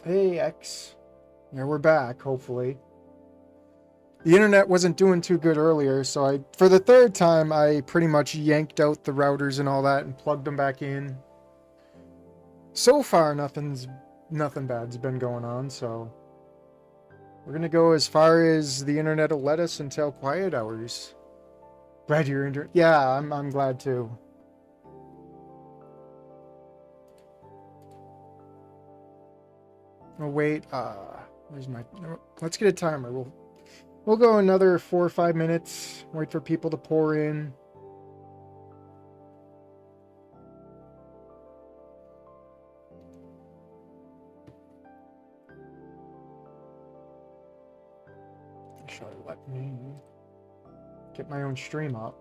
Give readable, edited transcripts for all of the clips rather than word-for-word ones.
Hey, X. Yeah, we're back, hopefully. The internet wasn't doing too good earlier, so for the third time, I pretty much yanked out the routers and all that and plugged them back in. So far, nothing bad's been going on, so we're gonna go as far as the internet will let us until quiet hours. Glad you're Yeah, I'm glad too. Oh wait, where's my? Let's get a timer. We'll go another 4 or 5 minutes. Wait for people to pour in. Should let me get my own stream up.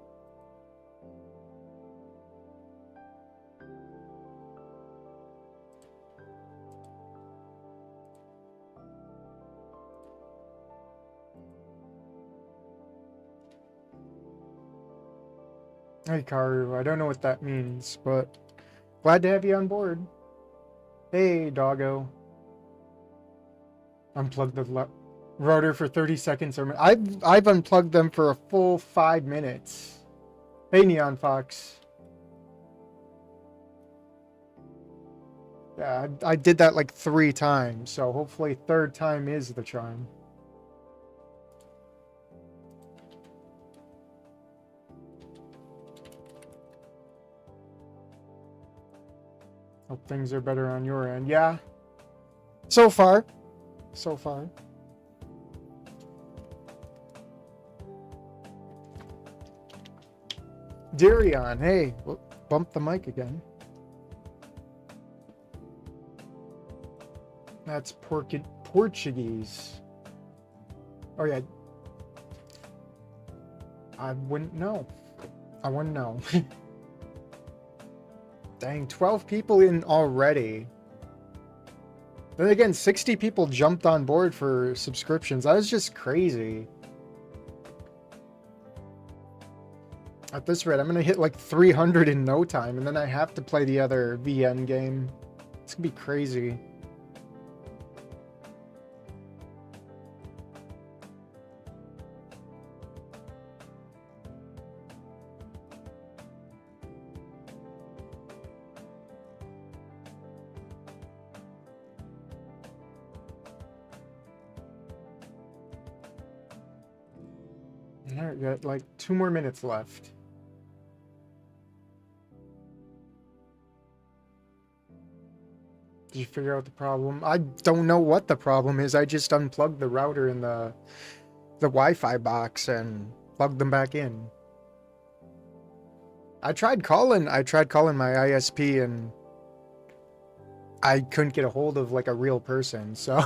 Hey, Karu. I don't know what that means, but glad to have you on board. Hey, doggo. Unplug the router for 30 seconds or I've unplugged them for a full 5 minutes. Hey, Neon Fox. Yeah, I did that like 3 times, so hopefully third time is the charm. Hope things are better on your end. Yeah. So far. So far. Darion, hey, bump the mic again. That's Portuguese. Oh yeah. I wouldn't know. I wouldn't know. Dang, 12 people in already. Then again, 60 people jumped on board for subscriptions. That was just crazy. At this rate, I'm going to hit like 300 in no time, and then I have to play the other VN game. It's going to be crazy. Alright, got like 2 more minutes left. Did you figure out the problem? I don't know what the problem is. I just unplugged the router in the Wi-Fi box and plugged them back in. I tried calling my ISP and I couldn't get a hold of like a real person, so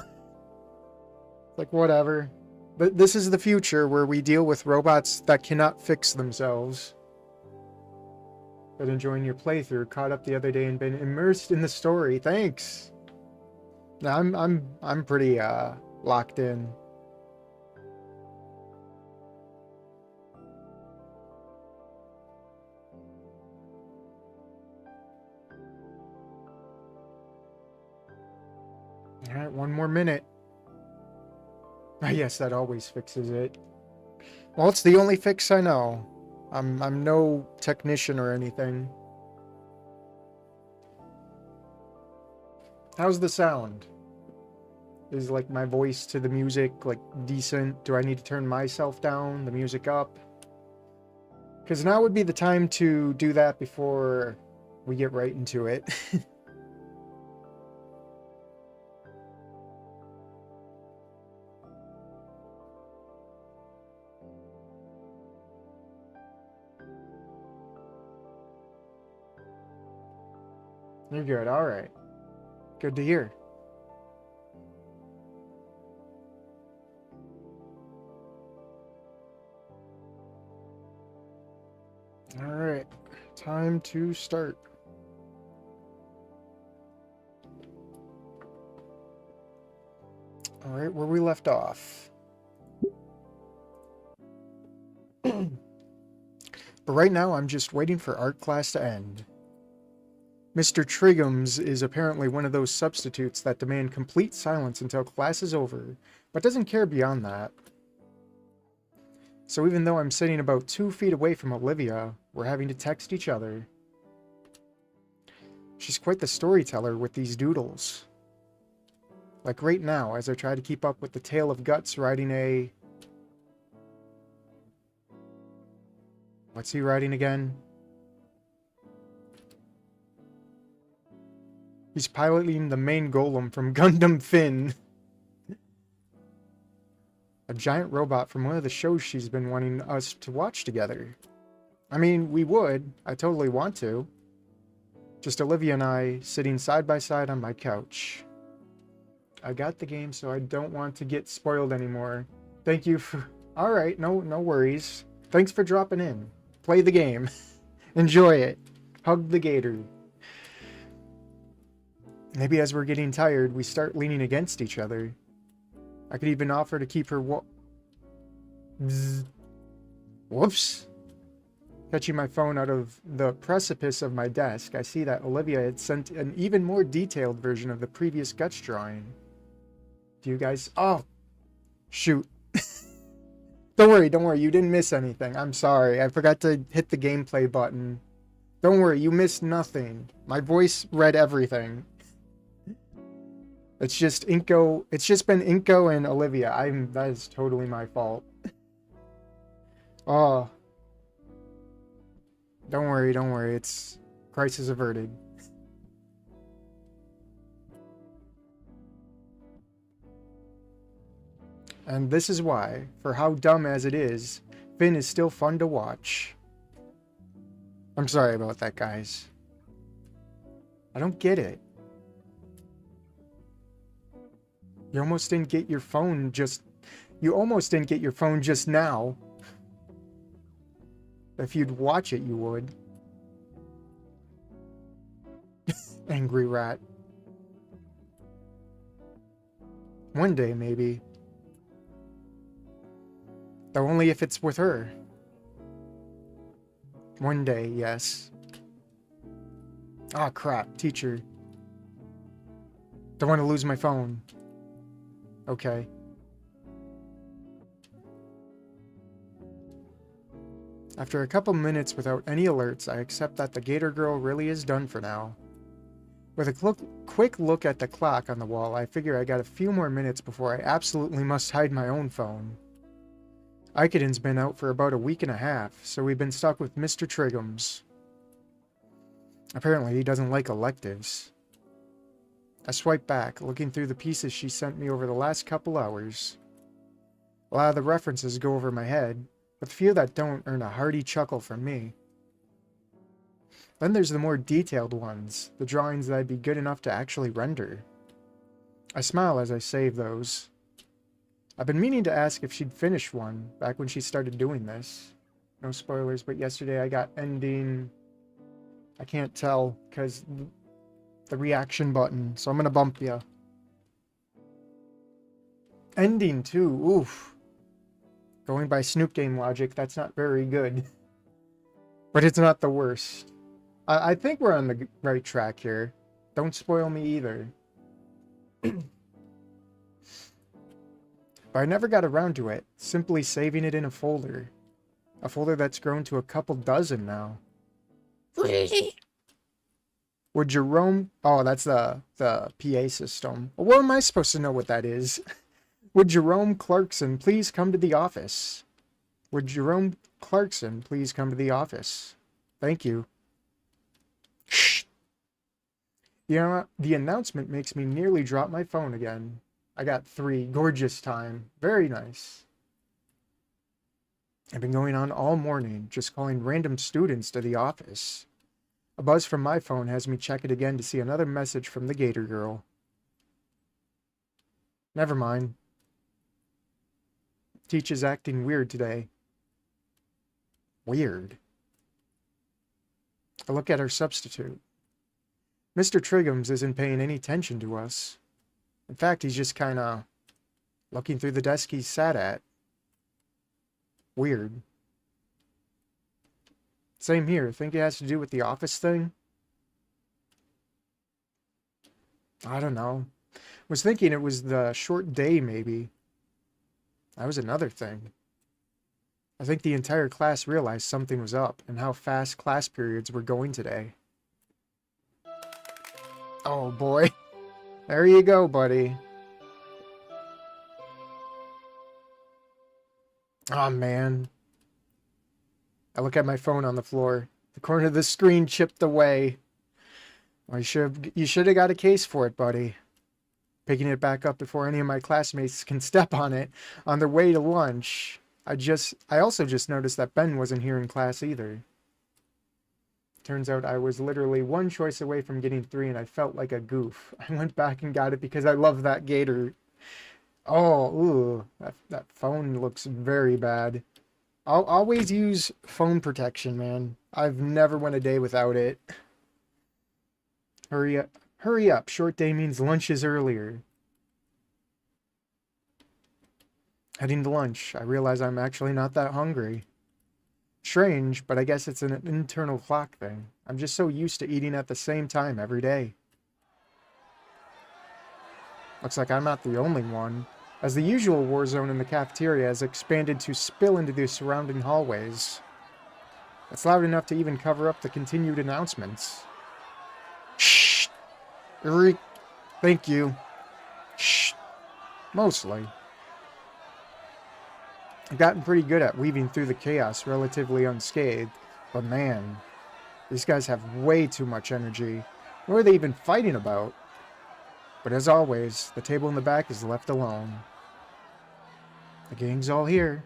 like whatever. But this is the future where we deal with robots that cannot fix themselves. But enjoying your playthrough, caught up the other day and been immersed in the story. Thanks. I'm pretty locked in. All right, 1 more minute. Ah, yes, that always fixes it. Well, it's the only fix I know. I'm no technician or anything. How's the sound? Is like my voice to the music like decent? Do I need to turn myself down, the music up? Because now would be the time to do that before we get right into it. You're good, alright. Good to hear. Alright, time to start. Alright, where we left off. But right now, I'm just waiting for art class to end. Mr. Triggums is apparently one of those substitutes that demand complete silence until class is over, but doesn't care beyond that. So even though I'm sitting about 2 feet away from Olivia, we're having to text each other. She's quite the storyteller with these doodles. Like right now, as I try to keep up with the tale of Guts riding a... What's he riding again? He's piloting the main golem from Gundam Finn. A giant robot from one of the shows she's been wanting us to watch together. I mean, we would. I totally want to. Just Olivia and I sitting side by side on my couch. I got the game, so I don't want to get spoiled anymore. Thank you for... Alright, no worries. Thanks for dropping in. Play the game. Enjoy it. Hug the gator. Maybe as we're getting tired, we start leaning against each other. I could even offer to keep her Whoops. Catching my phone out of the precipice of my desk, I see that Olivia had sent an even more detailed version of the previous Guts drawing. Do you guys... Oh! Shoot. Don't worry, you didn't miss anything. I'm sorry, I forgot to hit the gameplay button. Don't worry, you missed nothing. My voice read everything. It's just Inko. It's just been Inko and Olivia. That is totally my fault. Oh. Don't worry. It's crisis averted. And this is why, for how dumb as it is, Finn is still fun to watch. I'm sorry about that, guys. I don't get it. You almost didn't get your phone just now. If you'd watch it, you would. Angry rat. One day, maybe. Though only if it's with her. One day, yes. Ah, crap, teacher. Don't want to lose my phone. Okay. After a couple minutes without any alerts, I accept that the Gator Girl really is done for now. With a quick look at the clock on the wall, I figure I got a few more minutes before I absolutely must hide my own phone. Ikeden's been out for about a week and a half, so we've been stuck with Mr. Triggums. Apparently, he doesn't like electives. I swipe back, looking through the pieces she sent me over the last couple hours. A lot of the references go over my head, but the few that don't earn a hearty chuckle from me. Then there's the more detailed ones, the drawings that I'd be good enough to actually render. I smile as I save those. I've been meaning to ask if she'd finished one, back when she started doing this. No spoilers, but yesterday I got ending... I can't tell, because the reaction button, so I'm gonna bump ya. Ending 2, oof. Going by Snoop Game logic, that's not very good. But it's not the worst. I think we're on the right track here. Don't spoil me either. But I never got around to it, simply saving it in a folder. A folder that's grown to a couple dozen now. Would Jerome... Oh, that's the PA system. Well, what am I supposed to know what that is? Would Jerome Clarkson please come to the office? Would Jerome Clarkson please come to the office? Thank you. Shh. You know, the announcement makes me nearly drop my phone again. I got 3. Gorgeous time. Very nice. I've been going on all morning, just calling random students to the office. A buzz from my phone has me check it again to see another message from the Gator Girl. Never mind. Teach is acting weird today. Weird. I look at our substitute. Mr. Triggums isn't paying any attention to us. In fact, he's just kinda looking through the desk he sat at. Weird. Same here. Think it has to do with the office thing? I don't know. Was thinking it was the short day, maybe. That was another thing. I think the entire class realized something was up and how fast class periods were going today. Oh boy. There you go, buddy. Oh man. I look at my phone on the floor. The corner of the screen chipped away. Well, you should have got a case for it, buddy. Picking it back up before any of my classmates can step on it on their way to lunch. I also just noticed that Ben wasn't here in class either. Turns out I was literally one choice away from getting 3 and I felt like a goof. I went back and got it because I love that Gator. Oh, ooh, that phone looks very bad. I'll always use phone protection, man. I've never went a day without it. Hurry up. Hurry up. Short day means lunch is earlier. Heading to lunch. I realize I'm actually not that hungry. Strange, but I guess it's an internal clock thing. I'm just so used to eating at the same time every day. Looks like I'm not the only one, as the usual war zone in the cafeteria has expanded to spill into the surrounding hallways. It's loud enough to even cover up the continued announcements. Shh! Eric, thank you. Shh! Mostly. I've gotten pretty good at weaving through the chaos relatively unscathed, but man, these guys have way too much energy. What are they even fighting about? But as always, the table in the back is left alone. The gang's all here.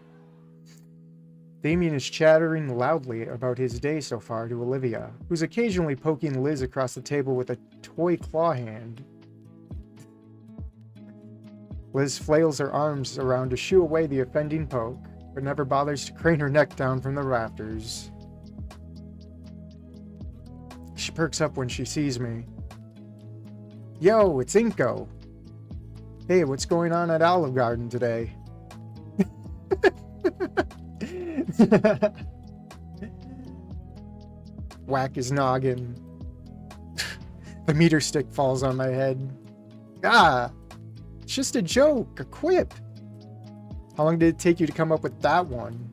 Damien is chattering loudly about his day so far to Olivia, who's occasionally poking Liz across the table with a toy claw hand. Liz flails her arms around to shoo away the offending poke, but never bothers to crane her neck down from the rafters. She perks up when she sees me. Yo, it's Inko. Hey, what's going on at Olive Garden today? Whack his noggin. The meter stick falls on my head. Ah! It's just a joke, a quip. How long did it take you to come up with that one?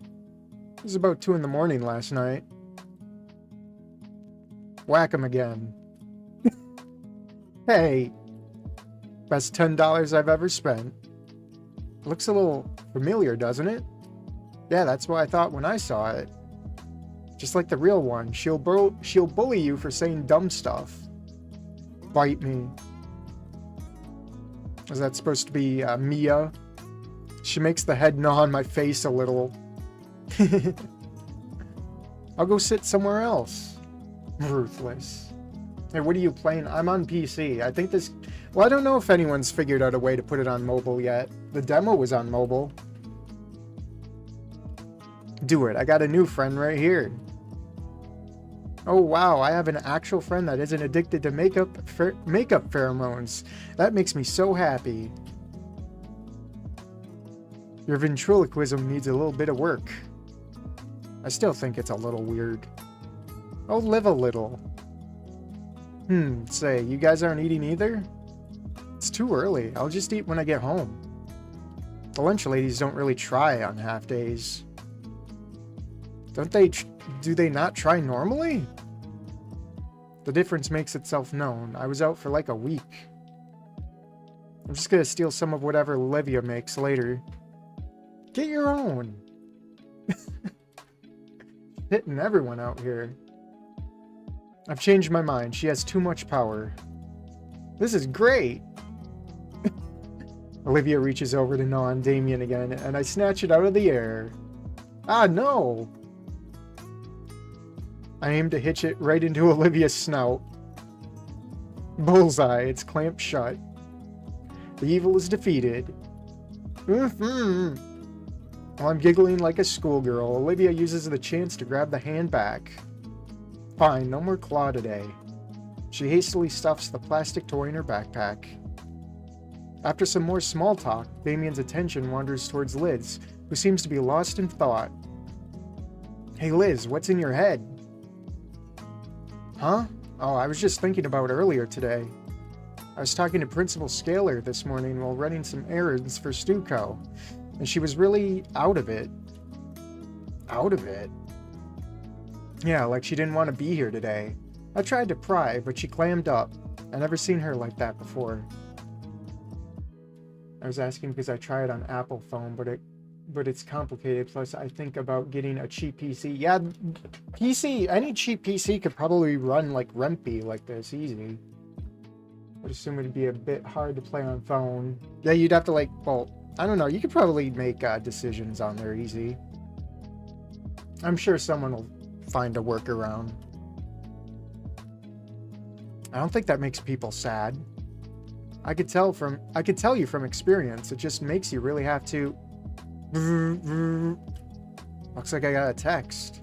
It was about 2 in the morning last night. Whack him again. Hey, best $10 I've ever spent. Looks a little familiar, doesn't it? Yeah, that's what I thought when I saw it. Just like the real one, she'll bully you for saying dumb stuff. Bite me. Is that supposed to be Mia? She makes the head gnaw on my face a little. I'll go sit somewhere else. Ruthless. Hey, what are you playing? I'm on PC. I think this... Well, I don't know if anyone's figured out a way to put it on mobile yet. The demo was on mobile. Do it. I got a new friend right here. Oh, wow. I have an actual friend that isn't addicted to makeup pheromones. That makes me so happy. Your ventriloquism needs a little bit of work. I still think it's a little weird. Oh, live a little. Say, you guys aren't eating either? It's too early. I'll just eat when I get home. The lunch ladies don't really try on half days. Don't they, do they not try normally? The difference makes itself known. I was out for like a week. I'm just gonna steal some of whatever Olivia makes later. Get your own. Hitting everyone out here. I've changed my mind. She has too much power. This is great. Olivia reaches over to gnaw on Damien again, and I snatch it out of the air. Ah, no! I aim to hitch it right into Olivia's snout. Bullseye, it's clamped shut. The evil is defeated. While I'm giggling like a schoolgirl, Olivia uses the chance to grab the hand back. Fine, no more claw today. She hastily stuffs the plastic toy in her backpack. After some more small talk, Damien's attention wanders towards Liz, who seems to be lost in thought. Hey Liz, what's in your head? Huh? Oh, I was just thinking about earlier today. I was talking to Principal Scaler this morning while running some errands for Stuco, and she was really out of it. Out of it? Yeah, like she didn't want to be here today. I tried to pry, but she clammed up. I never seen her like that before. I was asking because I tried on Apple phone, but it's complicated. Plus, I think about getting a cheap PC. Yeah, PC, any cheap PC could probably run like Rempy like this, easy. I'd assume it'd be a bit hard to play on phone. Yeah, you'd have to like, well, I don't know. You could probably make decisions on there easy. I'm sure someone will find a workaround. I don't think that makes people sad. I could tell you from experience, it just makes you really have to. Looks like I got a text.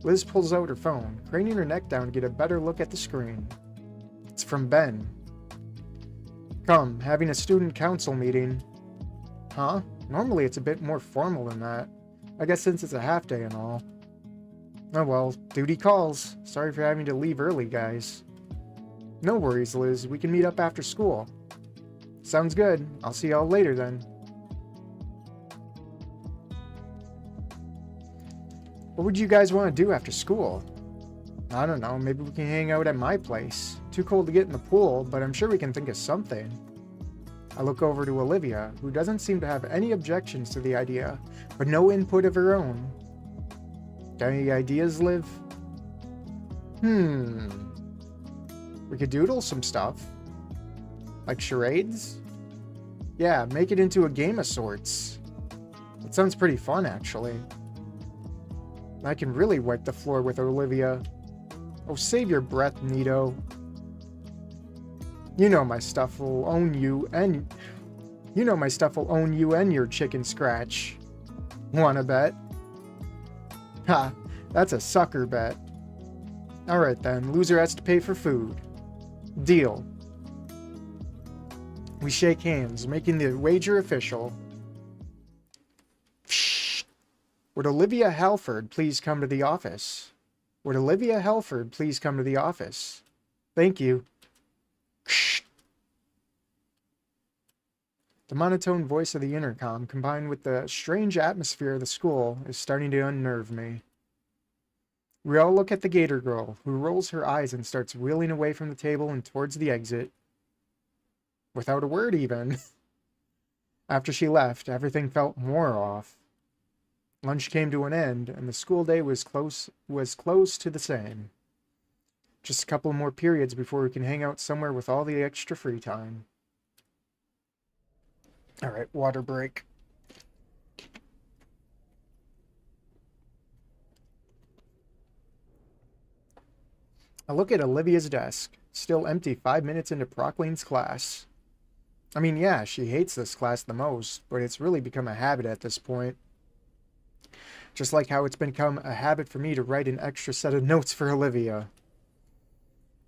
Liz pulls out her phone, craning her neck down to get a better look at the screen. It's from Ben. Come, having a student council meeting. Huh? Normally it's a bit more formal than that. I guess since it's a half day and all. Oh well, duty calls. Sorry for having to leave early, guys. No worries, Liz. We can meet up after school. Sounds good. I'll see y'all later then. What would you guys want to do after school? I don't know. Maybe we can hang out at my place. Too cold to get in the pool, but I'm sure we can think of something. I look over to Olivia, who doesn't seem to have any objections to the idea, but no input of her own. Got any ideas, Liv? We could doodle some stuff. Like charades? Yeah, make it into a game of sorts. It sounds pretty fun, actually. I can really wipe the floor with Olivia. Oh, save your breath, Nito. You know my stuff will own you and... You know my stuff will own you and your chicken scratch. Wanna bet? Ha, that's a sucker bet. Alright then, loser has to pay for food. Deal. We shake hands, making the wager official. Would Olivia Halford please come to the office? Would Olivia Halford please come to the office? Thank you. The monotone voice of the intercom, combined with the strange atmosphere of the school, is starting to unnerve me. We all look at the Gator girl, who rolls her eyes and starts wheeling away from the table and towards the exit. Without a word, even. After she left, everything felt more off. Lunch came to an end, and the school day was close to the same. Just a couple more periods before we can hang out somewhere with all the extra free time. Alright, water break. I look at Olivia's desk, still empty 5 minutes into Proclaim's class. I mean, yeah, she hates this class the most, but it's really become a habit at this point. Just like how it's become a habit for me to write an extra set of notes for Olivia.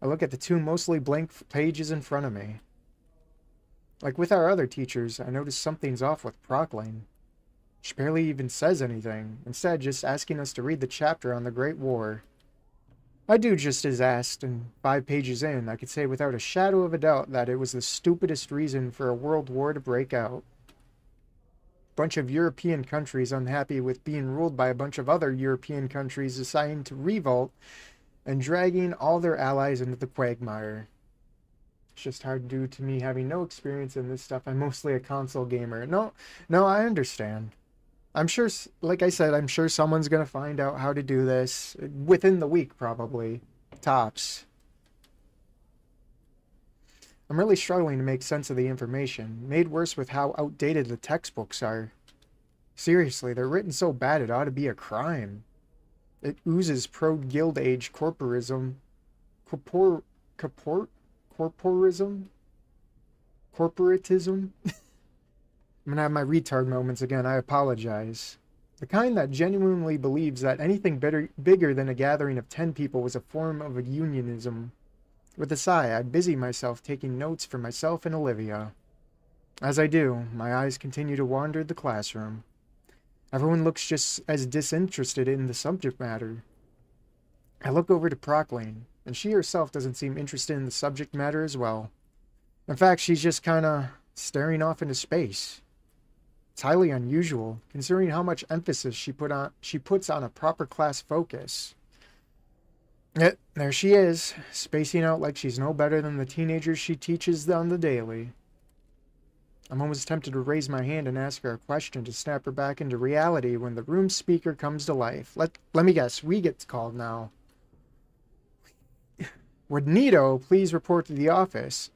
I look at the two mostly blank pages in front of me. Like with our other teachers, I notice something's off with Proclaim. She barely even says anything, instead just asking us to read the chapter on the Great War. I do just as asked, and 5 pages in, I could say without a shadow of a doubt that it was the stupidest reason for a world war to break out. Bunch of European countries unhappy with being ruled by a bunch of other European countries deciding to revolt and dragging all their allies into the quagmire. It's just hard due to me having no experience in this stuff. I'm mostly a console gamer. No, I understand. I'm sure, like I said, I'm sure someone's going to find out how to do this within the week, probably. Tops. I'm really struggling to make sense of the information, made worse with how outdated the textbooks are. Seriously, they're written so bad it ought to be a crime. It oozes pro-guild age corporism. Corporatism? I'm gonna have my retard moments again, I apologize. The kind that genuinely believes that anything bigger than a gathering of 10 people was a form of a unionism. With a sigh, I busy myself taking notes for myself and Olivia. As I do, my eyes continue to wander the classroom. Everyone looks just as disinterested in the subject matter. I look over to Proclaim, and she herself doesn't seem interested in the subject matter as well. In fact, she's just kind of staring off into space. It's highly unusual, considering how much emphasis she puts on a proper class focus. Yet, there she is, spacing out like she's no better than the teenagers she teaches on the daily. I'm almost tempted to raise my hand and ask her a question to snap her back into reality when the room speaker comes to life. Let me guess, we get called now. Would Nito please report to the office?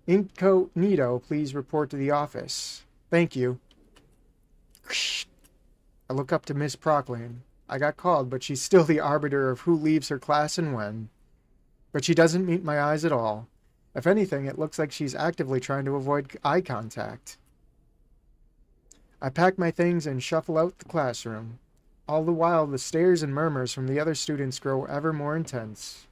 Incognito, please report to the office. Thank you. I look up to Miss Proclaim. I got called, but she's still the arbiter of who leaves her class and when. But she doesn't meet my eyes at all. If anything, it looks like she's actively trying to avoid eye contact. I pack my things and shuffle out the classroom. All the while, the stares and murmurs from the other students grow ever more intense.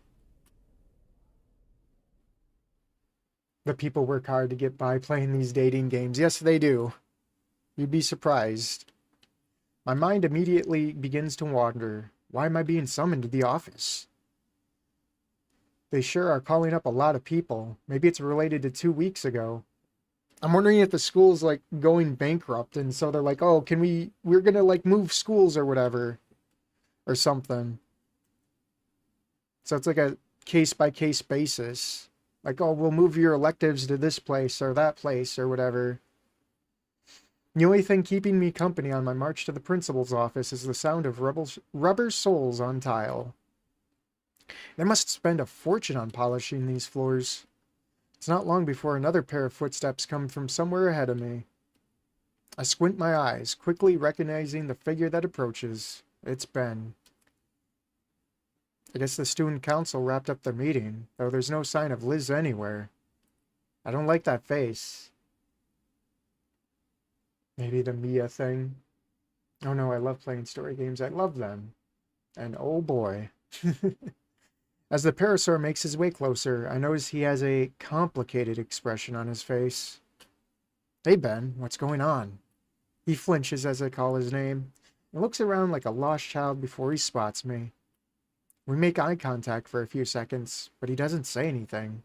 The people work hard to get by playing these dating games. Yes, they do. You'd be surprised. My mind immediately begins to wander. Why am I being summoned to the office? They sure are calling up a lot of people. Maybe it's related to 2 weeks ago. I'm wondering if the school's like going bankrupt and so they're like, oh, we're gonna like move schools or whatever. Or something. So it's like a case-by-case basis. Like, oh, we'll move your electives to this place or that place or whatever. The only thing keeping me company on my march to the principal's office is the sound of rubber soles on tile. They must spend a fortune on polishing these floors. It's not long before another pair of footsteps come from somewhere ahead of me. I squint my eyes, quickly recognizing the figure that approaches. It's Ben. I guess the student council wrapped up their meeting, though there's no sign of Liz anywhere. I don't like that face. Maybe the Mia thing. Oh no, I love playing story games. I love them. And oh boy. As the parasaur makes his way closer, I notice he has a complicated expression on his face. Hey Ben, what's going on? He flinches as I call his name and looks around like a lost child before he spots me. We make eye contact for a few seconds, but he doesn't say anything.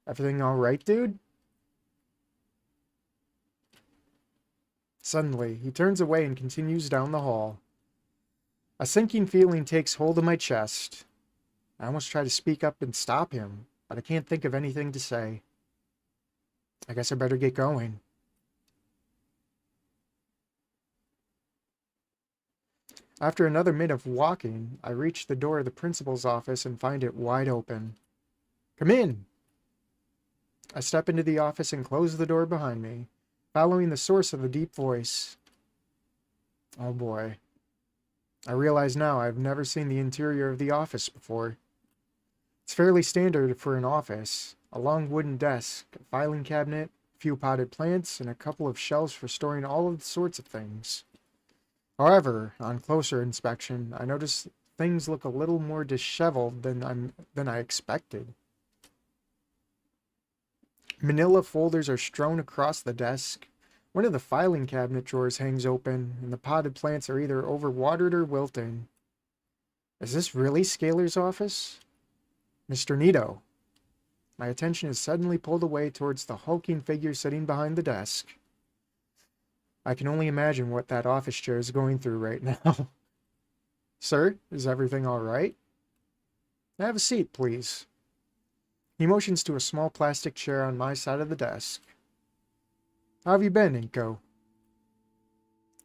Everything all right, dude? Suddenly, he turns away and continues down the hall. A sinking feeling takes hold of my chest. I almost try to speak up and stop him, but I can't think of anything to say. I guess I better get going. After another minute of walking, I reach the door of the principal's office and find it wide open. Come in! I step into the office and close the door behind me, following the source of the deep voice. Oh boy. I realize now I've never seen the interior of the office before. It's fairly standard for an office. A long wooden desk, a filing cabinet, a few potted plants, and a couple of shelves for storing all of the sorts of things. However, on closer inspection, I notice things look a little more disheveled than I expected. Manila folders are strewn across the desk. One of the filing cabinet drawers hangs open, and the potted plants are either overwatered or wilting. Is this really Scalar's office? Mr. Nito. My attention is suddenly pulled away towards the hulking figure sitting behind the desk. I can only imagine what that office chair is going through right now. Sir, is everything all right? Have a seat, please. He motions to a small plastic chair on my side of the desk. How have you been, Inko?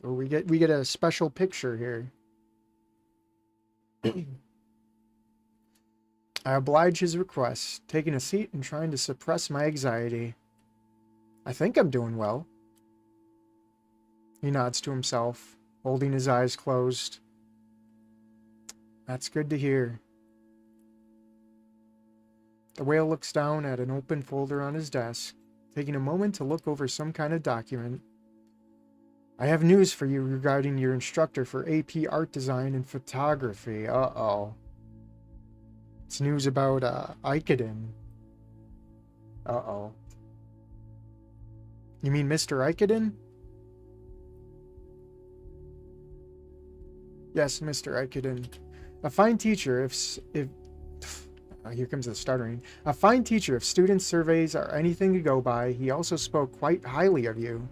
Oh, we get a special picture here. I oblige his request, taking a seat and trying to suppress my anxiety. I think I'm doing well. He nods to himself, holding his eyes closed. That's good to hear. The whale looks down at an open folder on his desk, taking a moment to look over some kind of document. I have news for you regarding your instructor for AP Art Design and Photography. Uh-oh. It's news about, Ikeden. Uh-oh. You mean Mr. Ikeden? Yes, Mr. Ikeden. A fine teacher, Here comes the stuttering. A fine teacher. If students' surveys are anything to go by, he also spoke quite highly of you.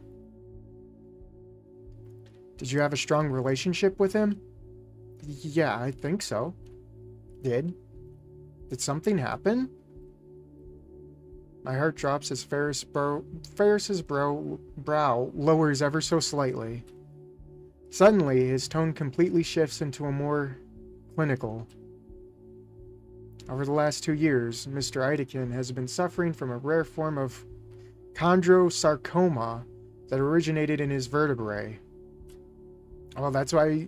Did you have a strong relationship with him? Yeah, I think so. Did something happen? My heart drops as Ferris's brow lowers ever so slightly. Suddenly, his tone completely shifts into a more clinical. Over the last 2 years, Mr. Idekin has been suffering from a rare form of chondrosarcoma that originated in his vertebrae. Oh, that's why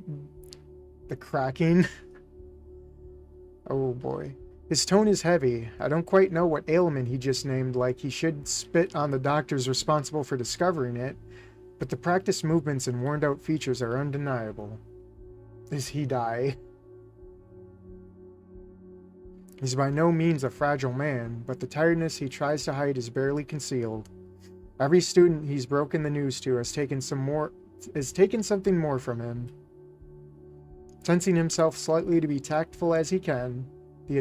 the cracking. Oh boy. His tone is heavy. I don't quite know what ailment he just named, like he should spit on the doctors responsible for discovering it, but the practiced movements and worn-out features are undeniable. Is he die? He's by no means a fragile man, but the tiredness he tries to hide is barely concealed. Every student he's broken the news to has taken something more from him. Sensing himself slightly to be tactful as he can, the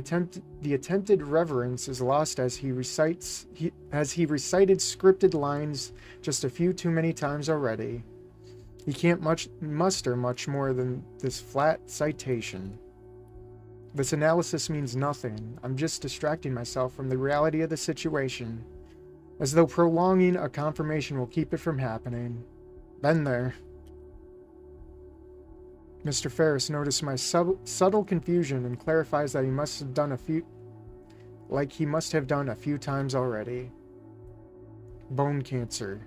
attempted reverence is lost as he recited scripted lines just a few too many times already. He can't muster much more than this flat citation. This analysis means nothing. I'm just distracting myself from the reality of the situation, as though prolonging a confirmation will keep it from happening. Been there. Mr. Ferris noticed my subtle confusion and clarifies that he must have done a few times already. Bone cancer.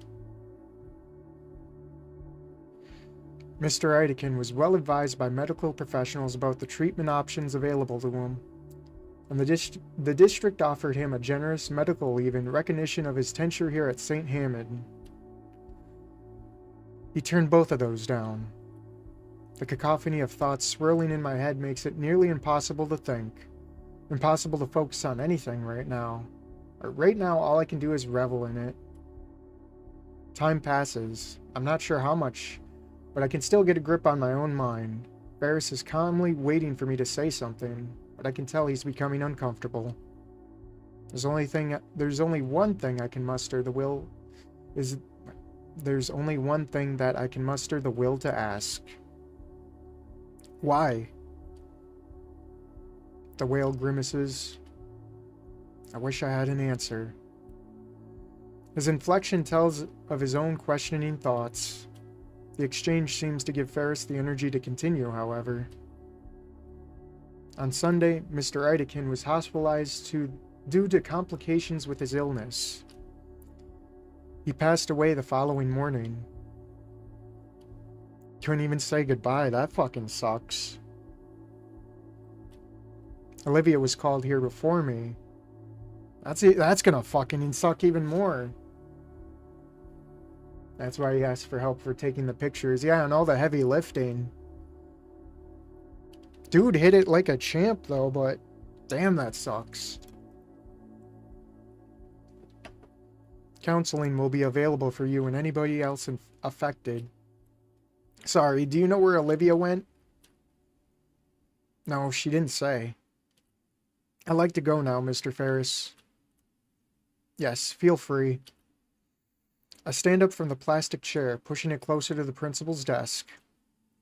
Mr. Idekin was well advised by medical professionals about the treatment options available to him, and the district offered him a generous medical leave in recognition of his tenure here at St. Hammond. He turned both of those down. The cacophony of thoughts swirling in my head makes it nearly impossible to think. Impossible to focus on anything right now. Right now, all I can do is revel in it. Time passes. I'm not sure how much, but I can still get a grip on my own mind. Ferris is calmly waiting for me to say something, but I can tell he's becoming uncomfortable. There's only one thing I can muster the will to ask. Why? The whale grimaces. I wish I had an answer. His inflection tells of his own questioning thoughts. The exchange seems to give Ferris the energy to continue, however. On Sunday, Mr. Idekin was hospitalized due to complications with his illness. He passed away the following morning. Couldn't even say goodbye. That fucking sucks. Olivia was called here before me. That's gonna fucking suck even more. That's why he asked for help for taking the pictures. Yeah, and all the heavy lifting. Dude hit it like a champ though, but damn, that sucks. Counseling will be available for you and anybody else affected. Sorry, do you know where Olivia went? No, she didn't say. I'd like to go now, Mr. Ferris. Yes, feel free. I stand up from the plastic chair, pushing it closer to the principal's desk.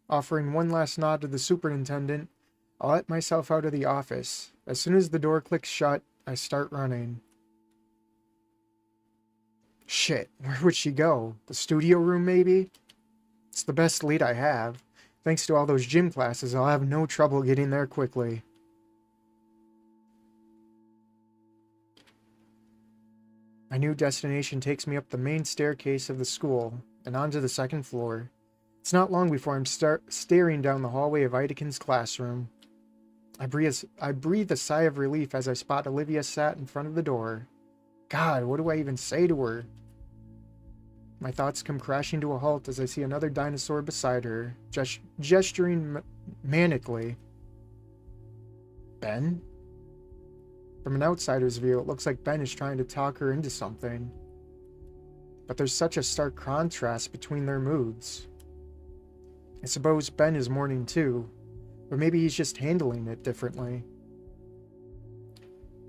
Offering one last nod to the superintendent, I let myself out of the office. As soon as the door clicks shut, I start running. Shit, where would she go? The studio room, maybe? It's the best lead I have. Thanks to all those gym classes, I'll have no trouble getting there quickly. My new destination takes me up the main staircase of the school and onto the second floor. It's not long before I'm staring down the hallway of Idekin's classroom. I breathe a sigh of relief as I spot Olivia sat in front of the door. God, what do I even say to her? My thoughts come crashing to a halt as I see another dinosaur beside her, gesturing manically. Ben? From an outsider's view, it looks like Ben is trying to talk her into something. But there's such a stark contrast between their moods. I suppose Ben is mourning too, but maybe he's just handling it differently.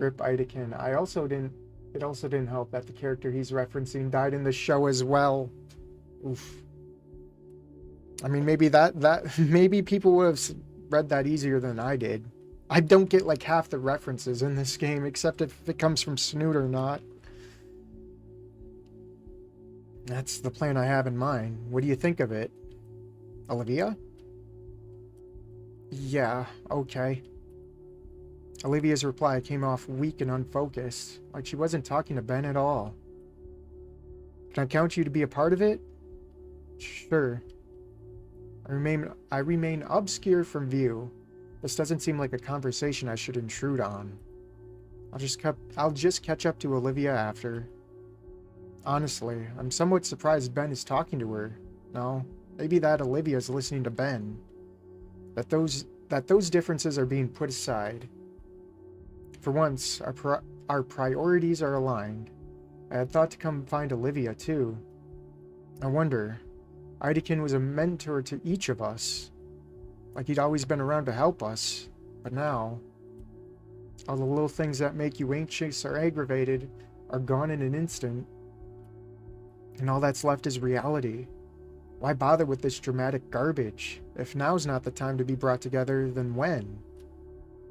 Rip Idekin. It also didn't help that the character he's referencing died in the show as well. Oof. I mean, maybe people would have read that easier than I did. I don't get like half the references in this game, except if it comes from Snoot or not. That's the plan I have in mind. What do you think of it? Olivia? Yeah, okay. Olivia's reply came off weak and unfocused, like she wasn't talking to Ben at all. Can I count you to be a part of it? Sure. I remain obscure from view. This doesn't seem like a conversation I should intrude on. I'll just catch up to Olivia after. Honestly, I'm somewhat surprised Ben is talking to her. No, maybe that Olivia's listening to Ben. That those differences are being put aside. For once, our priorities are aligned. I had thought to come find Olivia, too. I wonder, Idekin was a mentor to each of us. Like he'd always been around to help us. But now, all the little things that make you anxious or aggravated are gone in an instant. And all that's left is reality. Why bother with this dramatic garbage? If now's not the time to be brought together, then when?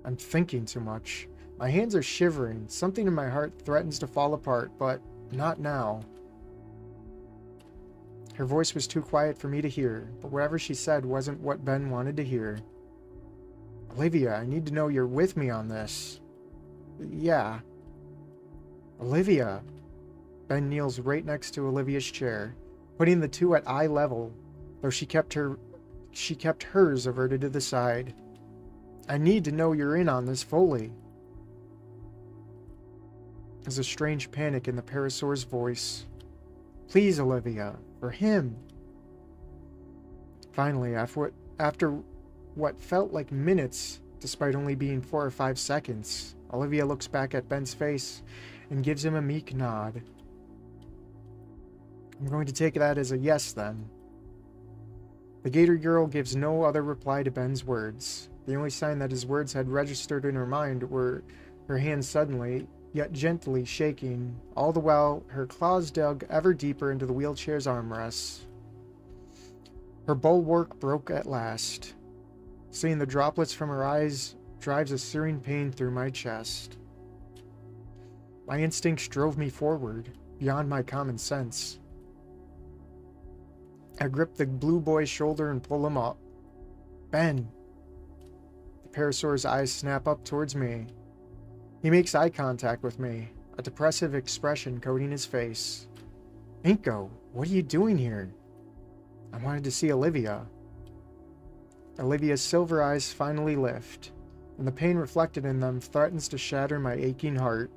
I'm thinking too much. My hands are shivering. Something in my heart threatens to fall apart, but not now. Her voice was too quiet for me to hear, but whatever she said wasn't what Ben wanted to hear. Olivia, I need to know you're with me on this. Yeah. Olivia. Ben kneels right next to Olivia's chair, putting the two at eye level, though she kept hers averted to the side. I need to know you're in on this fully. There's a strange panic in the Parasaur's voice. Please, Olivia, for him. Finally, after what felt like minutes, despite only being 4 or 5 seconds, Olivia looks back at Ben's face and gives him a meek nod. I'm going to take that as a yes, then. The Gator girl gives no other reply to Ben's words. The only sign that his words had registered in her mind were her hands suddenly, yet gently shaking, all the while her claws dug ever deeper into the wheelchair's armrests. Her bulwark broke at last. Seeing the droplets from her eyes drives a searing pain through my chest. My instincts drove me forward, beyond my common sense. I grip the blue boy's shoulder and pull him up. Ben. The Parasaur's eyes snap up towards me. He makes eye contact with me, a depressive expression coating his face. Inko, what are you doing here? I wanted to see Olivia. Olivia's silver eyes finally lift, and the pain reflected in them threatens to shatter my aching heart.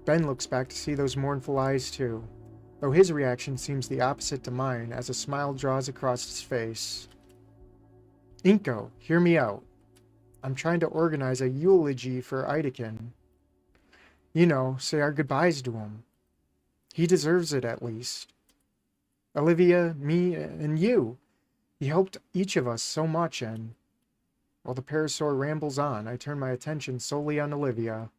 Ben looks back to see those mournful eyes too, though his reaction seems the opposite to mine as a smile draws across his face. Inko, hear me out. I'm trying to organize a eulogy for Idekin. You know, say our goodbyes to him. He deserves it at least. Olivia, me, and you. He helped each of us so much, and while the Parasaur rambles on, I turn my attention solely on Olivia.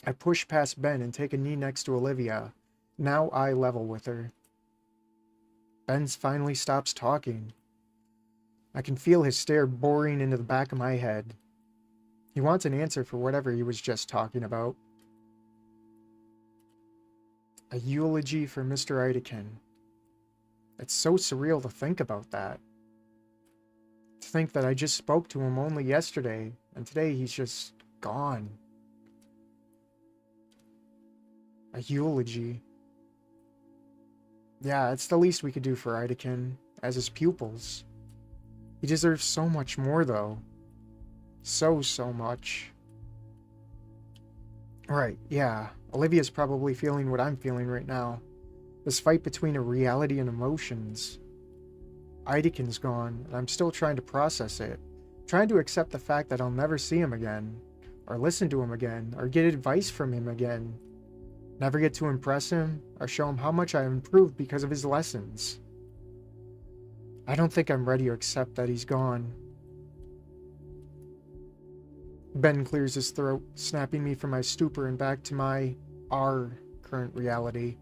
I push past Ben and take a knee next to Olivia, now eye level with her. Ben finally stops talking. I can feel his stare boring into the back of my head. He wants an answer for whatever he was just talking about. A eulogy for Mr. Idekin. It's so surreal to think about that. To think that I just spoke to him only yesterday, and today he's just gone. A eulogy. Yeah, it's the least we could do for Idekin, as his pupils. He deserves so much more, though. So much. Right, yeah. Olivia's probably feeling what I'm feeling right now. This fight between a reality and emotions. Idekin's gone, and I'm still trying to process it. Trying to accept the fact that I'll never see him again. Or listen to him again. Or get advice from him again. Never get to impress him, or show him how much I've improved because of his lessons. I don't think I'm ready to accept that he's gone. Ben clears his throat, snapping me from my stupor and back to our current reality.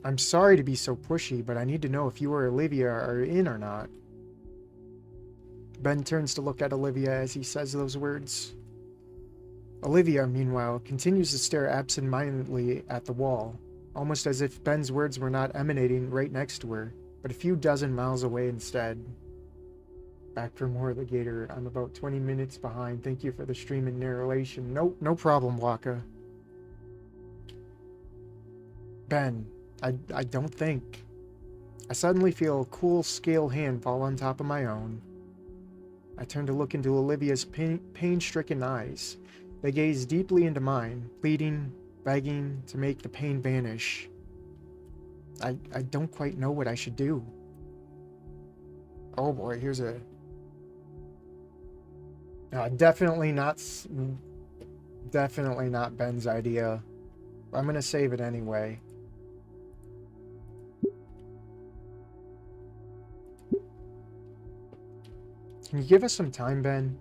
I'm sorry to be so pushy, but I need to know if you or Olivia are in or not. Ben turns to look at Olivia as he says those words. Olivia, meanwhile, continues to stare absent-mindedly at the wall, almost as if Ben's words were not emanating right next to her, but a few dozen miles away instead. Back for more of the Gator. I'm about 20 minutes behind. Thank you for the stream and narration. Nope, no problem, Waka. Ben, I don't think. I suddenly feel a cool, scale hand fall on top of my own. I turn to look into Olivia's pain-stricken eyes. They gaze deeply into mine, pleading, begging to make the pain vanish. I don't quite know what I should do. Oh boy, here's a... definitely not Ben's idea. I'm gonna save it anyway. Can you give us some time, Ben?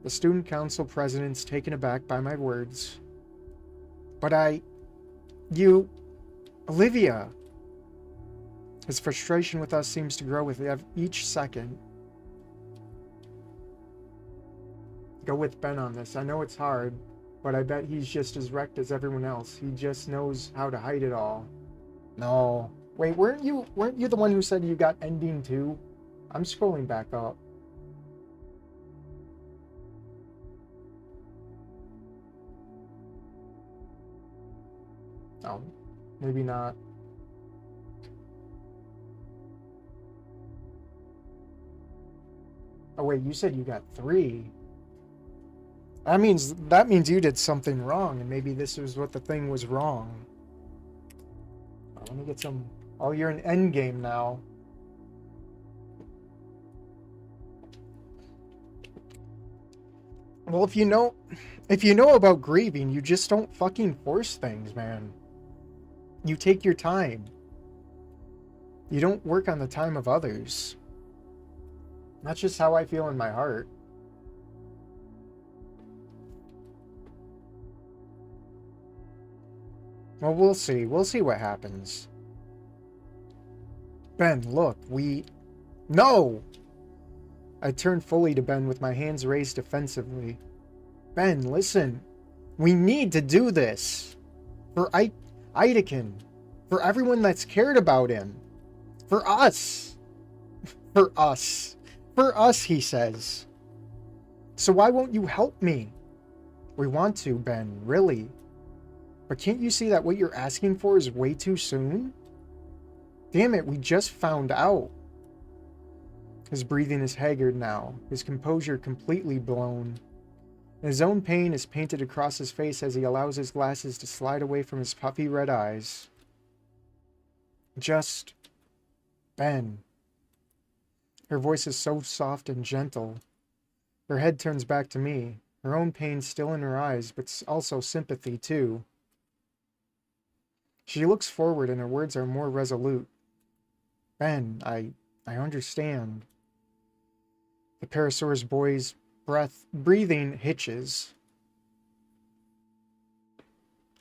The student council president's taken aback by my words. But Olivia! His frustration with us seems to grow with each second. Go with Ben on this. I know it's hard, but I bet he's just as wrecked as everyone else. He just knows how to hide it all. No. Wait, weren't you the one who said you got ending too? I'm scrolling back up. Oh, maybe not. Oh wait, you said you got 3. That means you did something wrong, and maybe this was what the thing was wrong. Oh, let me get some... Oh, you're in endgame now. Well, if you know about grieving, you just don't fucking force things, man. You take your time. You don't work on the time of others. That's just how I feel in my heart. Well, we'll see. We'll see what happens. Ben, look, No! I turned fully to Ben with my hands raised defensively. Ben, listen. We need to do this. For Idekin. For everyone that's cared about him. For us. For us. For us, he says. So why won't you help me? We want to, Ben, really. But can't you see that what you're asking for is way too soon? Damn it, we just found out. His breathing is haggard now, his composure completely blown. His own pain is painted across his face as he allows his glasses to slide away from his puffy red eyes. Just... Ben. Her voice is so soft and gentle. Her head turns back to me, her own pain still in her eyes, but also sympathy too. She looks forward and her words are more resolute. Ben, I understand. The Parasaurus boy's breathing hitches.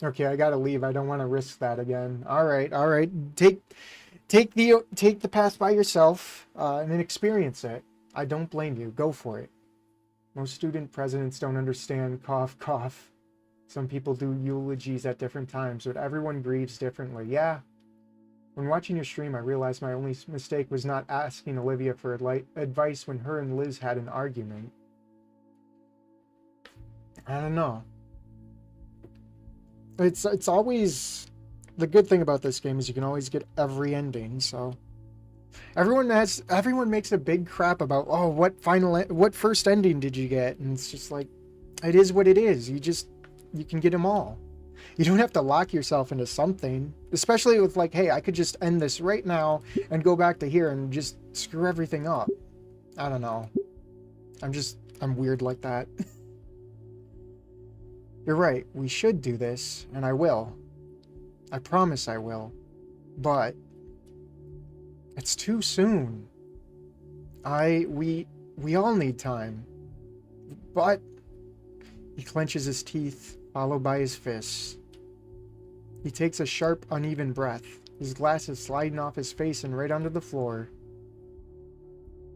Okay, I gotta leave. I don't want to risk that again. All right. Take the path by yourself and then experience it. I don't blame you. Go for it. Most student presidents don't understand. Cough, cough. Some people do eulogies at different times, but everyone grieves differently. Yeah. When watching your stream, I realized my only mistake was not asking Olivia for advice when her and Liz had an argument. I don't know. It's always... The good thing about this game is you can always get every ending, so... Everyone makes a big crap about, oh, what first ending did you get? And it's just like, it is what it is. You can get them all. You don't have to lock yourself into something, especially with like, hey, I could just end this right now and go back to here and just screw everything up. I don't know. I'm weird like that. You're right. We should do this, and I will. I promise I will. But it's too soon. We all need time. But he clenches his teeth, followed by his fists. He takes a sharp, uneven breath, his glasses sliding off his face and right onto the floor.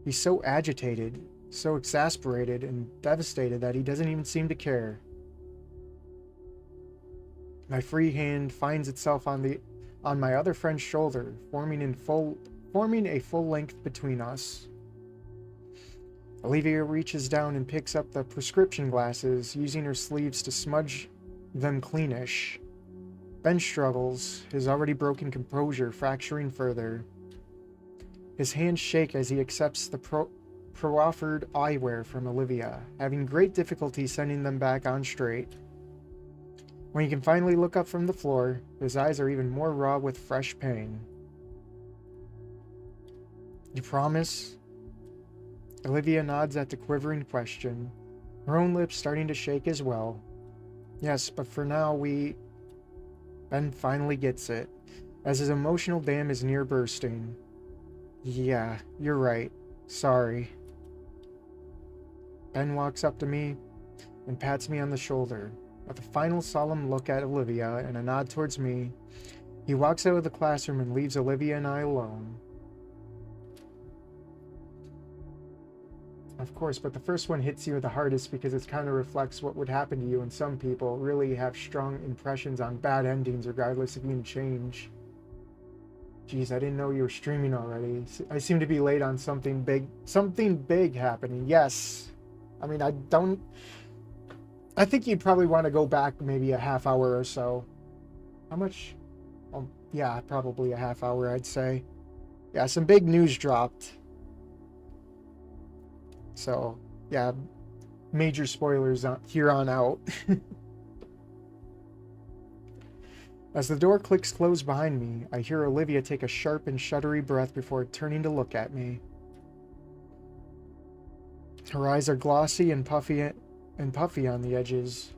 He's so agitated, so exasperated and devastated that he doesn't even seem to care. My free hand finds itself on my other friend's shoulder, forming a full length between us. Olivia reaches down and picks up the prescription glasses, using her sleeves to smudge them cleanish. Ben struggles, his already broken composure fracturing further. His hands shake as he accepts the proffered eyewear from Olivia, having great difficulty sending them back on straight. When he can finally look up from the floor, his eyes are even more raw with fresh pain. You promise? Olivia nods at the quivering question, her own lips starting to shake as well. Yes, but for now Ben finally gets it, as his emotional dam is near bursting. Yeah, you're right. Sorry. Ben walks up to me and pats me on the shoulder. With a final solemn look at Olivia and a nod towards me, he walks out of the classroom and leaves Olivia and I alone. Of course, but the first one hits you the hardest because it kind of reflects what would happen to you, and some people really have strong impressions on bad endings regardless if you can change. Jeez, I didn't know you were streaming already. I seem to be late on something big happening. Yes. I mean, I think you'd probably want to go back maybe a half hour or so. How much? Oh, yeah, probably a half hour, I'd say. Yeah, some big news dropped. So, yeah, major spoilers here on out. As the door clicks closed behind me, I hear Olivia take a sharp and shuddery breath before turning to look at me. Her eyes are glossy and puffy on the edges.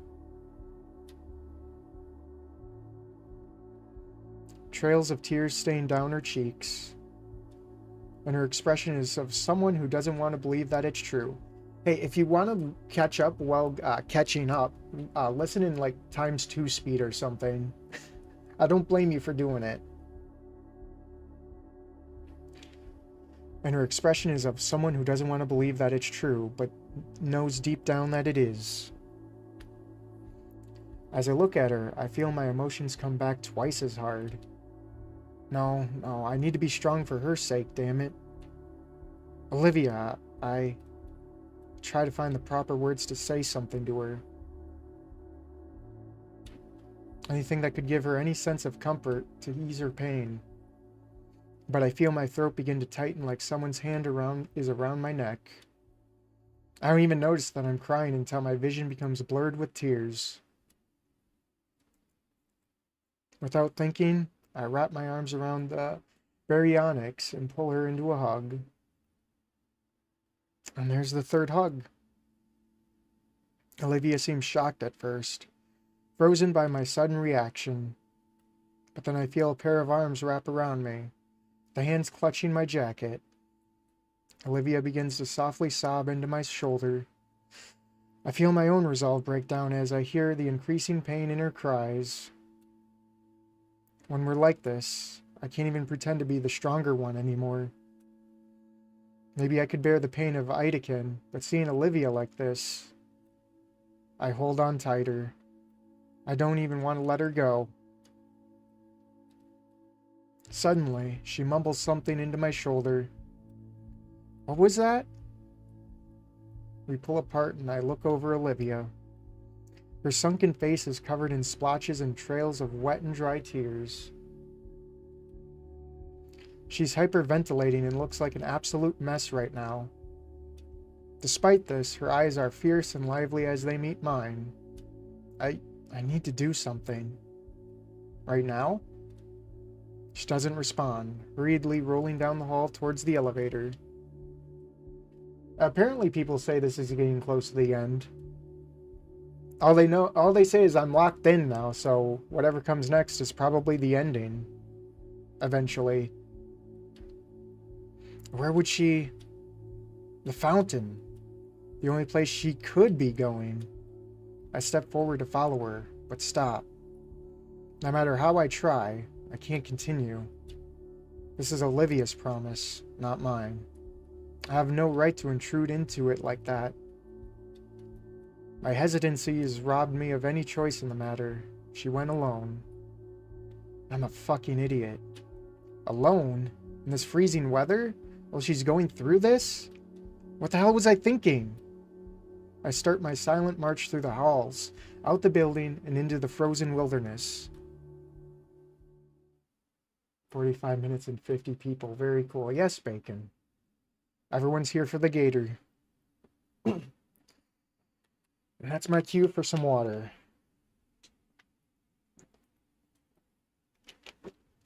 Trails of tears stain down her cheeks. And her expression is of someone who doesn't want to believe that it's true. Hey, if you want to catch up while catching up, listen in like ×2 speed or something. I don't blame you for doing it. And her expression is of someone who doesn't want to believe that it's true, but knows deep down that it is. As I look at her, I feel my emotions come back twice as hard. No, I need to be strong for her sake, damn it. Olivia, I try to find the proper words to say something to her. Anything that could give her any sense of comfort to ease her pain. But I feel my throat begin to tighten like someone's hand is around my neck. I don't even notice that I'm crying until my vision becomes blurred with tears. Without thinking, I wrap my arms around the baryonyx and pull her into a hug. And there's the third hug. Olivia seems shocked at first, frozen by my sudden reaction. But then I feel a pair of arms wrap around me, the hands clutching my jacket. Olivia begins to softly sob into my shoulder. I feel my own resolve break down as I hear the increasing pain in her cries. When we're like this, I can't even pretend to be the stronger one anymore. Maybe I could bear the pain of Idakin, but seeing Olivia like this, I hold on tighter. I don't even want to let her go. Suddenly, she mumbles something into my shoulder. What was that? We pull apart and I look over Olivia. Her sunken face is covered in splotches and trails of wet and dry tears. She's hyperventilating and looks like an absolute mess right now. Despite this, her eyes are fierce and lively as they meet mine. I need to do something. Right now? She doesn't respond, hurriedly rolling down the hall towards the elevator. Apparently people say this is getting close to the end. All they say is I'm locked in now, so whatever comes next is probably the ending. Eventually. Where would she... The fountain. The only place she could be going. I step forward to follow her, but stop. No matter how I try, I can't continue. This is Olivia's promise, not mine. I have no right to intrude into it like that. My hesitancy has robbed me of any choice in the matter. She went alone. I'm a fucking idiot. Alone? In this freezing weather? While she's going through this? What the hell was I thinking? I start my silent march through the halls, out the building, and into the frozen wilderness. 45 minutes and 50 people. Very cool. Yes, Bacon. Everyone's here for the Gator. And that's my cue for some water.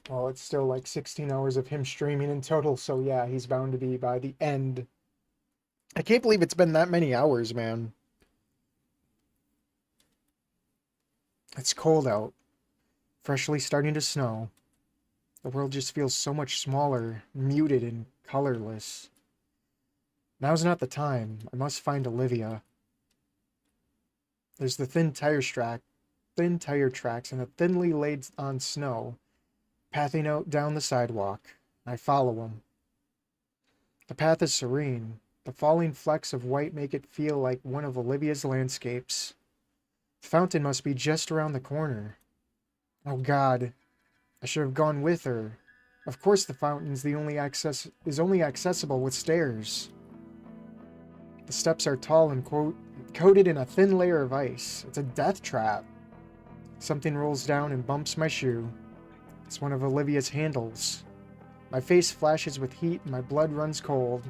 Well, it's still like 16 hours of him streaming in total, so yeah, he's bound to be by the end. I can't believe it's been that many hours, man. It's cold out. Freshly starting to snow. The world just feels so much smaller, muted, and colorless. Now's not the time. I must find Olivia. There's the thin tire tracks and the thinly laid on snow, pathing out down the sidewalk. I follow them. The path is serene. The falling flecks of white make it feel like one of Olivia's landscapes. The fountain must be just around the corner. Oh God, I should have gone with her. Of course the fountain's only accessible with stairs. The steps are tall and coated in a thin layer of ice. It's a death trap. Something rolls down and bumps my shoe. It's one of Olivia's handles. My face flashes with heat and my blood runs cold.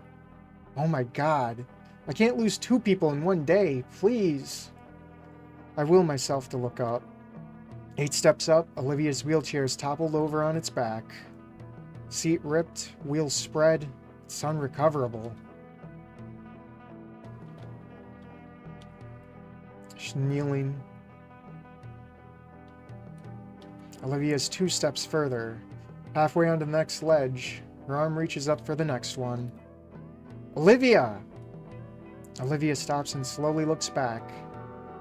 Oh my God. I can't lose 2 people in one day. Please. I will myself to look up. 8 steps up, Olivia's wheelchair is toppled over on its back. Seat ripped, wheels spread. It's unrecoverable. She's kneeling. Olivia's 2 steps further. Halfway onto the next ledge, her arm reaches up for the next one. Olivia! Olivia stops and slowly looks back.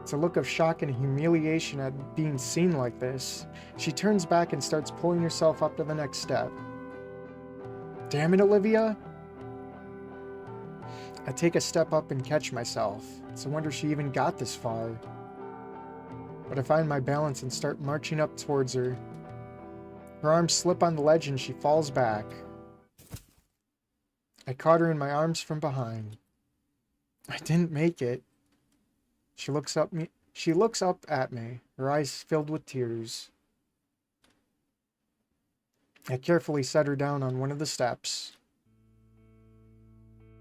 It's a look of shock and humiliation at being seen like this. She turns back and starts pulling herself up to the next step. Damn it, Olivia! I take a step up and catch myself. It's a wonder she even got this far. But I find my balance and start marching up towards her. Her arms slip on the ledge and she falls back. I caught her in my arms from behind. I didn't make it. She looks up at me, her eyes filled with tears. I carefully set her down on one of the steps.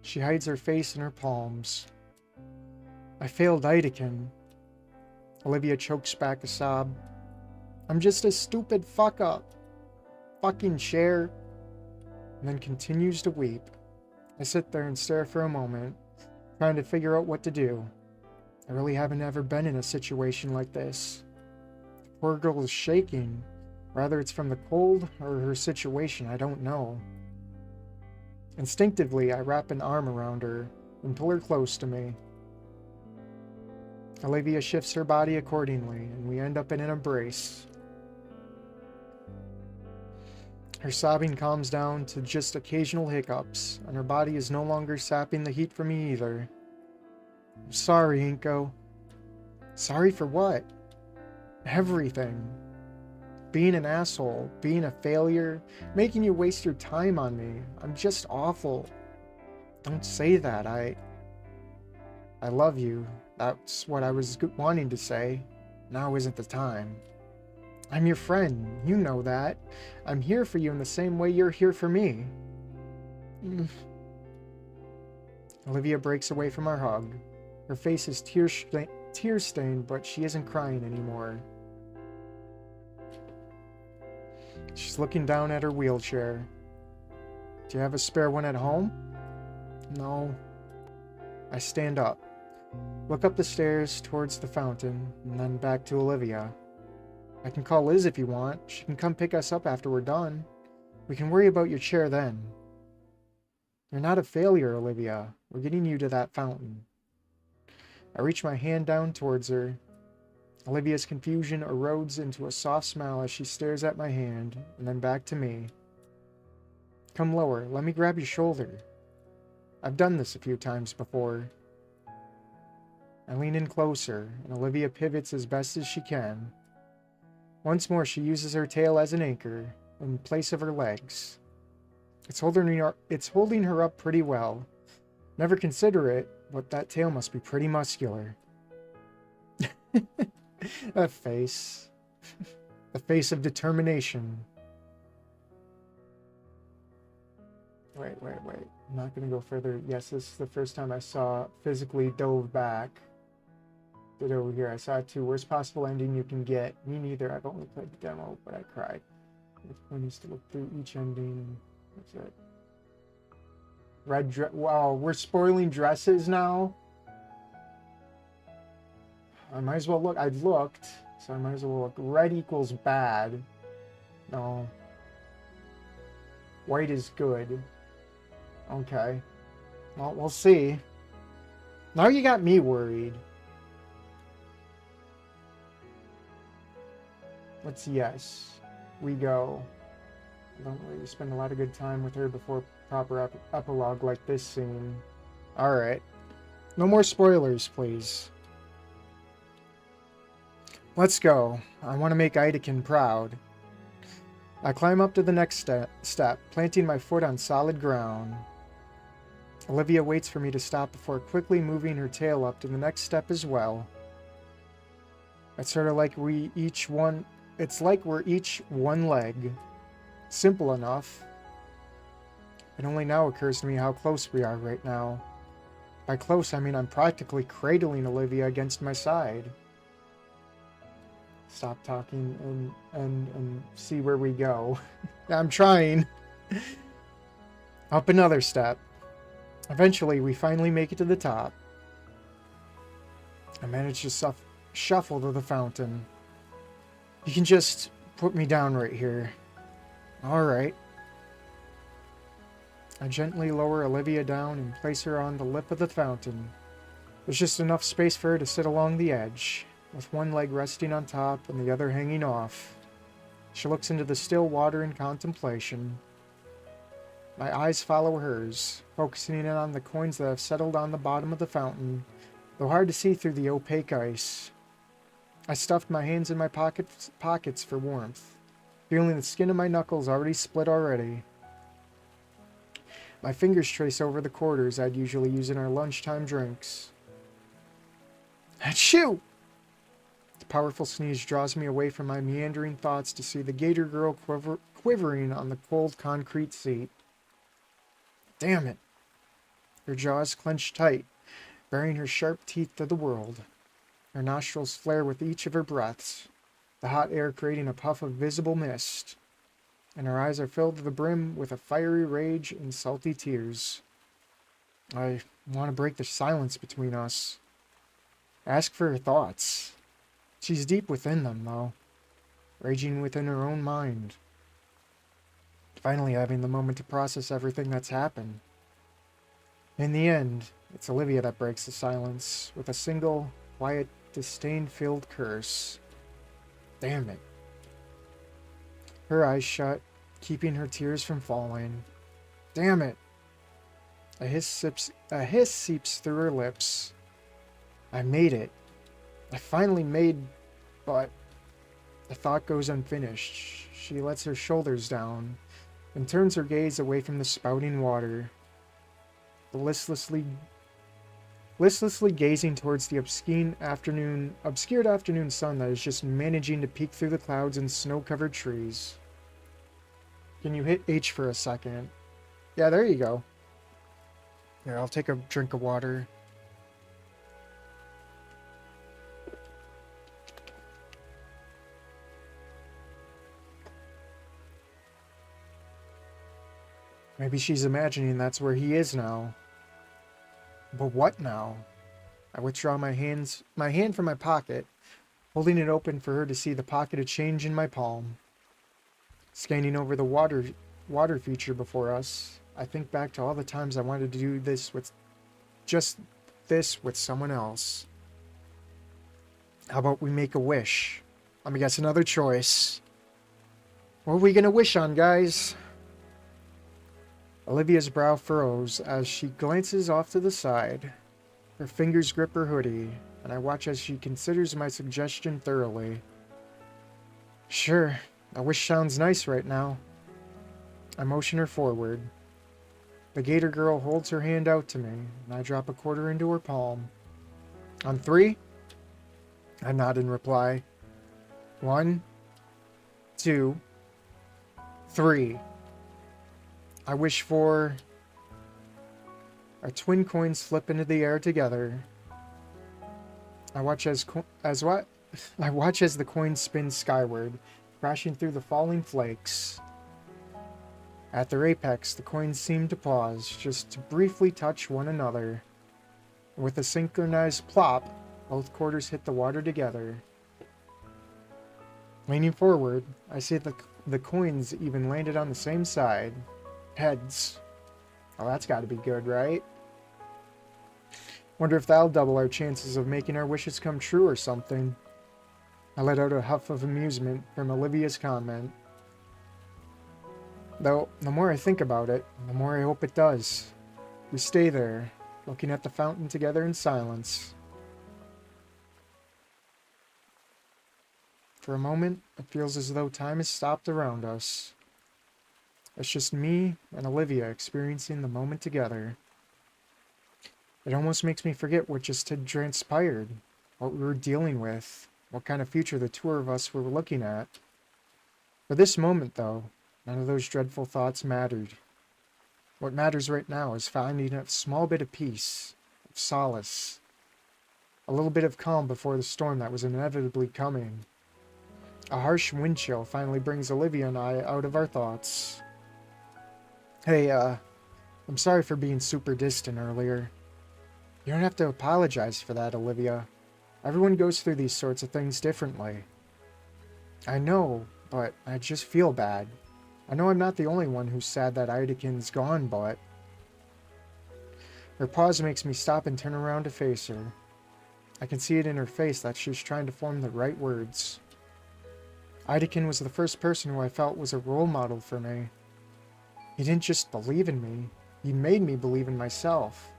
She hides her face in her palms. I failed Idakin. Olivia chokes back a sob. I'm just a stupid fuck up. Fucking Cher. And then continues to weep. I sit there and stare for a moment, trying to figure out what to do. I really haven't ever been in a situation like this. The poor girl is shaking. Whether it's from the cold or her situation, I don't know. Instinctively, I wrap an arm around her and pull her close to me. Olivia shifts her body accordingly, and we end up in an embrace. Her sobbing calms down to just occasional hiccups, and her body is no longer sapping the heat from me either. I'm sorry, Inko. Sorry for what? Everything. Being an asshole, being a failure, making you waste your time on me. I'm just awful. Don't say that. I love you. That's what I was wanting to say. Now isn't the time. I'm your friend. You know that. I'm here for you in the same way you're here for me. Olivia breaks away from our hug. Her face is tear-stained, but she isn't crying anymore. She's looking down at her wheelchair. Do you have a spare one at home? No. I stand up. Look up the stairs towards the fountain, and then back to Olivia. I can call Liz if you want. She can come pick us up after we're done. We can worry about your chair then. You're not a failure, Olivia. We're getting you to that fountain. I reach my hand down towards her. Olivia's confusion erodes into a soft smile as she stares at my hand, and then back to me. Come lower, let me grab your shoulder. I've done this a few times before. I lean in closer, and Olivia pivots as best as she can. Once more, she uses her tail as an anchor, in place of her legs. It's holding her up pretty well. Never consider it, but that tail must be pretty muscular. That face. The face of determination. Wait. I'm not going to go further. Yes, this is the first time I saw physically dove back. Did over here. I saw it too. Worst possible ending you can get. Me neither. I've only played the demo, but I cried. The point is to look through each ending. That's it. Red dress. Wow, we're spoiling dresses now? I might as well look. I looked, so I might as well look. Red equals bad. No. White is good. Okay. Well, we'll see. Now you got me worried. Let's yes. We go. Don't really spend a lot of good time with her before proper epilogue like this scene. Alright. No more spoilers, please. Let's go. I want to make Idakin proud. I climb up to the next step, planting my foot on solid ground. Olivia waits for me to stop before quickly moving her tail up to the next step as well. It's sort of like it's like we're each one leg. Simple enough. It only now occurs to me how close we are right now. By close, I mean I'm practically cradling Olivia against my side. Stop talking and see where we go. I'm trying. Up another step. Eventually, we finally make it to the top. I manage to shuffle to the fountain. You can just put me down right here. Alright. I gently lower Olivia down and place her on the lip of the fountain. There's just enough space for her to sit along the edge, with one leg resting on top and the other hanging off. She looks into the still water in contemplation. My eyes follow hers, focusing in on the coins that have settled on the bottom of the fountain, though hard to see through the opaque ice. I stuffed my hands in my pockets for warmth, feeling the skin of my knuckles already split already. My fingers trace over the quarters I'd usually use in our lunchtime drinks. Achoo! The powerful sneeze draws me away from my meandering thoughts to see the Gator girl quivering on the cold concrete seat. Damn it! Her jaws clench tight, baring her sharp teeth to the world. Her nostrils flare with each of her breaths, the hot air creating a puff of visible mist, and her eyes are filled to the brim with a fiery rage and salty tears. I want to break the silence between us. Ask for her thoughts. She's deep within them, though, raging within her own mind. Finally having the moment to process everything that's happened. In the end, it's Olivia that breaks the silence with a single, quiet, disdain-filled curse. Damn it. Her eyes shut, keeping her tears from falling. Damn it. A hiss seeps through her lips. I made it. I finally made, but the thought goes unfinished. She lets her shoulders down and turns her gaze away from the spouting water, listlessly gazing towards the obscured afternoon sun that is just managing to peek through the clouds and snow-covered trees. Can you hit H for a second? Yeah, there you go. Here, I'll take a drink of water. Maybe she's imagining that's where he is now. But what now? I withdraw my hand from my pocket, holding it open for her to see the pocket of change in my palm. Scanning over the water feature before us, I think back to all the times I wanted to do this with someone else. How about we make a wish? Let me guess another choice. What are we gonna wish on, guys? Olivia's brow furrows as she glances off to the side. Her fingers grip her hoodie, and I watch as she considers my suggestion thoroughly. Sure, a wish sounds nice right now. I motion her forward. The Gator girl holds her hand out to me, and I drop a quarter into her palm. On 3? I nod in reply. 1, 2, 3. I wish for... Our twin coins flip into the air together. I watch as what? I watch as the coins spin skyward, crashing through the falling flakes. At their apex, the coins seem to pause, just to briefly touch one another. With a synchronized plop, both quarters hit the water together. Leaning forward, I see the coins even landed on the same side. Heads. Oh, that's got to be good, right? Wonder if that'll double our chances of making our wishes come true or something. I let out a huff of amusement from Olivia's comment. Though, the more I think about it, the more I hope it does. We stay there, looking at the fountain together in silence. For a moment, it feels as though time has stopped around us. It's just me and Olivia experiencing the moment together. It almost makes me forget what just had transpired, what we were dealing with, what kind of future the two of us were looking at. For this moment, though, none of those dreadful thoughts mattered. What matters right now is finding a small bit of peace, of solace, a little bit of calm before the storm that was inevitably coming. A harsh wind chill finally brings Olivia and I out of our thoughts. Hey, I'm sorry for being super distant earlier. You don't have to apologize for that, Olivia. Everyone goes through these sorts of things differently. I know, but I just feel bad. I know I'm not the only one who's sad that Idekin's gone, but... Her pause makes me stop and turn around to face her. I can see it in her face that she's trying to form the right words. Idekin was the first person who I felt was a role model for me. He didn't just believe in me, he made me believe in myself.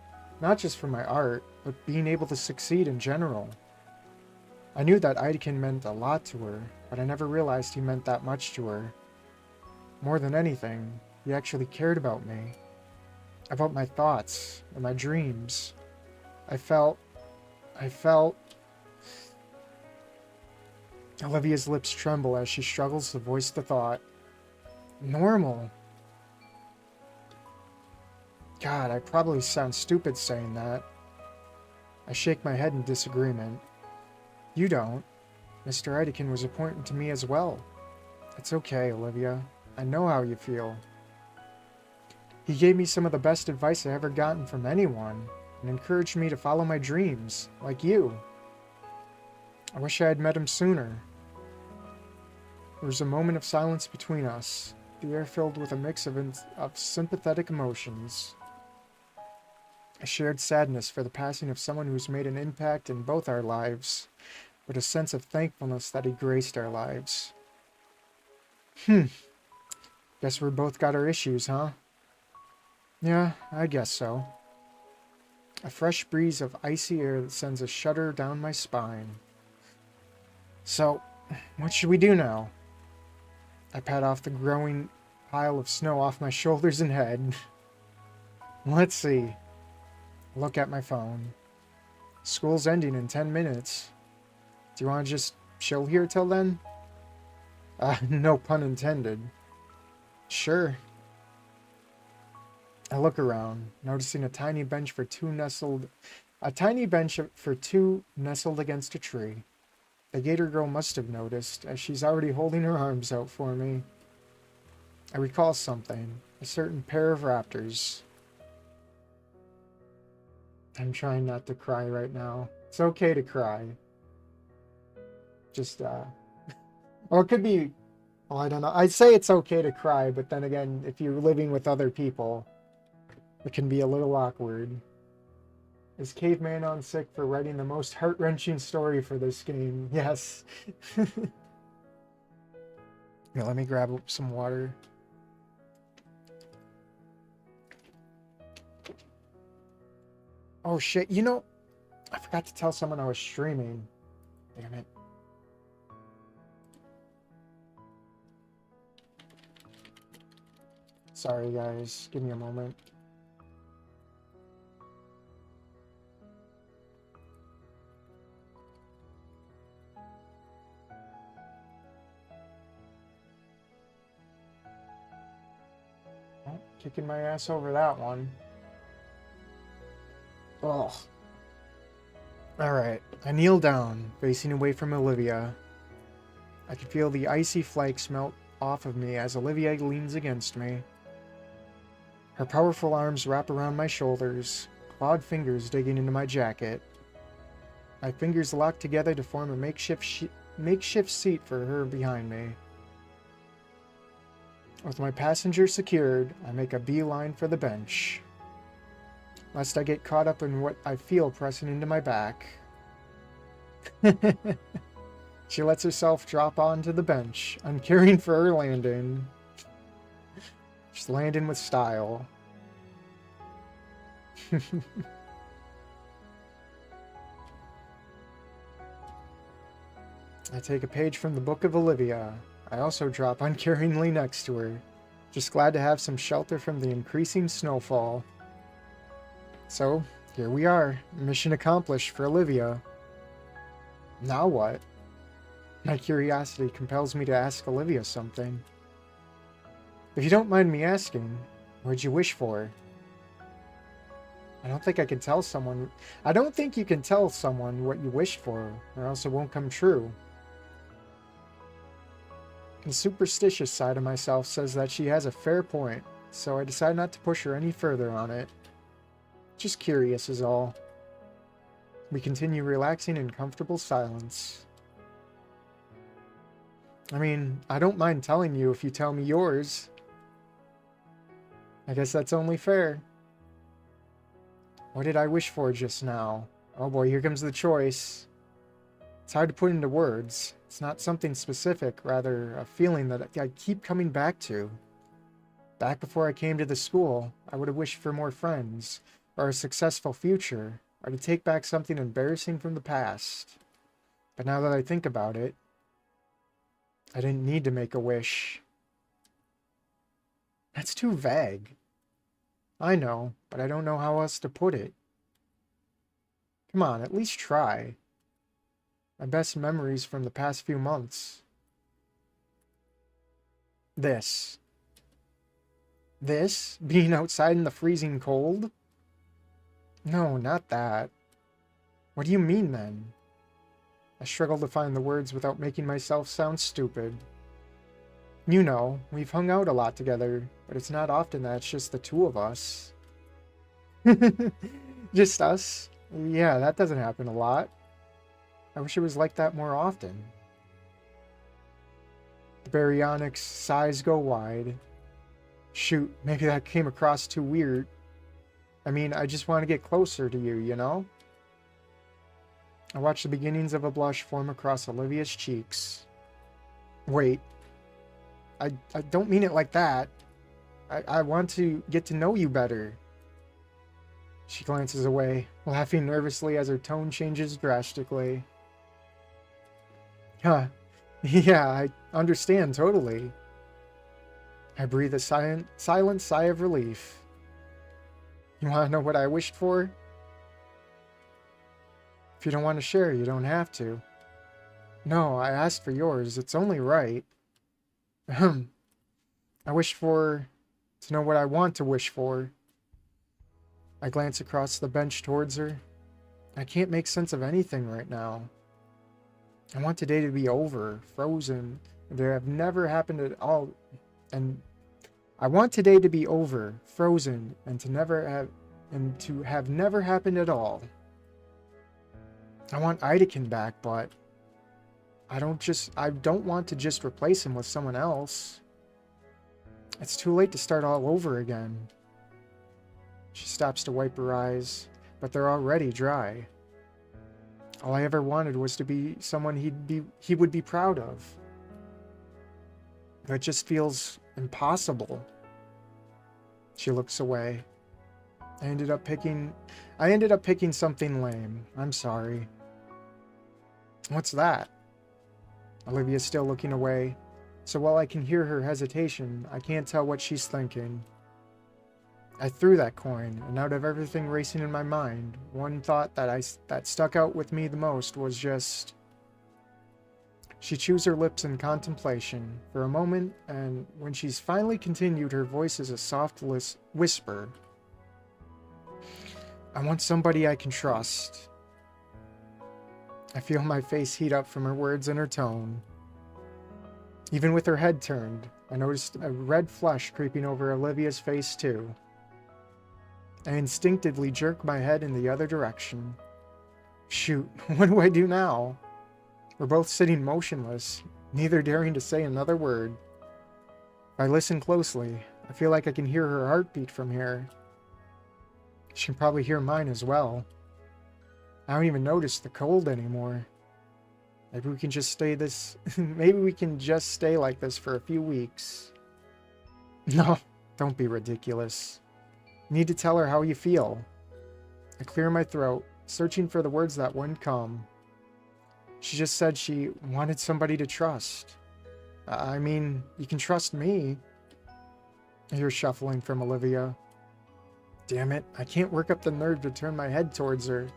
Not just for my art, but being able to succeed in general. I knew that Idekin meant a lot to her, but I never realized he meant that much to her. More than anything, he actually cared about me. About my thoughts and my dreams. I felt... Olivia's lips tremble as she struggles to voice the thought. Normal. God, I probably sound stupid saying that. I shake my head in disagreement. You don't. Mr. Idekin was important to me as well. It's okay, Olivia. I know how you feel. He gave me some of the best advice I ever gotten from anyone, and encouraged me to follow my dreams, like you. I wish I had met him sooner. There was a moment of silence between us, the air filled with a mix of sympathetic emotions. A shared sadness for the passing of someone who's made an impact in both our lives, but a sense of thankfulness that he graced our lives. Guess we both got our issues, huh? Yeah, I guess so. A fresh breeze of icy air that sends a shudder down my spine. So, what should we do now? I pat off the growing pile of snow off my shoulders and head. Let's see. Look at my phone. School's ending in 10 minutes. Do you want to just chill here till then? No pun intended. Sure. I look around, noticing a tiny bench for two nestled against a tree. The Gator girl must have noticed, as she's already holding her arms out for me. I recall something, a certain pair of raptors. I'm trying not to cry right now. It's okay to cry. Just, or it could be, well, I don't know. I'd say it's okay to cry, but then again, if you're living with other people, it can be a little awkward. Is Caveman on sick for writing the most heart-wrenching story for this game? Yes. Yeah, let me grab some water. Oh shit, you know, I forgot to tell someone I was streaming. Damn it. Sorry guys, give me a moment. Oh, kicking my ass over that one. Ugh. Alright, I kneel down, facing away from Olivia. I can feel the icy flakes melt off of me as Olivia leans against me. Her powerful arms wrap around my shoulders, clawed fingers digging into my jacket. My fingers lock together to form a makeshift seat for her behind me. With my passenger secured, I make a beeline for the bench, lest I get caught up in what I feel pressing into my back. She lets herself drop onto the bench, uncaring for her landing. Just landing with style. I take a page from the Book of Olivia. I also drop uncaringly next to her, just glad to have some shelter from the increasing snowfall. So, here we are, mission accomplished for Olivia. Now what? My curiosity compels me to ask Olivia something. If you don't mind me asking, what'd you wish for? I don't think you can tell someone what you wished for, or else it won't come true. The superstitious side of myself says that she has a fair point, so I decide not to push her any further on it. Just curious is all. We continue relaxing in comfortable silence. I mean, I don't mind telling you if you tell me yours. I guess that's only fair. What did I wish for just now? Oh boy, here comes the choice. It's hard to put into words. It's not something specific, rather a feeling that I keep coming back to. Back before I came to the school, I would have wished for more friends, or a successful future, or to take back something embarrassing from the past. But now that I think about it, I didn't need to make a wish. That's too vague. I know, but I don't know how else to put it. Come on, at least try. My best memories from the past few months. This. This? Being outside in the freezing cold? No, not that. What do you mean, then? I struggle to find the words without making myself sound stupid. You know, we've hung out a lot together, but it's not often that it's just the two of us. Just us? Yeah, that doesn't happen a lot. I wish it was like that more often. The baryonyx sighs go wide. Shoot, maybe that came across too weird. I mean, I just want to get closer to you, you know? I watch the beginnings of a blush form across Olivia's cheeks. Wait. I don't mean it like that. I want to get to know you better. She glances away, laughing nervously as her tone changes drastically. Huh. Yeah, I understand totally. I breathe a silent sigh of relief. You want to know what I wished for? If you don't want to share, you don't have to. No, I asked for yours. It's only right. Ahem. I wished to know what I want to wish for. I glance across the bench towards her. I can't make sense of anything right now. I want today to be over, frozen. There have never happened at all, and I want today to be over, frozen, and to have never happened at all. I want Idekin back, but I don't want to just replace him with someone else. It's too late to start all over again. She stops to wipe her eyes, but they're already dry. All I ever wanted was to be someone he would be proud of. That just feels impossible. She looks away. I ended up picking something lame. I'm sorry. What's that? Olivia's still looking away, so while I can hear her hesitation, I can't tell what she's thinking. I threw that coin, and out of everything racing in my mind, one thought that stuck out with me the most was just... She chews her lips in contemplation for a moment, and when she's finally continued, her voice is a soft whisper. I want somebody I can trust. I feel my face heat up from her words and her tone. Even with her head turned, I noticed a red flush creeping over Olivia's face too. I instinctively jerk my head in the other direction. Shoot, what do I do now? We're both sitting motionless, neither daring to say another word. If I listen closely, I feel like I can hear her heartbeat from here. She can probably hear mine as well. I don't even notice the cold anymore. Maybe we can just stay like this for a few weeks. No, don't be ridiculous. You need to tell her how you feel. I clear my throat, searching for the words that wouldn't come. She just said she wanted somebody to trust. I mean, you can trust me. I hear shuffling from Olivia. Damn it, I can't work up the nerve to turn my head towards her.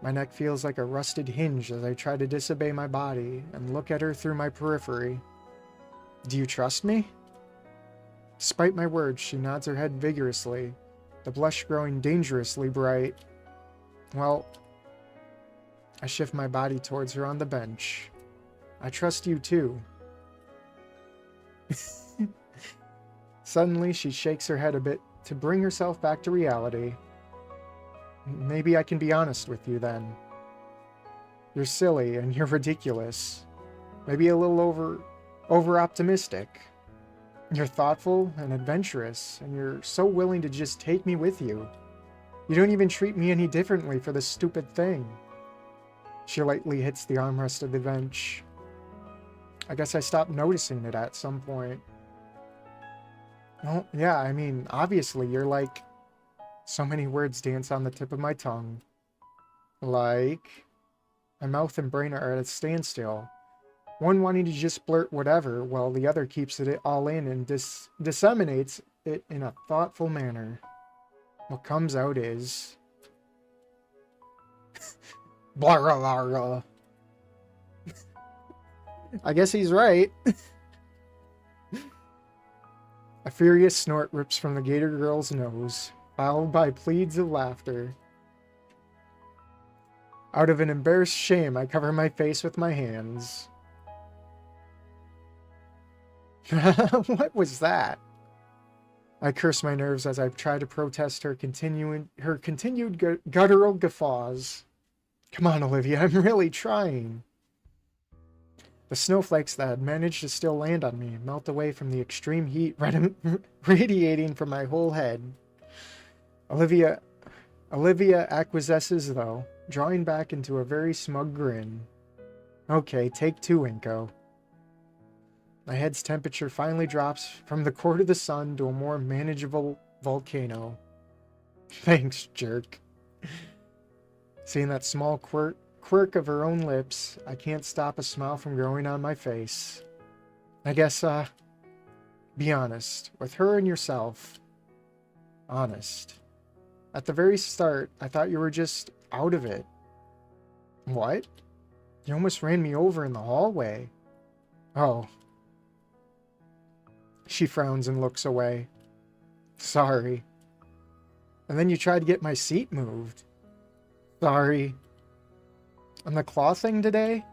My neck feels like a rusted hinge as I try to disobey my body and look at her through my periphery. Do you trust me? Despite my words, she nods her head vigorously, the blush growing dangerously bright. Well, I shift my body towards her on the bench. I trust you too. Suddenly, she shakes her head a bit to bring herself back to reality. Maybe I can be honest with you then. You're silly and you're ridiculous. Maybe a little over-optimistic. You're thoughtful and adventurous, and you're so willing to just take me with you. You don't even treat me any differently for this stupid thing. She lightly hits the armrest of the bench. I guess I stopped noticing it at some point. Well, yeah, I mean, obviously, you're like... So many words dance on the tip of my tongue. Like... My mouth and brain are at a standstill. One wanting to just blurt whatever, while the other keeps it all in and disseminates it in a thoughtful manner. What comes out is... blah, blah, blah, blah. I guess he's right. A furious snort rips from the Gator girl's nose, followed by pleads of laughter. Out of an embarrassed shame, I cover my face with my hands. What was that? I curse my nerves as I try to protest her continued guttural guffaws. Come on, Olivia, I'm really trying. The snowflakes that had managed to still land on me melt away from the extreme heat radiating from my whole head. Olivia acquiesces, though, drawing back into a very smug grin. Okay, take two, Inko. My head's temperature finally drops from the court of the sun to a more manageable volcano. Thanks, jerk. Seeing that small quirk of her own lips, I can't stop a smile from growing on my face. I guess, be honest, with her and yourself. Honest. At the very start, I thought you were just out of it. What? You almost ran me over in the hallway. Oh. She frowns and looks away. Sorry. And then you tried to get my seat moved. Sorry. On the claw thing today?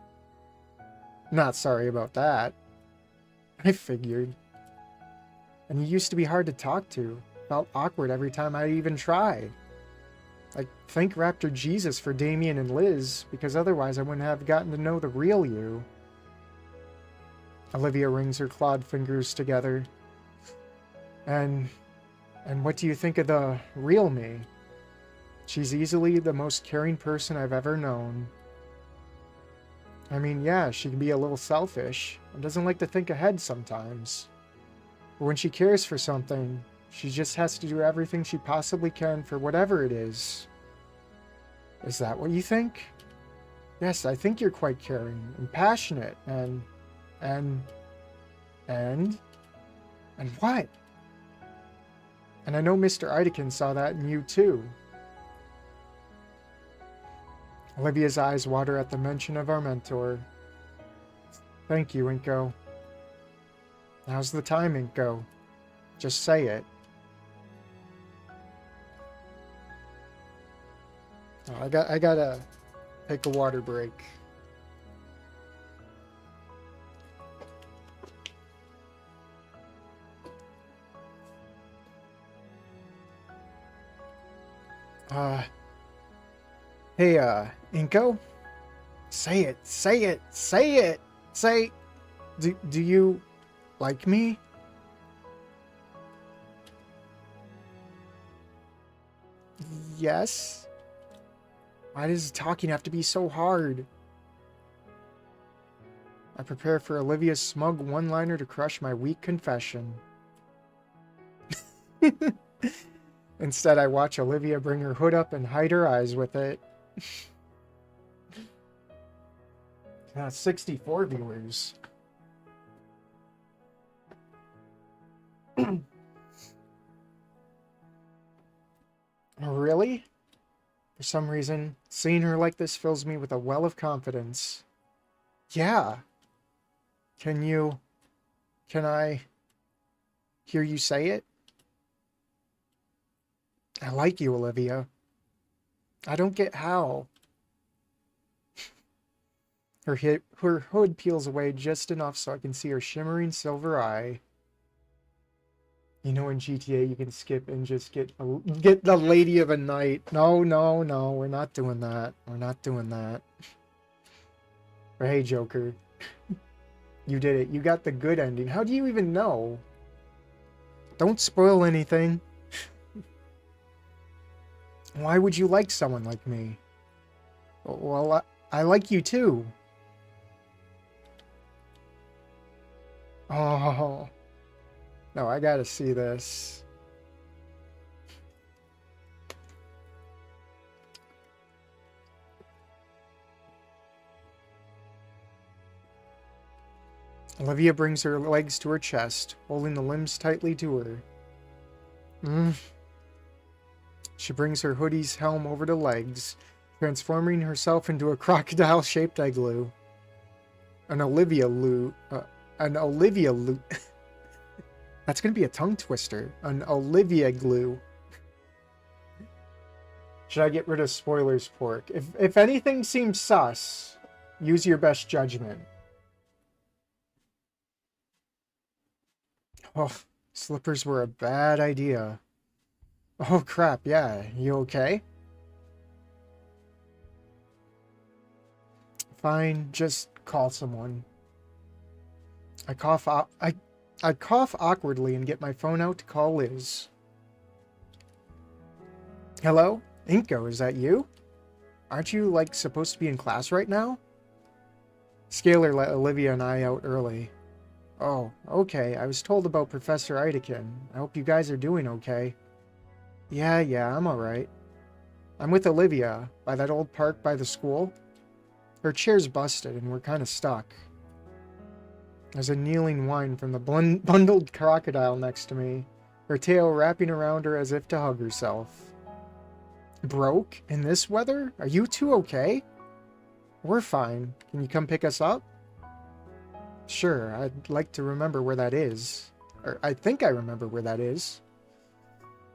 Not sorry about that. I figured. And you used to be hard to talk to. Felt awkward every time I even tried. Like, thank Raptor Jesus for Damien and Liz, because otherwise I wouldn't have gotten to know the real you. Olivia wrings her clawed fingers together. And what do you think of the real me? She's easily the most caring person I've ever known. I mean, yeah, she can be a little selfish and doesn't like to think ahead sometimes. But when she cares for something, she just has to do everything she possibly can for whatever it is. Is that what you think? Yes, I think you're quite caring and passionate and and what? And I know Mr. Idekin saw that in you too. Olivia's eyes water at the mention of our mentor. Thank you, Inko. Now's the time, Inko. Just say it. Oh, I gotta take a water break. Hey, Inko? Say it, say it, say it! Do you like me? Yes? Why does talking have to be so hard? I prepare for Olivia's smug one-liner to crush my weak confession. Instead, I watch Olivia bring her hood up and hide her eyes with it. 64 viewers. Really? For some reason, seeing her like this fills me with a well of confidence. Yeah. Can I hear you say it? I like you, Olivia. I don't get how. Her hood peels away just enough so I can see her shimmering silver eye. You know, in GTA you can skip and just get the lady of a night. No, we're not doing that. We're not doing that. But hey, Joker. You did it. You got the good ending. How do you even know? Don't spoil anything. Why would you like someone like me? Well, I like you too. Oh. No, I gotta see this. Olivia brings her legs to her chest, holding the limbs tightly to her. She brings her hoodie's helm over the legs, transforming herself into a crocodile-shaped igloo. An Olivia loot. That's gonna be a tongue twister. An Olivia glue. Should I get rid of spoilers, Pork? If anything seems sus, use your best judgment. Oh, slippers were a bad idea. Oh crap, yeah. You okay? Fine, just call someone. I cough awkwardly and get my phone out to call Liz. Hello? Inko, is that you? Aren't you, like, supposed to be in class right now? Scalar let Olivia and I out early. Oh, okay. I was told about Professor Idekin. I hope you guys are doing okay. Yeah, I'm alright. I'm with Olivia, by that old park by the school. Her chair's busted and we're kinda stuck. There's a kneeling whine from the bundled crocodile next to me, her tail wrapping around her as if to hug herself. Broke? In this weather? Are you two okay? We're fine. Can you come pick us up? Sure, I'd like to remember where that is. Or I think I remember where that is.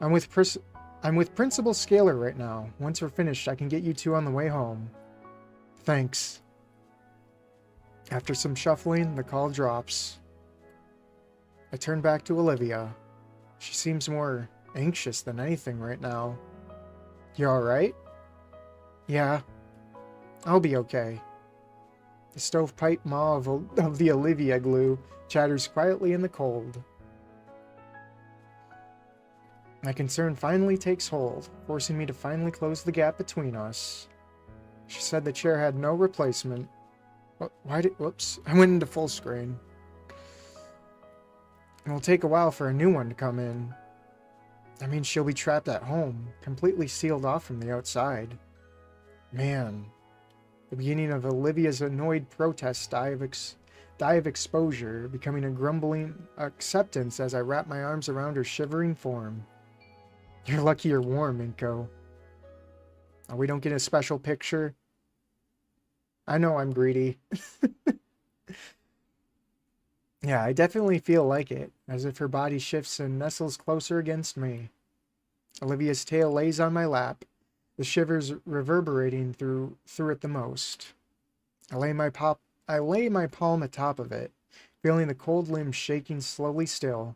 I'm with Principal Scalar right now. Once we're finished, I can get you two on the way home. Thanks. After some shuffling, the call drops. I turn back to Olivia. She seems more anxious than anything right now. You alright? Yeah. I'll be okay. The stovepipe maw of the Olivia glue chatters quietly in the cold. My concern finally takes hold, forcing me to finally close the gap between us. She said the chair had no replacement. Whoops, I went into full screen. It'll take a while for a new one to come in. I mean, she'll be trapped at home, completely sealed off from the outside. Man, the beginning of Olivia's annoyed protest die of exposure, becoming a grumbling acceptance as I wrap my arms around her shivering form. You're lucky you're warm, Inko. Oh, we don't get a special picture. I know I'm greedy. Yeah, I definitely feel like it, as if her body shifts and nestles closer against me. Olivia's tail lays on my lap, the shivers reverberating through it the most. I lay my palm atop of it, feeling the cold limbs shaking slowly still.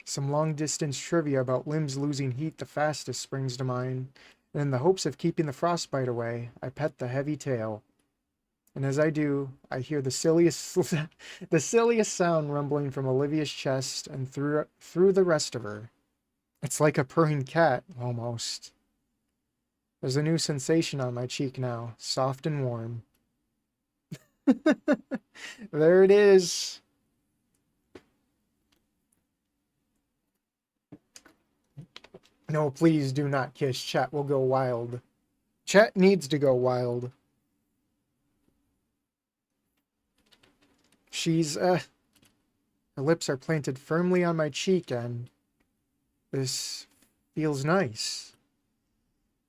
Some long-distance trivia about limbs losing heat the fastest springs to mind, and in the hopes of keeping the frostbite away, I pet the heavy tail. And as I do, I hear the silliest sound rumbling from Olivia's chest and through the rest of her. It's like a purring cat, almost. There's a new sensation on my cheek now, soft and warm. There it is. No, please do not kiss. Chat will go wild. Chat needs to go wild. Her lips are planted firmly on my cheek, and this feels nice.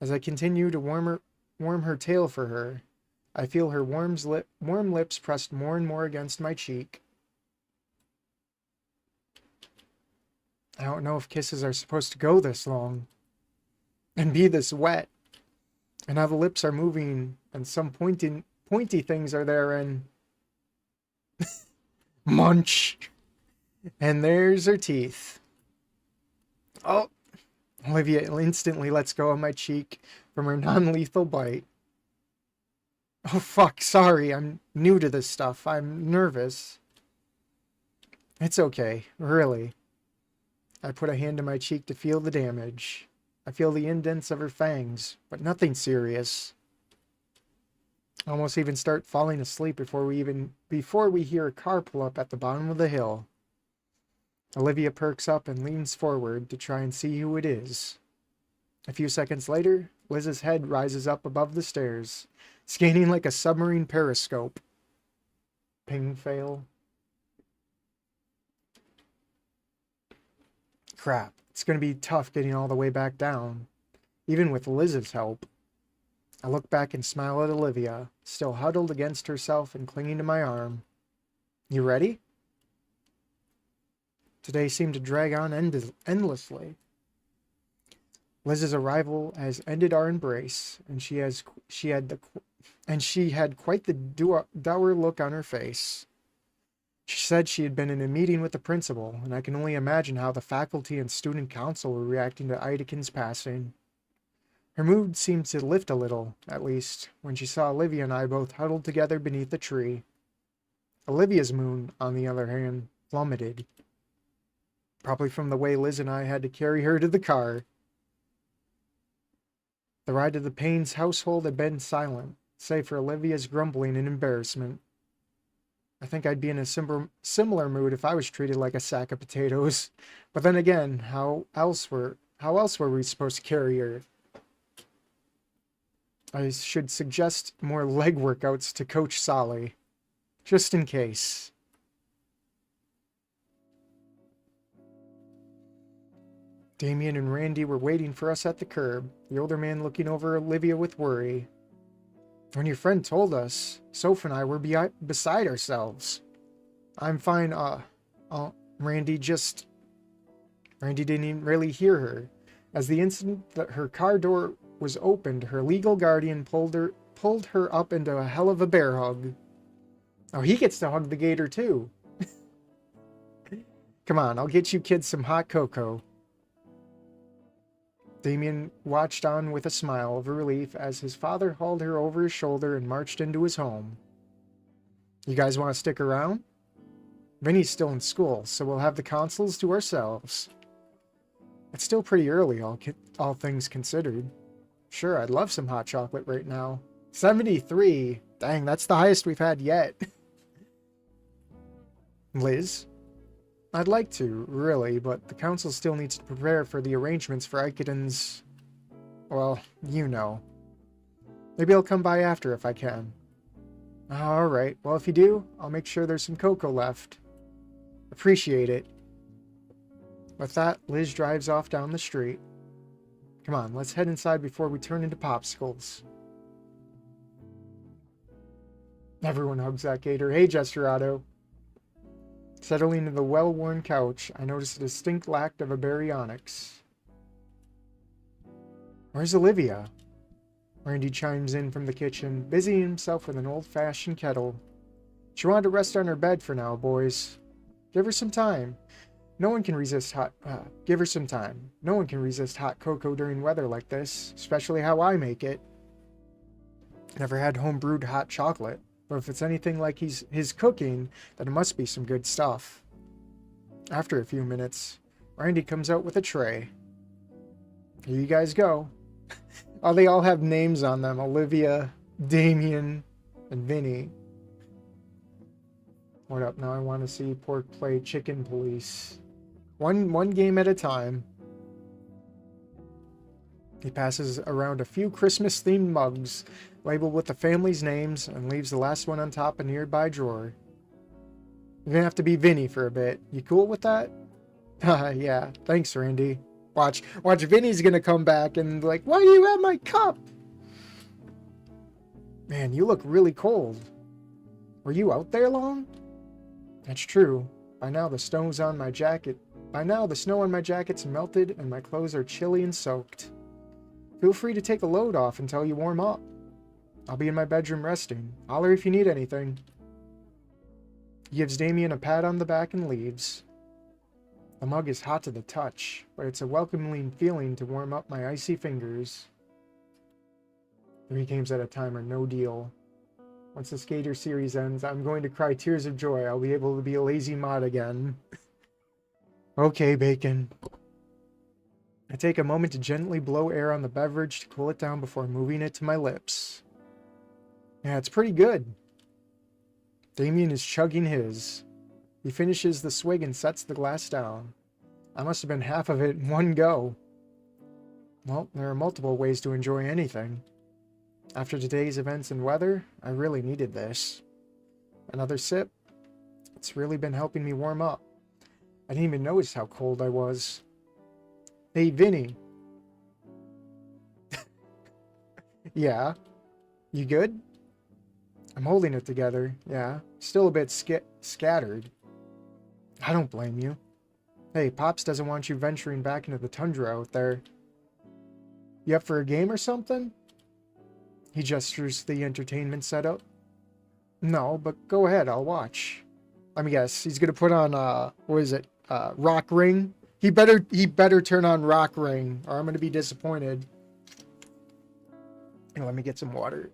As I continue to warm her tail for her, I feel her warm lips pressed more and more against my cheek. I don't know if kisses are supposed to go this long and be this wet. And how the lips are moving and some pointy things are there, and munch. And there's her teeth. Oh, Olivia instantly lets go of my cheek from her non-lethal bite. Oh fuck, sorry, I'm new to this stuff. I'm nervous. It's okay, really. I put a hand to my cheek to feel the damage. I feel the indents of her fangs, but nothing serious. I almost even start falling asleep before we hear a car pull up at the bottom of the hill. Olivia perks up and leans forward to try and see who it is. A few seconds later, Liz's head rises up above the stairs, scanning like a submarine periscope. Ping fail. Crap, it's going to be tough getting all the way back down, even with Liz's help. I look back and smile at Olivia, still huddled against herself and clinging to my arm. You ready? Today seemed to drag on endlessly. Liz's arrival has ended our embrace, and she had quite the dour look on her face. She said she had been in a meeting with the principal, and I can only imagine how the faculty and student council were reacting to Idekin's passing. Her mood seemed to lift a little, at least, when she saw Olivia and I both huddled together beneath the tree. Olivia's mood, on the other hand, plummeted. Probably from the way Liz and I had to carry her to the car. The ride to the Payne's household had been silent, save for Olivia's grumbling and embarrassment. I think I'd be in a similar mood if I was treated like a sack of potatoes. But then again, how else were we supposed to carry her? I should suggest more leg workouts to Coach Solly, just in case. Damien and Randy were waiting for us at the curb, the older man looking over Olivia with worry. When your friend told us, Soph and I were beside ourselves. I'm fine, Randy didn't even really hear her. As the instant that her car door was opened, her legal guardian pulled her up into a hell of a bear hug. Oh, he gets to hug the gator too. Come on, I'll get you kids some hot cocoa. Damien watched on with a smile of relief as his father hauled her over his shoulder and marched into his home. You guys want to stick around? Vinny's still in school, so we'll have the consoles to ourselves. It's still pretty early, all things considered. Sure, I'd love some hot chocolate right now. 73? Dang, that's the highest we've had yet. Liz? I'd like to, really, but the council still needs to prepare for the arrangements for Ikeden's... Well, you know. Maybe I'll come by after if I can. Alright, well if you do, I'll make sure there's some cocoa left. Appreciate it. With that, Liz drives off down the street. Come on, let's head inside before we turn into popsicles. Everyone hugs that Gator. Hey, Gesturado. Settling into the well-worn couch, I notice a distinct lack of a baryonyx. Where's Olivia? Randy chimes in from the kitchen, busying himself with an old-fashioned kettle. She wanted to rest on her bed for now, boys. Give her some time. No one can resist give her some time. No one can resist hot cocoa during weather like this, especially how I make it. Never had home-brewed hot chocolate, but if it's anything like his cooking, then it must be some good stuff. After a few minutes, Randy comes out with a tray. Here you guys go. Oh, they all have names on them. Olivia, Damien, and Vinny. What up? Now I want to see Pork play Chicken Police. One game at a time. He passes around a few Christmas-themed mugs labeled with the family's names and leaves the last one on top a nearby drawer. You're gonna have to be Vinny for a bit. You cool with that? Yeah, thanks, Randy. Watch, Vinny's gonna come back and like, why do you have my cup? Man, you look really cold. Were you out there long? That's true. By now the snow on my jacket's melted and my clothes are chilly and soaked. Feel free to take a load off until you warm up. I'll be in my bedroom resting. Holler if you need anything. He gives Damien a pat on the back and leaves. The mug is hot to the touch, but it's a welcoming feeling to warm up my icy fingers. 3 games at a time are no deal. Once the Skater series ends, I'm going to cry tears of joy. I'll be able to be a lazy mod again. Okay, Bacon. I take a moment to gently blow air on the beverage to cool it down before moving it to my lips. Yeah, it's pretty good. Damien is chugging his. He finishes the swig and sets the glass down. I must have been half of it in one go. Well, there are multiple ways to enjoy anything. After today's events and weather, I really needed this. Another sip. It's really been helping me warm up. I didn't even notice how cold I was. Hey, Vinny. Yeah? You good? I'm holding it together, yeah. Still a bit scattered. I don't blame you. Hey, Pops doesn't want you venturing back into the tundra out there. You up for a game or something? He gestures to the entertainment setup. No, but go ahead, I'll watch. Let me guess, he's gonna put on, what is it? Rock Ring? He better turn on Rock Ring, or I'm gonna be disappointed. Here, let me get some water.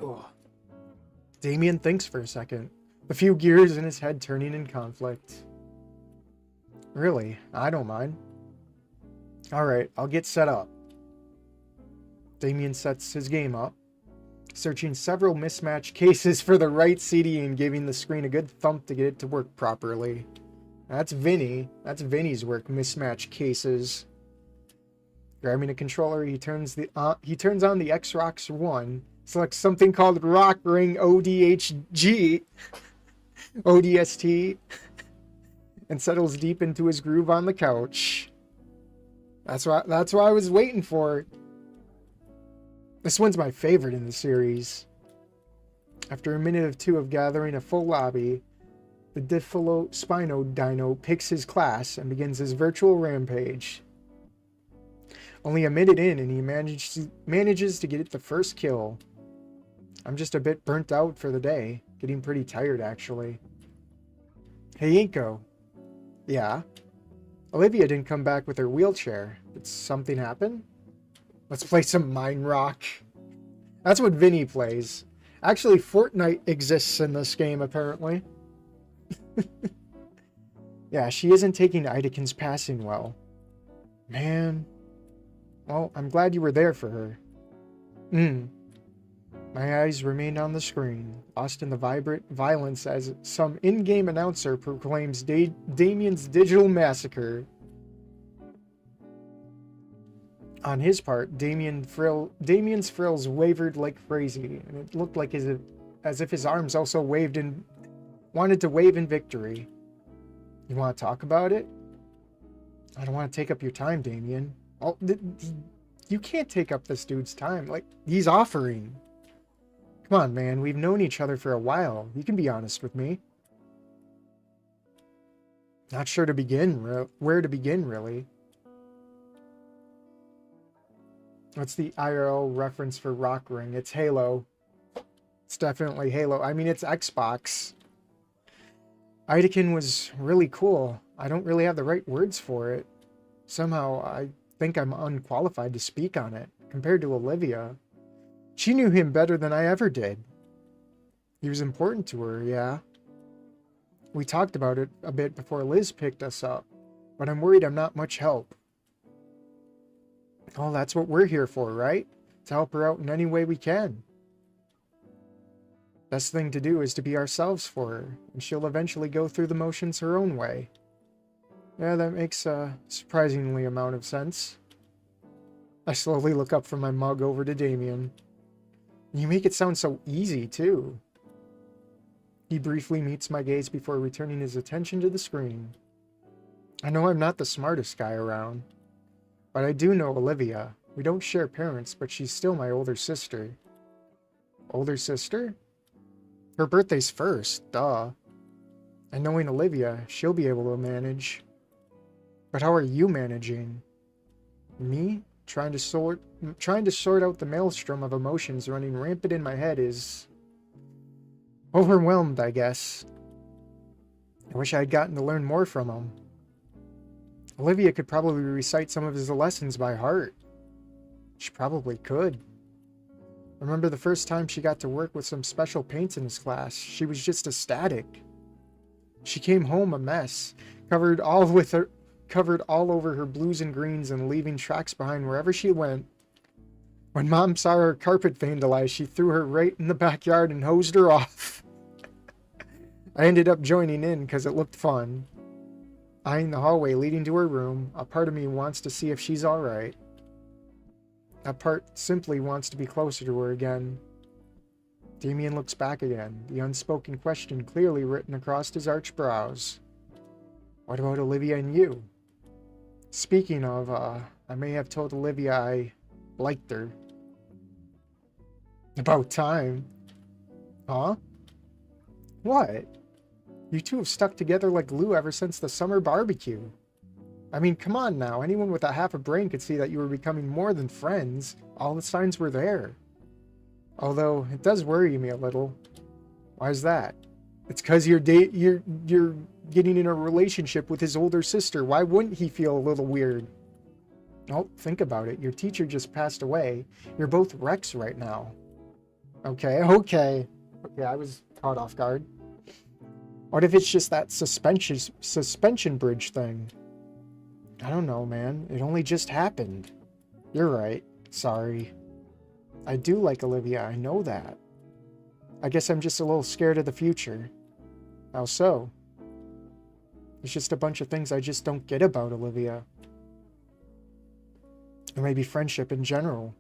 Oh. Damien thinks for a second, a few gears in his head turning in conflict. Really? I don't mind. Alright, I'll get set up. Damien sets his game up, searching several mismatched cases for the right CD and giving the screen a good thump to get it to work properly. That's Vinny. That's Vinny's work, mismatched cases. Grabbing a controller, he turns on the Xbox One, selects something called Rock Ring ODHG, ODST, and settles deep into his groove on the couch. That's what I was waiting for. This one's my favorite in the series. After a minute or two of gathering a full lobby, the Diffilo Spino Dino picks his class and begins his virtual rampage. Only a minute in and he manages to get the first kill. I'm just a bit burnt out for the day. Getting pretty tired, actually. Hey, Inko. Yeah? Olivia didn't come back with her wheelchair. Did something happen? Let's play some Mine Rock. That's what Vinny plays. Actually, Fortnite exists in this game, apparently. Yeah, she isn't taking Idakin's passing well. Man. Well, I'm glad you were there for her. My eyes remained on the screen, lost in the vibrant violence as some in-game announcer proclaims Damien's digital massacre. On his part, Damien's frills wavered like crazy, and it looked like as if his arms also wanted to wave in victory. You want to talk about it? I don't want to take up your time, Damien. Oh, you can't take up this dude's time. Like, he's offering. Come on, man. We've known each other for a while. You can be honest with me. Not sure to begin. Where to begin, really. What's the IRL reference for Rock Ring? It's Halo. It's definitely Halo. I mean, it's Xbox. Idakin was really cool. I don't really have the right words for it. Somehow, I think I'm unqualified to speak on it, compared to Olivia. She knew him better than I ever did. He was important to her, yeah. We talked about it a bit before Liz picked us up, but I'm worried I'm not much help. Oh, that's what we're here for, right? To help her out in any way we can. Best thing to do is to be ourselves for her, and she'll eventually go through the motions her own way. Yeah, that makes a surprisingly amount of sense. I slowly look up from my mug over to Damien. You make it sound so easy, too. He briefly meets my gaze before returning his attention to the screen. I know I'm not the smartest guy around, but I do know Olivia. We don't share parents, but she's still my older sister. Older sister? Her birthday's first, duh. And knowing Olivia, she'll be able to manage. But how are you managing? Me? Trying to sort out the maelstrom of emotions running rampant in my head is overwhelmed, I guess. I wish I had gotten to learn more from him. Olivia could probably recite some of his lessons by heart. She probably could. Remember the first time she got to work with some special paints in his class, she was just ecstatic. She came home a mess, covered all over her blues and greens and leaving tracks behind wherever she went. When Mom saw her carpet vandalized, she threw her right in the backyard and hosed her off. I ended up joining in because it looked fun. Eyeing the hallway leading to her room, a part of me wants to see if she's alright. That part simply wants to be closer to her again. Damien looks back again, the unspoken question clearly written across his arched brows. What about Olivia and you? Speaking of, I may have told Olivia I liked her. About time. Huh? What? You two have stuck together like glue ever since the summer barbecue. I mean, come on now. Anyone with a half a brain could see that you were becoming more than friends. All the signs were there. Although, it does worry me a little. Why is that? It's because you're getting in a relationship with his older sister. Why wouldn't he feel a little weird? Oh, think about it. Your teacher just passed away. You're both wrecks right now. Okay, I was caught off guard. What if it's just that suspension bridge thing? I don't know, man. It only just happened. You're right. Sorry. I do like Olivia. I know that. I guess I'm just a little scared of the future. How so? There's just a bunch of things I just don't get about Olivia. Or maybe friendship in general.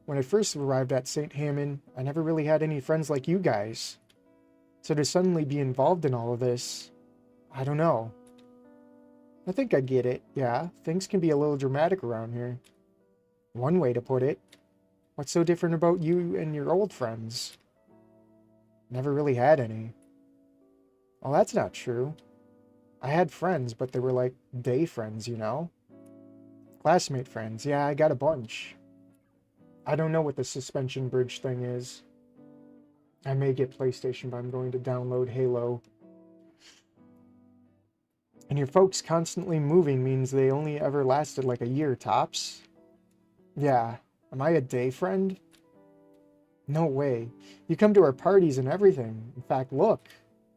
When I first arrived at St. Hammond, I never really had any friends like you guys. So to suddenly be involved in all of this, I don't know. I think I get it. Yeah, things can be a little dramatic around here. One way to put it. What's so different about you and your old friends? Never really had any. Well, that's not true. I had friends, but they were like day friends, you know? Classmate friends. Yeah, I got a bunch. I don't know what the suspension bridge thing is. I may get PlayStation, but I'm going to download Halo. And your folks constantly moving means they only ever lasted like a year tops? Yeah. Am I a day friend? No way. You come to our parties and everything. In fact, look.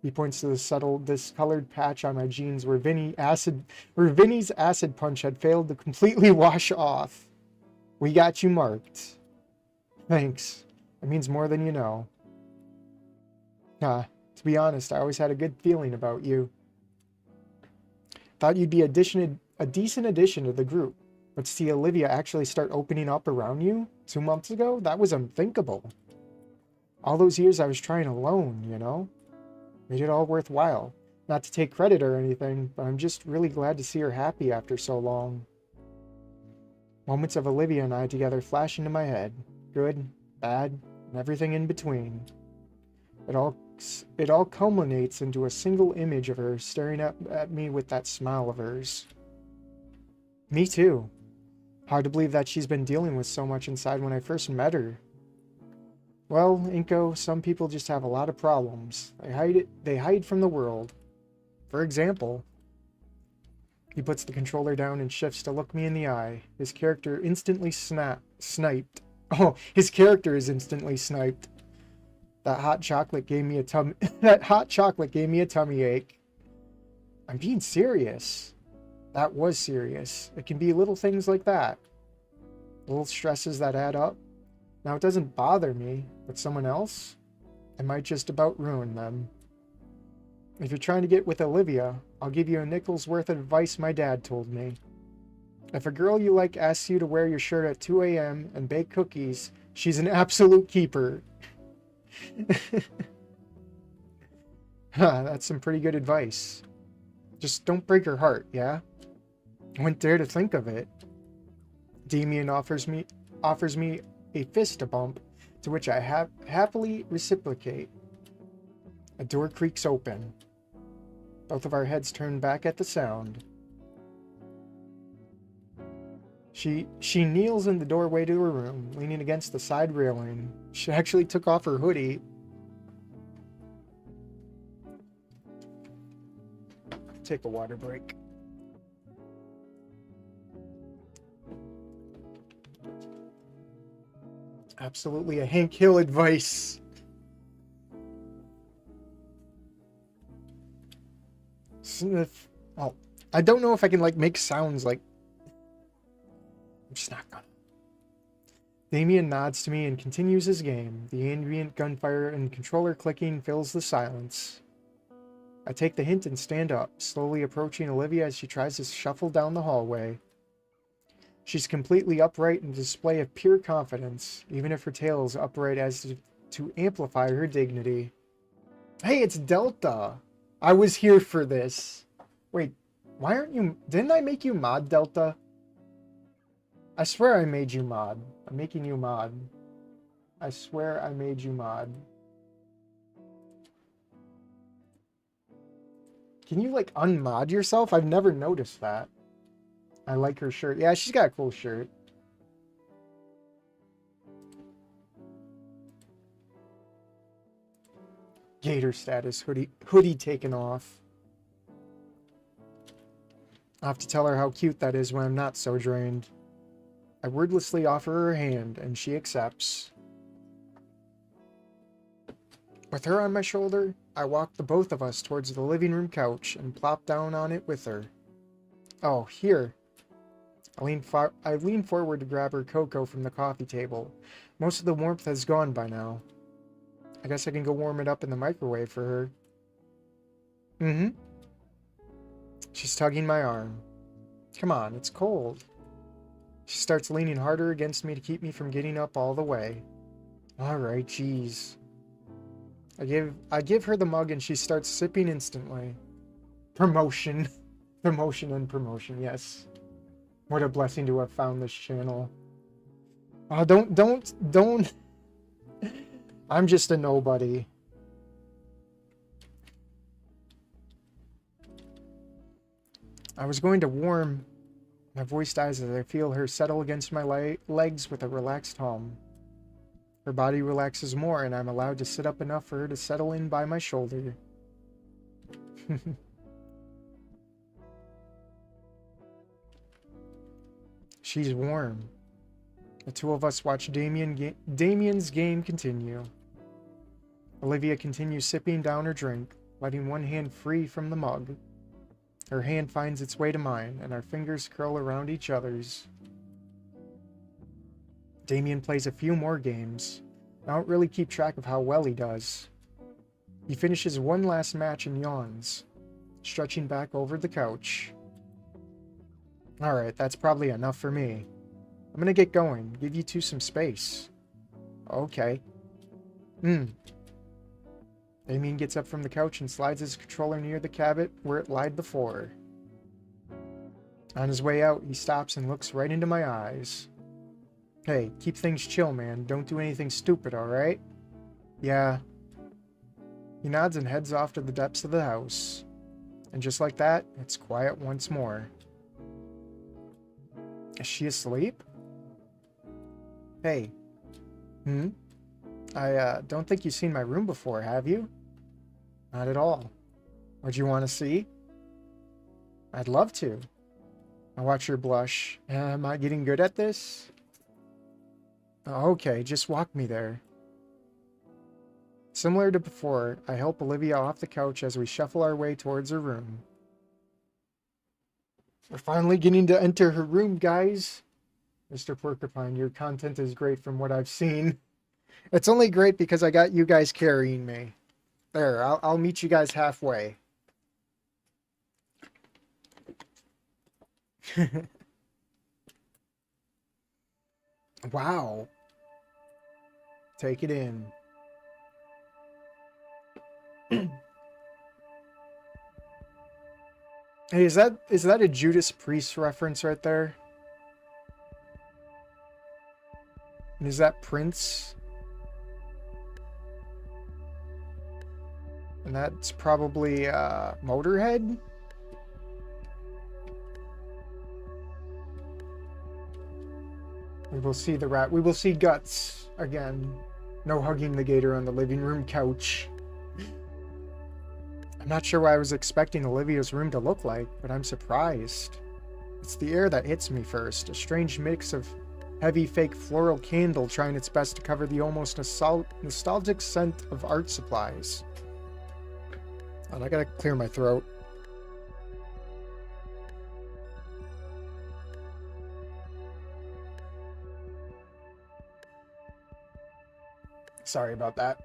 He points to the subtle, discolored patch on my jeans where Vinny's acid punch had failed to completely wash off. We got you marked. Thanks. It means more than you know. To be honest, I always had a good feeling about you. Thought you'd be a decent addition to the group. But to see Olivia actually start opening up around you 2 months ago, that was unthinkable. All those years I was trying alone, you know? Made it all worthwhile. Not to take credit or anything, but I'm just really glad to see her happy after so long. Moments of Olivia and I together flash into my head. Good, bad, and everything in between. It all culminates into a single image of her staring at me with that smile of hers. Me too. Hard to believe that she's been dealing with so much inside when I first met her. Well, Inko, some people just have a lot of problems. They hide from the world. For example, he puts the controller down and shifts to look me in the eye. His character instantly sniped. Oh, his character is instantly sniped. That hot chocolate gave me a tummy ache. I'm being serious. That was serious. It can be little things like that. Little stresses that add up. Now, it doesn't bother me, but someone else? It might just about ruin them. If you're trying to get with Olivia, I'll give you a nickel's worth of advice my dad told me. If a girl you like asks you to wear your shirt at 2 a.m. and bake cookies, she's an absolute keeper. That's some pretty good advice. Just don't break her heart, yeah? I wouldn't dare to think of it. Damien offers me a fist bump, to which I happily reciprocate. A door creaks open. Both of our heads turn back at the sound. She kneels in the doorway to her room, leaning against the side railing. She actually took off her hoodie. Take a water break. Absolutely a Hank Hill advice. Sniff. Oh, I don't know if I can make sounds like. I'm just not gonna. Damien nods to me and continues his game. The ambient gunfire and controller clicking fills the silence. I take the hint and stand up, slowly approaching Olivia as she tries to shuffle down the hallway. She's completely upright in a display of pure confidence, even if her tail is upright as to amplify her dignity. Hey, it's Delta! I was here for this. Wait, why aren't you... Didn't I make you mod, Delta? I swear I made you mod. I'm making you mod. I swear I made you mod. Can you, unmod yourself? I've never noticed that. I like her shirt. Yeah, she's got a cool shirt. Gator status. Hoodie taken off. I'll have to tell her how cute that is when I'm not so drained. I wordlessly offer her a hand, and she accepts. With her on my shoulder, I walk the both of us towards the living room couch and plop down on it with her. Oh, here. I lean forward to grab her cocoa from the coffee table. Most of the warmth has gone by now. I guess I can go warm it up in the microwave for her. Mm-hmm. She's tugging my arm. Come on, it's cold. She starts leaning harder against me to keep me from getting up all the way. Alright, jeez. I give her the mug and she starts sipping instantly. Promotion. Promotion and promotion, yes. What a blessing to have found this channel. Oh, don't. I'm just a nobody. I was going to warm. My voice dies as I feel her settle against my legs with a relaxed hum. Her body relaxes more, and I'm allowed to sit up enough for her to settle in by my shoulder. She's warm. The two of us watch Damien's game continue. Olivia continues sipping down her drink, letting one hand free from the mug. Her hand finds its way to mine, and our fingers curl around each other's. Damien plays a few more games. I don't really keep track of how well he does. He finishes one last match and yawns, stretching back over the couch. Alright, that's probably enough for me. I'm gonna get going, give you two some space. Okay. Damien gets up from the couch and slides his controller near the cabinet where it lied before. On his way out, he stops and looks right into my eyes. Hey, keep things chill, man. Don't do anything stupid, alright? Yeah. He nods and heads off to the depths of the house. And just like that, it's quiet once more. Is she asleep? Hey. I don't think you've seen my room before, have you? Not at all. Would you want to see? I'd love to. I watch her blush. Am I getting good at this? Okay, just walk me there. Similar to before, I help Olivia off the couch as we shuffle our way towards her room. We're finally getting to enter her room, guys. Mr. Porcupine, your content is great from what I've seen. It's only great because I got you guys carrying me. There, I'll meet you guys halfway. Wow. Take it in. Hey, is that a Judas Priest reference right there? And is that Prince? And that's probably Motorhead? We will see the rat. We will see guts again. No hugging the gator on the living room couch. I'm not sure what I was expecting Olivia's room to look like, but I'm surprised. It's the air that hits me first. A strange mix of heavy fake floral candle trying its best to cover the almost nostalgic scent of art supplies. And I gotta clear my throat. Sorry about that.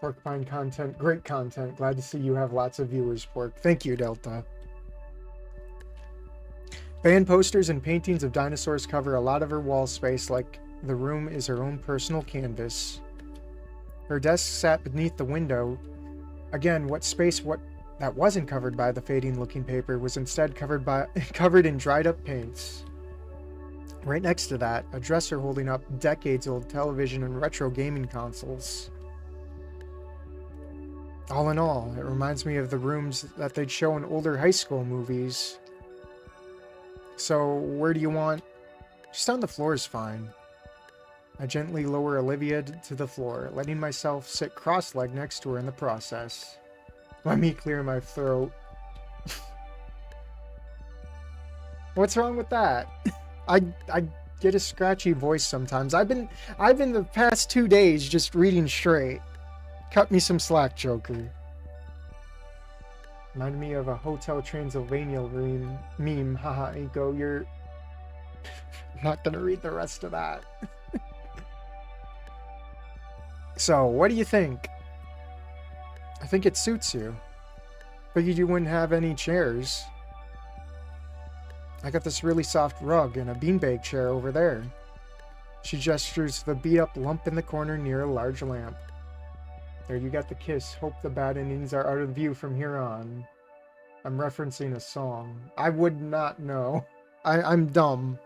Porcupine content, great content. Glad to see you have lots of viewers, Pork. Thank you, Delta. Fan posters and paintings of dinosaurs cover a lot of her wall space, like the room is her own personal canvas. Her desk sat beneath the window. Again, what that wasn't covered by the fading-looking paper was instead covered in dried-up paints. Right next to that, a dresser holding up decades-old television and retro gaming consoles. All in all, it reminds me of the rooms that they'd show in older high school movies. So, where do you want? Just on the floor is fine. I gently lower Olivia to the floor, letting myself sit cross-legged next to her in the process. Let me clear my throat. What's wrong with that? I get a scratchy voice sometimes. I've been the past 2 days just reading straight. Cut me some slack, Joker. Reminded me of a Hotel Transylvania meme. Haha, Inko, you're... I'm not gonna read the rest of that. So, what do you think? I think it suits you. Figured you wouldn't have any chairs. I got this really soft rug and a beanbag chair over there. She gestures to the beat-up lump in the corner near a large lamp. There, you got the kiss. Hope the bad endings are out of view from here on. I'm referencing a song. I would not know. I'm dumb.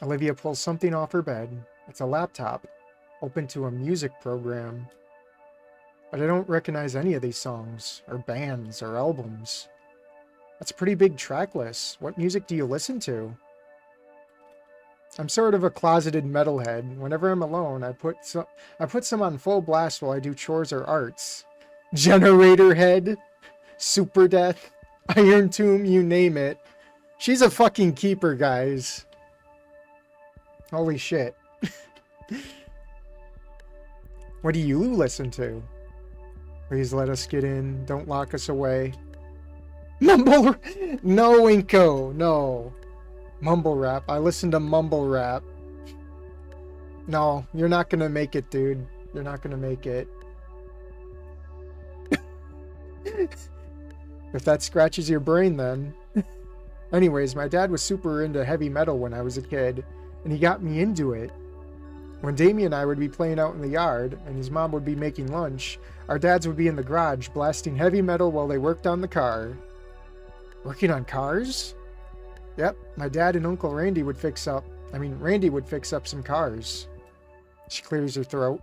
Olivia pulls something off her bed. It's a laptop, open to a music program. But I don't recognize any of these songs, or bands, or albums. That's a pretty big track list. What music do you listen to? I'm sort of a closeted metalhead. Whenever I'm alone, I put some on full blast while I do chores or arts. Generator Head, Super Death, Iron Tomb, you name it. She's a fucking keeper, guys. Holy shit. What do you listen to? Please let us get in. Don't lock us away. Mumble. No, Inko. No. Mumble rap. I listen to mumble rap. No, you're not gonna make it, dude. You're not gonna make it. If that scratches your brain, then. Anyways, my dad was super into heavy metal when I was a kid, and he got me into it. When Damien and I would be playing out in the yard, and his mom would be making lunch, our dads would be in the garage blasting heavy metal while they worked on the car. Working on cars? Yep, my dad and Uncle Randy would Randy would fix up some cars. She clears her throat.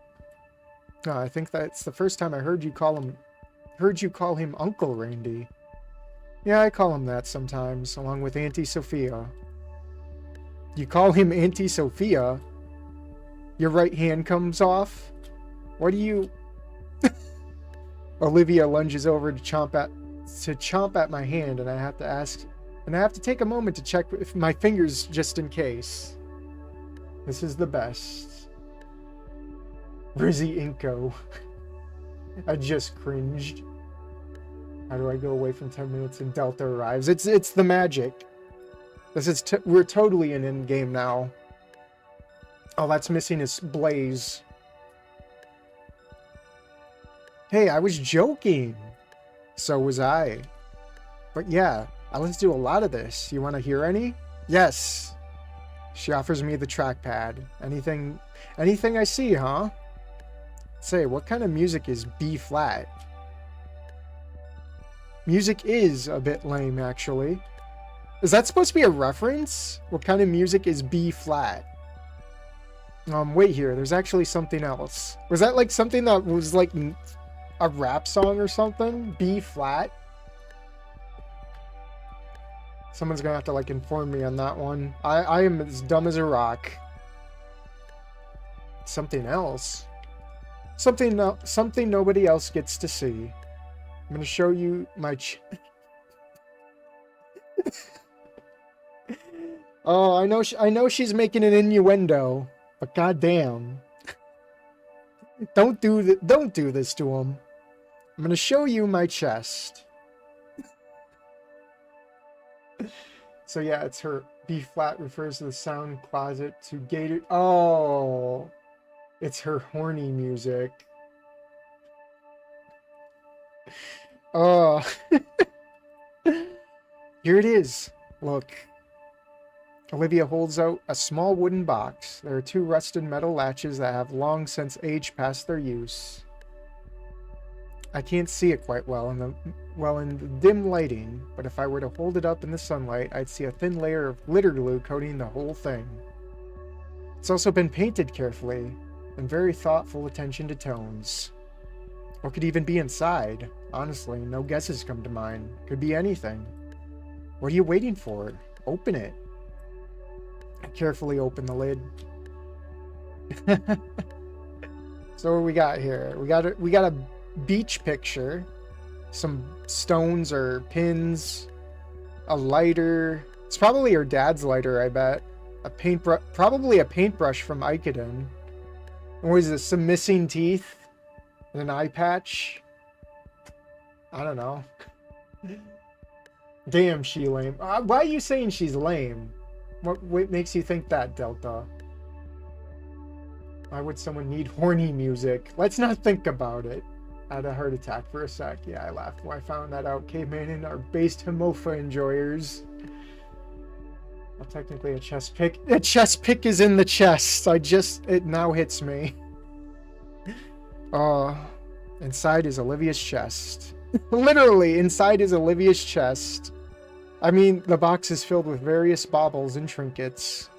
No, I think that's the first time I heard you call him Uncle Randy. Yeah, I call him that sometimes, along with Auntie Sophia. You call him Auntie Sophia? Your right hand comes off? What do you... Olivia lunges over to chomp at my hand, and I have to take a moment to check if my fingers just in case. This is the best. Rizzy Inko. I just cringed. How do I go away from 10 minutes and Delta arrives? It's the magic. We're totally in endgame now. All that's missing is Blaze. Hey, I was joking. So was I. But yeah, I listen to a lot of this. You want to hear any? Yes. She offers me the trackpad. Anything I see, huh? Say, what kind of music is B flat? Music is a bit lame, actually. Is that supposed to be a reference? What kind of music is B flat? Wait here. There's actually something else. Was that like something that was like a rap song or something? B flat? Someone's gonna have to like inform me on that one. I am as dumb as a rock. Something else. Something nobody else gets to see. I'm gonna show you my Oh, I know she's making an innuendo, but goddamn. Don't do this to him. I'm gonna show you my chest. So yeah, it's her. B flat refers to the sound closet to Gator. Oh, it's her horny music. Oh. Here it is. Look. Olivia holds out a small wooden box. There are 2 rusted metal latches that have long since aged past their use. I can't see it quite well in the dim lighting, but if I were to hold it up in the sunlight, I'd see a thin layer of glitter glue coating the whole thing. It's also been painted carefully, and very thoughtful attention to tones. What could even be inside? Honestly, no guesses come to mind. Could be anything. What are you waiting for? Open it. I carefully open the lid. So what we got here? We got a beach picture, some stones or pins, a lighter. It's probably her dad's lighter, I bet. Probably a paintbrush from Ikeden. And what is this? Some missing teeth and an eye patch. I don't know. Damn, she lame. Why are you saying she's lame? What makes you think that, Delta? Why would someone need horny music? Let's not think about it. I had a heart attack for a sec. Yeah, I laughed when I found that out. Caveman and our based Homofa enjoyers. Well, technically a chest pick. A chest pick is in the chest. It now hits me. Inside is Olivia's chest. Literally, inside is Olivia's chest. I mean, the box is filled with various baubles and trinkets.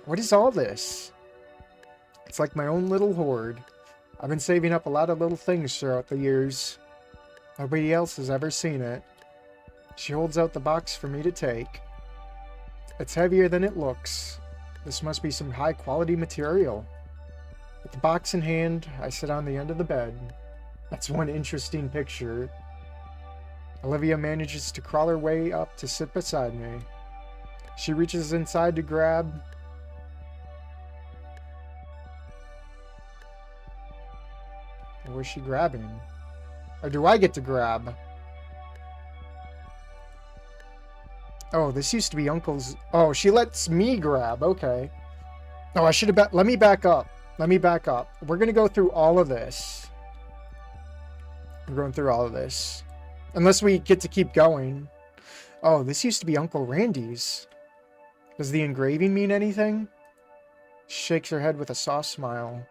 What is all this? It's like my own little hoard. I've been saving up a lot of little things throughout the years. Nobody else has ever seen it. She holds out the box for me to take. It's heavier than it looks. This must be some high-quality material. With the box in hand, I sit on the end of the bed. That's one interesting picture. Olivia manages to crawl her way up to sit beside me. She reaches inside to grab... What was she grabbing? Or do I get to grab? Oh, this used to be Uncle's. Oh, she lets me grab. Okay. Oh, I should have. Let me back up. Let me back up. We're going to go through all of this. We're going through all of this. Unless we get to keep going. Oh, this used to be Uncle Randy's. Does the engraving mean anything? She shakes her head with a soft smile.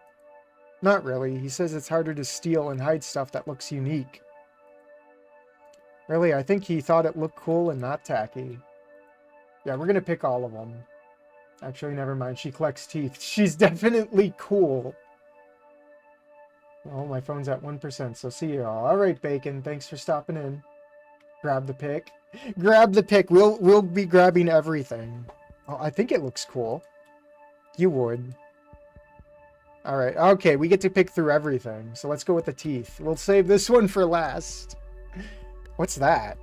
Not really. He says it's harder to steal and hide stuff that looks unique. Really, I think he thought it looked cool and not tacky. Yeah, we're going to pick all of them. Actually, never mind. She collects teeth. She's definitely cool. Oh, my phone's at 1%, so see you all. All right, Bacon. Thanks for stopping in. Grab the pick. Grab the pick. We'll be grabbing everything. Oh, I think it looks cool. You would. All right. Okay, we get to pick through everything. So let's go with the teeth. We'll save this one for last. What's that?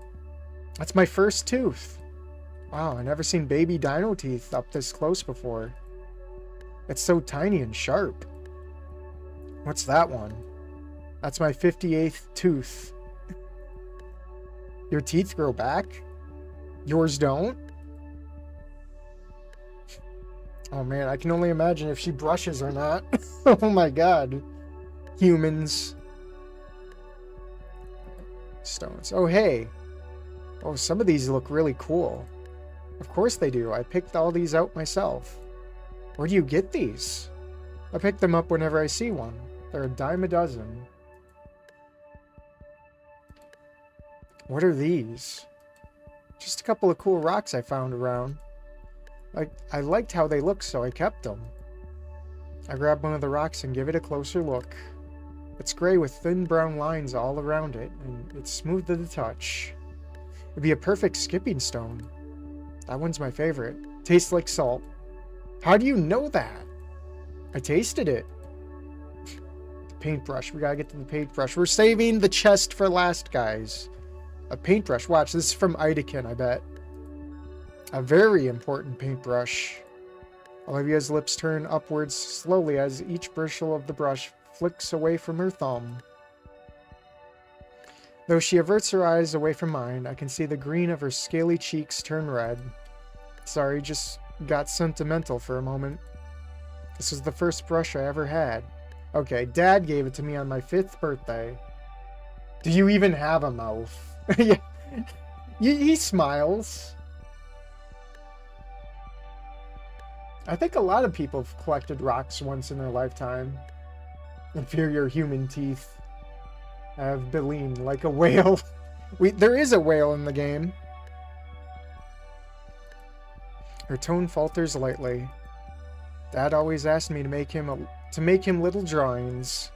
That's my first tooth. Wow, I never seen baby dino teeth up this close before. It's so tiny and sharp. What's that one? That's my 58th tooth. Your teeth grow back? Yours don't? Oh man, I can only imagine if she brushes or not. Oh my god. Humans. Stones. Oh hey. Oh, some of these look really cool. Of course they do. I picked all these out myself. Where do you get these? I pick them up whenever I see one. They're a dime a dozen. What are these? Just a couple of cool rocks I found around. I liked how they looked, so I kept them. I grab one of the rocks and give it a closer look. It's gray with thin brown lines all around it, and it's smooth to the touch. It'd be a perfect skipping stone. That one's my favorite. Tastes like salt. How do you know that? I tasted it. The paintbrush. We gotta get to the paintbrush. We're saving the chest for last, guys. A paintbrush. Watch, this is from Idakin, I bet. A very important paintbrush. Olivia's lips turn upwards slowly as each bristle of the brush flicks away from her thumb. Though she averts her eyes away from mine, I can see the green of her scaly cheeks turn red. Sorry, just got sentimental for a moment. This was the first brush I ever had. Okay, Dad gave it to me on my 5th birthday. Do you even have a mouth? Yeah. He smiles. I think a lot of people have collected rocks once in their lifetime. Inferior human teeth. I have Beline like a whale. There is a whale in the game. Her tone falters lightly. Dad always asked me to make him little drawings.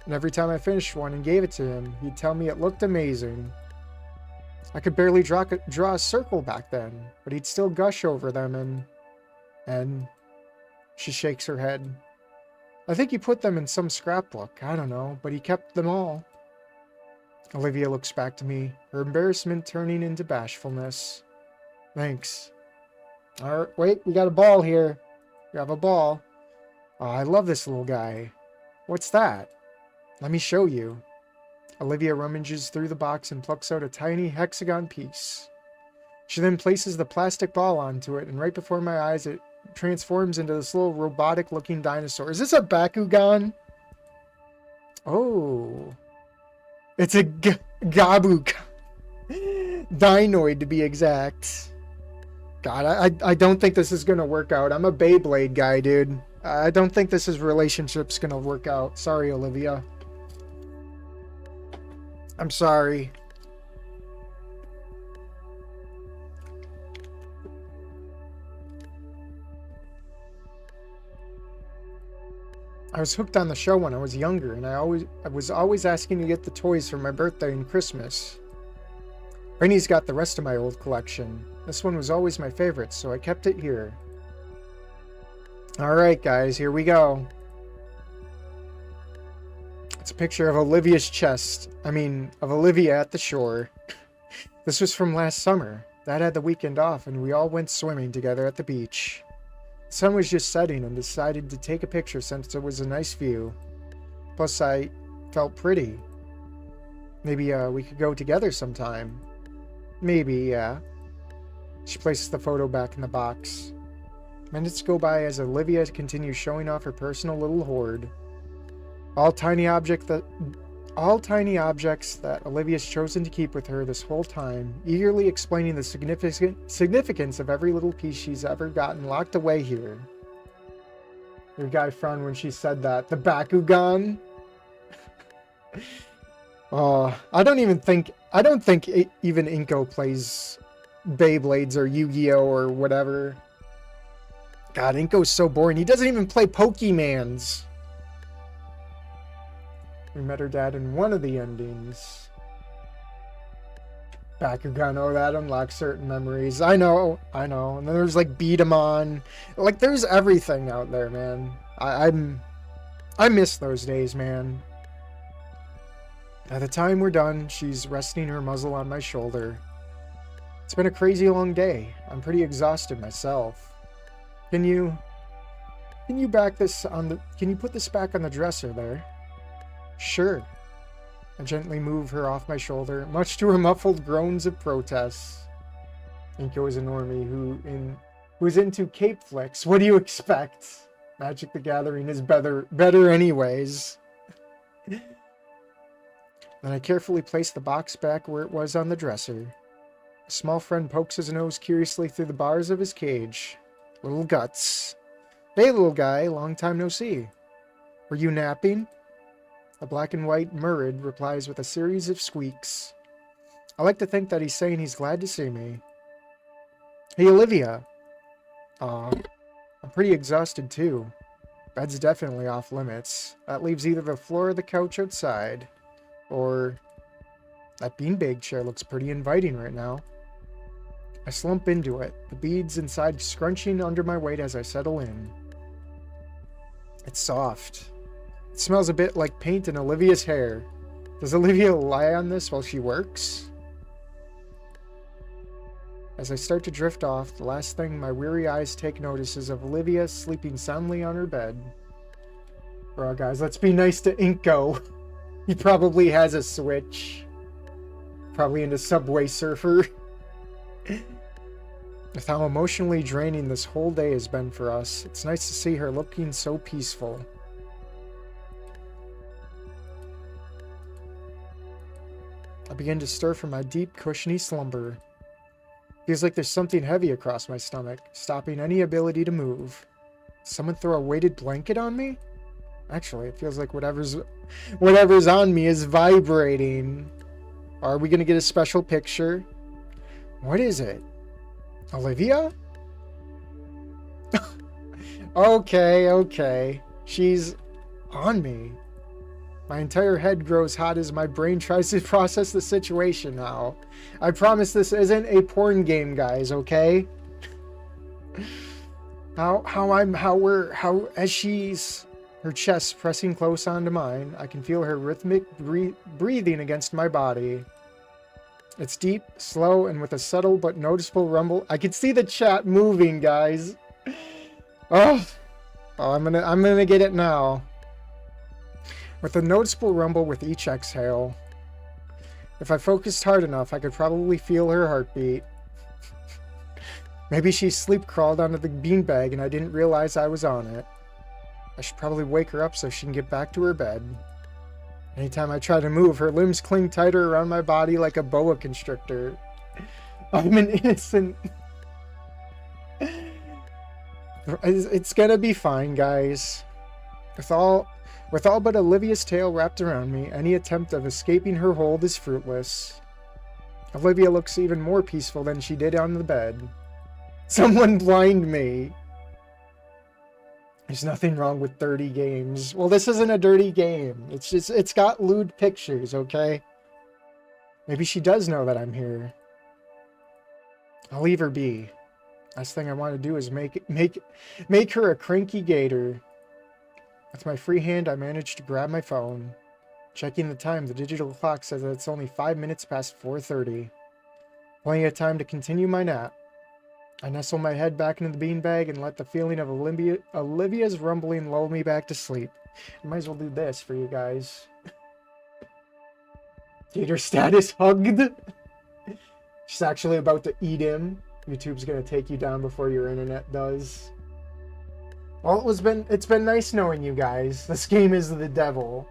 And every time I finished one and gave it to him, he'd tell me it looked amazing. I could barely draw a circle back then, but he'd still gush over them and she shakes her head. I think he put them in some scrapbook. I don't know, but he kept them all. Olivia looks back to me, her embarrassment turning into bashfulness. Thanks. Alright, wait, we got a ball here. We have a ball. Oh, I love this little guy. What's that? Let me show you. Olivia rummages through the box and plucks out a tiny hexagon piece. She then places the plastic ball onto it, and right before my eyes it transforms into this little robotic-looking dinosaur. Is this a Bakugan? Oh. It's a Gabuka. Dinoid, to be exact. God, I don't think this is going to work out. I'm a Beyblade guy, dude. I don't think this relationship's going to work out. Sorry, Olivia. I'm sorry. I was hooked on the show when I was younger, and I was always asking to get the toys for my birthday and Christmas. Rainey's got the rest of my old collection. This one was always my favorite, so I kept it here. Alright guys, here we go. It's a picture of Olivia's chest. Of Olivia at the shore. This was from last summer. Dad had the weekend off, and we all went swimming together at the beach. The sun was just setting and decided to take a picture since it was a nice view. Plus, I felt pretty. Maybe we could go together sometime. Maybe, yeah. She places the photo back in the box. Minutes go by as Olivia continues showing off her personal little hoard. All tiny objects that Olivia's chosen to keep with her this whole time, eagerly explaining the significance of every little piece she's ever gotten locked away here. Your guy frowned when she said that. The Bakugan? Oh, I don't think even Inko plays Beyblades or Yu-Gi-Oh or whatever. God, Inko's so boring. He doesn't even play Pokemans. We met her dad in one of the endings. Bakugan, oh, that unlocks certain memories. I know. And then there's like Beat 'em On. Like, there's everything out there, man. I miss those days, man. By the time we're done, she's resting her muzzle on my shoulder. It's been a crazy long day. I'm pretty exhausted myself. Can you put this back on the dresser there? Sure. I gently move her off my shoulder, much to her muffled groans of protest. Inko is a normie who's into cape flicks. What do you expect? Magic the Gathering is better anyways. Then I carefully place the box back where it was on the dresser. A small friend pokes his nose curiously through the bars of his cage. Little Guts. Hey, little guy, long time no see. Were you napping? The black and white Murid replies with a series of squeaks. I like to think that he's saying he's glad to see me. Hey, Olivia. Aw, I'm pretty exhausted too. Bed's definitely off limits. That leaves either the floor or the couch outside. Or that beanbag chair looks pretty inviting right now. I slump into it, the beads inside scrunching under my weight as I settle in. It's soft. It smells a bit like paint in Olivia's hair. Does Olivia lie on this while she works? As I start to drift off, the last thing my weary eyes take notice is of Olivia sleeping soundly on her bed. Bro, guys, let's be nice to Inko. He probably has a Switch. Probably into Subway Surfer. With how emotionally draining this whole day has been for us, it's nice to see her looking so peaceful. I begin to stir from my deep, cushiony slumber. Feels like there's something heavy across my stomach, stopping any ability to move. Someone throw a weighted blanket on me? Actually, it feels like whatever's on me is vibrating. Are we gonna get a special picture? What is it? Olivia? Okay. She's on me. My entire head grows hot as my brain tries to process the situation now. I promise this isn't a porn game, guys, okay? As she's her chest pressing close onto mine, I can feel her rhythmic breathing against my body. It's deep, slow, and with a subtle but noticeable rumble. I can see the chat moving, guys. Oh, I'm gonna get it now. With a noticeable rumble with each exhale. If I focused hard enough, I could probably feel her heartbeat. Maybe she sleep crawled onto the beanbag and I didn't realize I was on it. I should probably wake her up so she can get back to her bed. Anytime I try to move, her limbs cling tighter around my body like a boa constrictor. I'm an innocent... It's gonna be fine, guys. With all but Olivia's tail wrapped around me, any attempt of escaping her hold is fruitless. Olivia looks even more peaceful than she did on the bed. Someone blind me. There's nothing wrong with dirty games. Well, this isn't a dirty game. It's got lewd pictures, okay? Maybe she does know that I'm here. I'll leave her be. Last thing I want to do is make her a cranky gator. With my free hand, I managed to grab my phone. Checking the time, the digital clock says that it's only 5 minutes past 4:30. Plenty of time to continue my nap. I nestle my head back into the beanbag and let the feeling of Olivia's rumbling lull me back to sleep. I might as well do this for you guys. Gator status hugged. She's actually about to eat him. YouTube's gonna take you down before your internet does. Well, it's been nice knowing you guys. This game is the devil.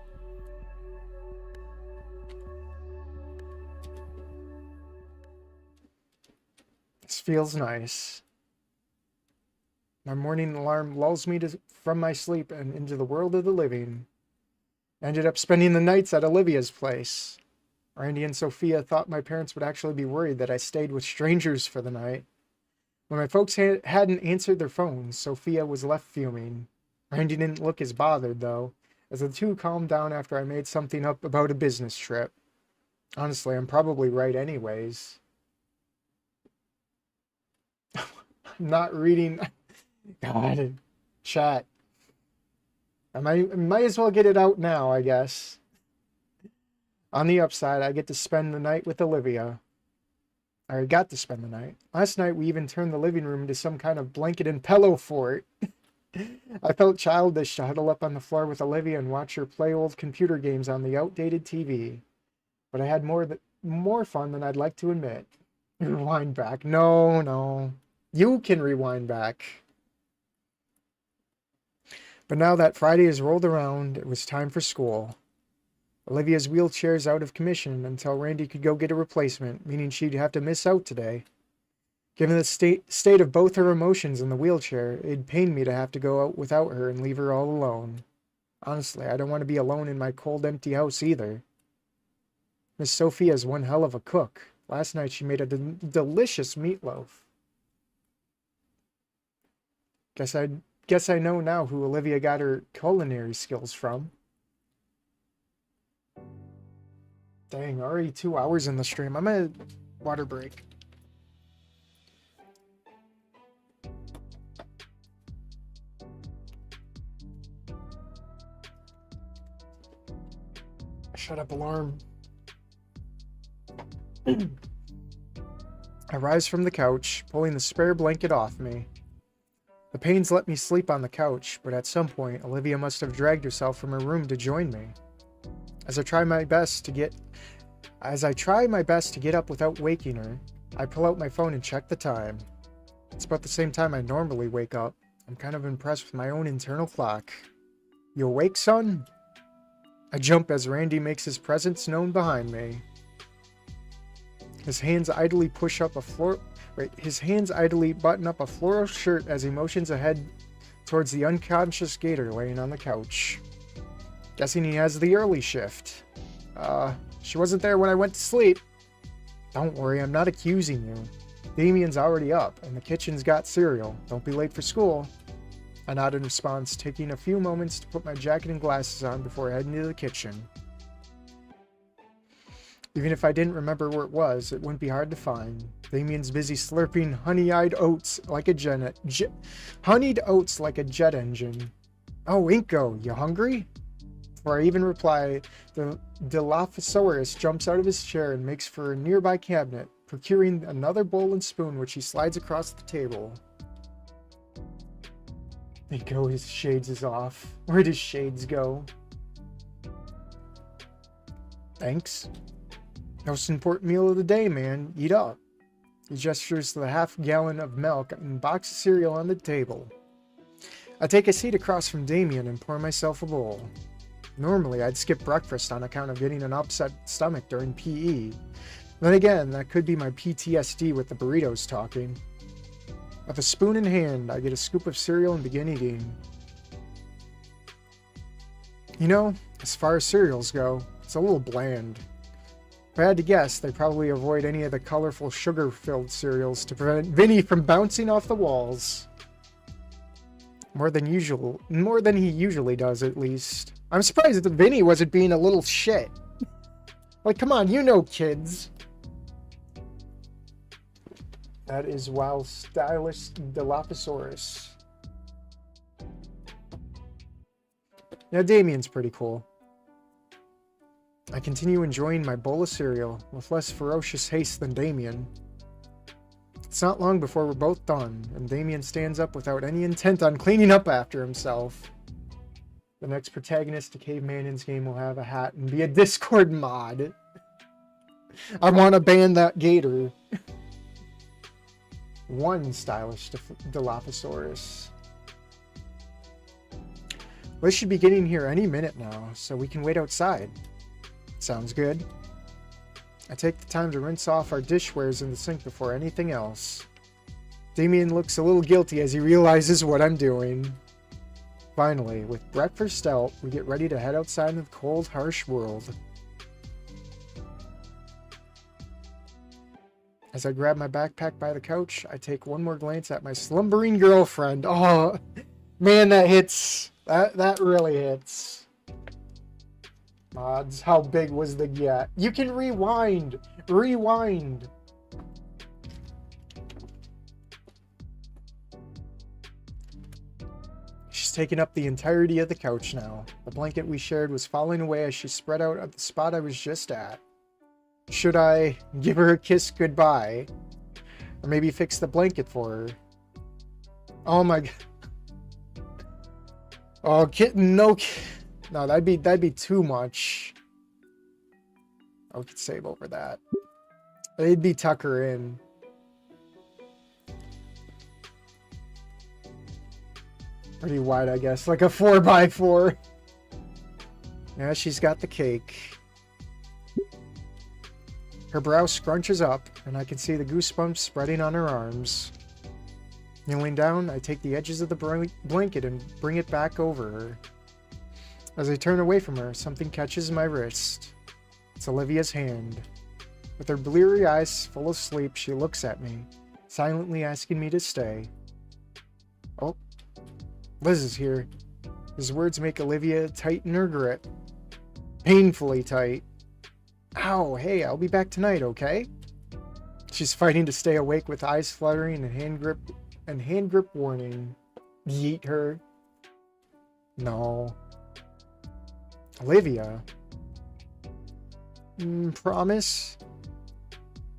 This feels nice. My morning alarm lulls me from my sleep and into the world of the living. I ended up spending the nights at Olivia's place. Randy and Sophia thought my parents would actually be worried that I stayed with strangers for the night. When my folks hadn't answered their phones, Sophia was left fuming. Randy didn't look as bothered, though, as the two calmed down after I made something up about a business trip. Honestly, I'm probably right anyways. I'm not reading... God, chat. I might as well get it out now, I guess. On the upside, I get to spend the night with Olivia. I got to spend the night. Last night, we even turned the living room into some kind of blanket and pillow fort. I felt childish to huddle up on the floor with Olivia and watch her play old computer games on the outdated TV. But I had more fun than I'd like to admit. Rewind back. No. You can rewind back. But now that Friday has rolled around, it was time for school. Olivia's wheelchair's out of commission until Randy could go get a replacement, meaning she'd have to miss out today. Given the state of both her emotions in the wheelchair, it'd pain me to have to go out without her and leave her all alone. Honestly, I don't want to be alone in my cold, empty house either. Miss Sophia's one hell of a cook. Last night she made a delicious meatloaf. Guess I know now who Olivia got her culinary skills from. Dang, already 2 hours in the stream. I'm at water break. Shut up, alarm. I rise from the couch, pulling the spare blanket off me. The pains let me sleep on the couch, but at some point, Olivia must have dragged herself from her room to join me. As I try my best to get up without waking her, I pull out my phone and check the time. It's about the same time I normally wake up. I'm kind of impressed with my own internal clock. You awake, son? I jump as Randy makes his presence known behind me. His hands idly button up a floral shirt as he motions ahead towards the unconscious Gator laying on the couch. Guessing he has the early shift. She wasn't there when I went to sleep. Don't worry, I'm not accusing you. Damien's already up, and the kitchen's got cereal. Don't be late for school. I nod in response, taking a few moments to put my jacket and glasses on before heading to the kitchen. Even if I didn't remember where it was, it wouldn't be hard to find. Damien's busy slurping honeyed oats like a jet engine. Oh, Inko, you hungry? Before I even reply, the Dilophosaurus jumps out of his chair and makes for a nearby cabinet, procuring another bowl and spoon which he slides across the table. Inko, his shades is off. Where'd his shades go? Thanks. Most important meal of the day, man. Eat up. He gestures to the half-gallon of milk and box of cereal on the table. I take a seat across from Damien and pour myself a bowl. Normally, I'd skip breakfast on account of getting an upset stomach during PE. Then again, that could be my PTSD with the burritos talking. With a spoon in hand, I get a scoop of cereal and begin eating. You know, as far as cereals go, it's a little bland. If I had to guess, they probably avoid any of the colorful sugar-filled cereals to prevent Vinny from bouncing off the walls. More than he usually does, at least. I'm surprised that Vinny wasn't being a little shit. Like, come on, you know kids. That is wild stylish Dilophosaurus. Yeah, Damien's pretty cool. I continue enjoying my bowl of cereal, with less ferocious haste than Damien. It's not long before we're both done, and Damien stands up without any intent on cleaning up after himself. The next protagonist to Caveman In's game will have a hat and be a Discord mod. I want to ban that gator. One stylish Dilophosaurus. We should be getting here any minute now, so we can wait outside. Sounds good. I take the time to rinse off our dishwares in the sink before anything else. Damien looks a little guilty as he realizes what I'm doing. Finally, with breakfast out, we get ready to head outside into the cold, harsh world. As I grab my backpack by the couch, I take one more glance at my slumbering girlfriend. Oh, man, that hits. That really hits. Mods, how big was the get? You can rewind. Rewind. She's taken up the entirety of the couch now. The blanket we shared was falling away as she spread out at the spot I was just at. Should I give her a kiss goodbye? Or maybe fix the blanket for her? Oh my god. Oh, no, that'd be too much. I could save over that. They'd be Tucker in. Pretty wide, I guess, like a 4x4. Yeah, she's got the cake. Her brow scrunches up, and I can see the goosebumps spreading on her arms. Kneeling down, I take the edges of the blanket and bring it back over her. As I turn away from her, something catches my wrist. It's Olivia's hand. With her bleary eyes full of sleep, she looks at me, silently asking me to stay. Oh, Liz is here. His words make Olivia tighten her grip. Painfully tight. Ow, hey, I'll be back tonight, okay? She's fighting to stay awake with eyes fluttering and hand grip warning. Yeet her. No. Olivia. Promise?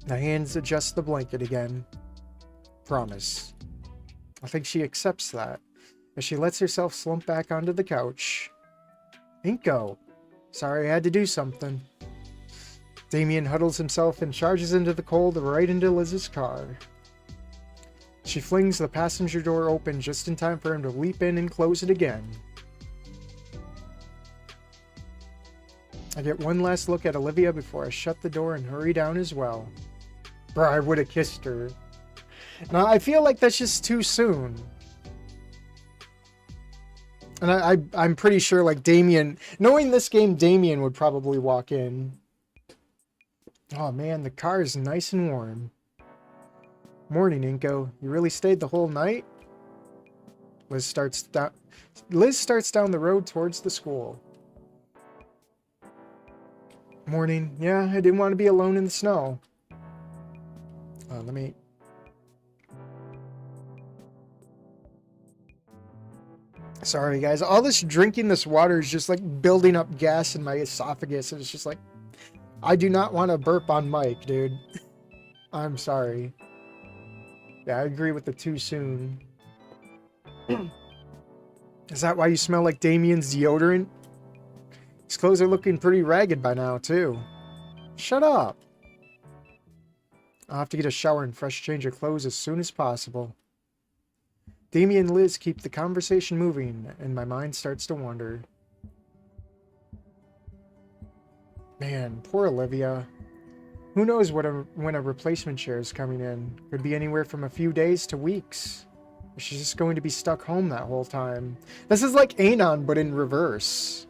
The hands adjust the blanket again. Promise. I think she accepts that, as she lets herself slump back onto the couch. Inko. Sorry I had to do something. Damien huddles himself and charges into the cold right into Liz's car. She flings the passenger door open just in time for him to leap in and close it again. I get one last look at Olivia before I shut the door and hurry down as well. Bro, I would have kissed her. Now, I feel like that's just too soon. And I'm pretty sure, like, Damien... Knowing this game, Damien would probably walk in. Oh, man, the car is nice and warm. Morning, Inko. You really stayed the whole night? Liz starts down the road towards the school. Morning. Yeah, I didn't want to be alone in the snow. Let me... Sorry, guys. All this drinking this water is just, like, building up gas in my esophagus. And it's just like... I do not want to burp on mic, dude. I'm sorry. Yeah, I agree with the too soon. Is that why you smell like Damien's deodorant? His clothes are looking pretty ragged by now, too. Shut up. I'll have to get a shower and fresh change of clothes as soon as possible. Damien and Liz keep the conversation moving, and my mind starts to wander. Man, poor Olivia. Who knows when a replacement chair is coming in? Could be anywhere from a few days to weeks. She's just going to be stuck home that whole time. This is like Anon, but in reverse.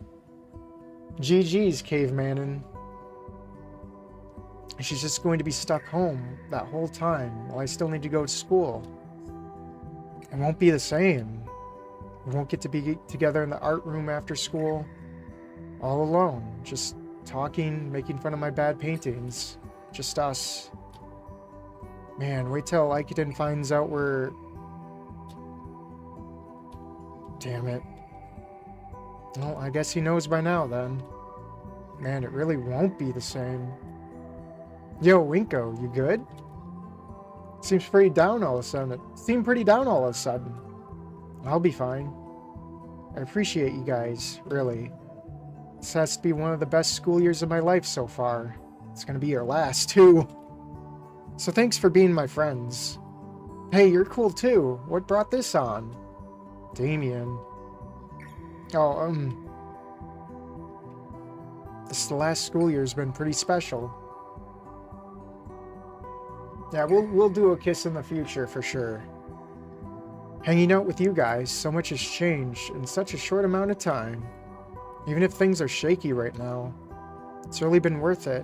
GG's, Cavemanin. She's just going to be stuck home that whole time while I still need to go to school. It won't be the same. We won't get to be together in the art room after school. All alone. Just talking, making fun of my bad paintings. Just us. Man, wait till Iketon finds out we're... Damn it. Well, I guess he knows by now then. Man, it really won't be the same. Yo, Winko, you good? Seems pretty down all of a sudden. It seemed pretty down all of a sudden. I'll be fine. I appreciate you guys, really. This has to be one of the best school years of my life so far. It's gonna be your last, too. So thanks for being my friends. Hey, you're cool, too. What brought this on? Damien. Oh, this last school year's been pretty special. Yeah, we'll do a kiss in the future for sure. Hanging out with you guys, so much has changed in such a short amount of time. Even if things are shaky right now, it's really been worth it.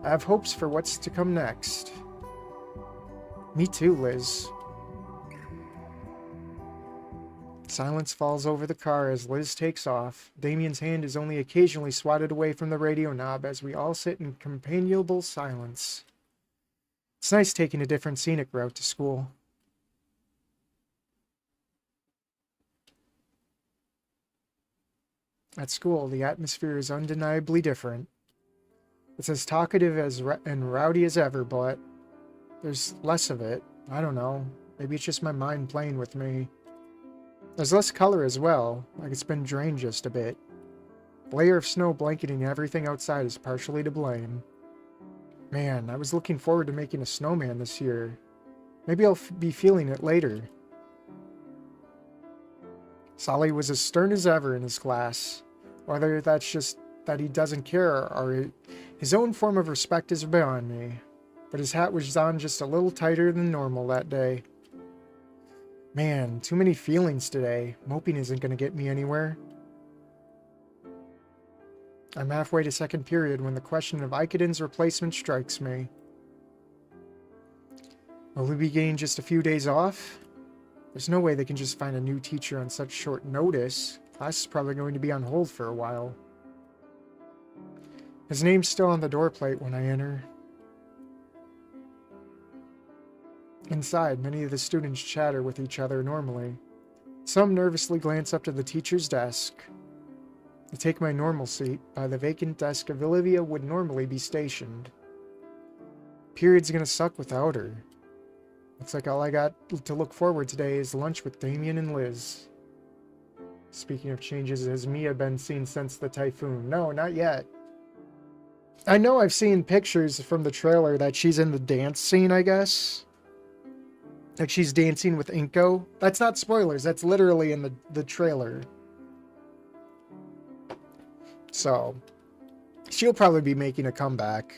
I have hopes for what's to come next. Me too, Liz. Silence falls over the car as Liz takes off. Damien's hand is only occasionally swatted away from the radio knob as we all sit in companionable silence. It's nice taking a different scenic route to school. At school, the atmosphere is undeniably different. It's as talkative and rowdy as ever, but there's less of it. I don't know. Maybe it's just my mind playing with me. There's less color as well, like it's been drained just a bit. The layer of snow blanketing everything outside is partially to blame. Man, I was looking forward to making a snowman this year. Maybe I'll be feeling it later. Solly was as stern as ever in his class. Whether that's just that he doesn't care or his own form of respect is beyond me. But his hat was on just a little tighter than normal that day. Man, too many feelings today. Moping isn't going to get me anywhere. I'm halfway to second period when the question of Ikeden's replacement strikes me. Will we be getting just a few days off? There's no way they can just find a new teacher on such short notice. Class is probably going to be on hold for a while. His name's still on the door plate when I enter. Inside, many of the students chatter with each other normally. Some nervously glance up to the teacher's desk. I take my normal seat by the vacant desk of Olivia would normally be stationed. Period's gonna suck without her. Looks like all I got to look forward today is lunch with Damien and Liz. Speaking of changes, has Mia been seen since the typhoon? No, not yet. I know I've seen pictures from the trailer that she's in the dance scene, I guess. Like she's dancing with Inko. That's not spoilers, that's literally in the trailer. So, she'll probably be making a comeback.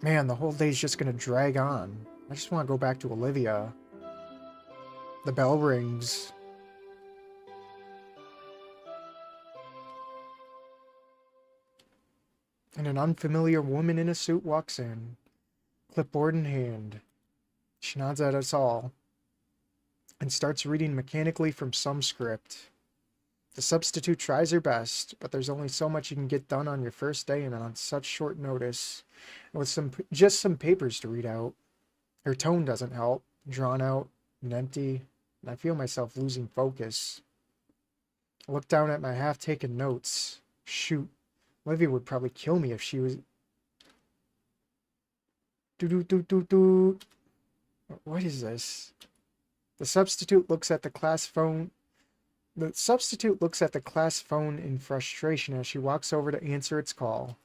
Man, the whole day's just gonna drag on. I just want to go back to Olivia. The bell rings. And an unfamiliar woman in a suit walks in, clipboard in hand. She nods at us all and starts reading mechanically from some script. The substitute tries her best, but there's only so much you can get done on your first day and on such short notice, and with just some papers to read out. Her tone doesn't help, drawn out and empty, and I feel myself losing focus. I look down at my half-taken notes. Shoot, Olivia would probably kill me if she was... What is this? The substitute looks at the class phone in frustration as she walks over to answer its call.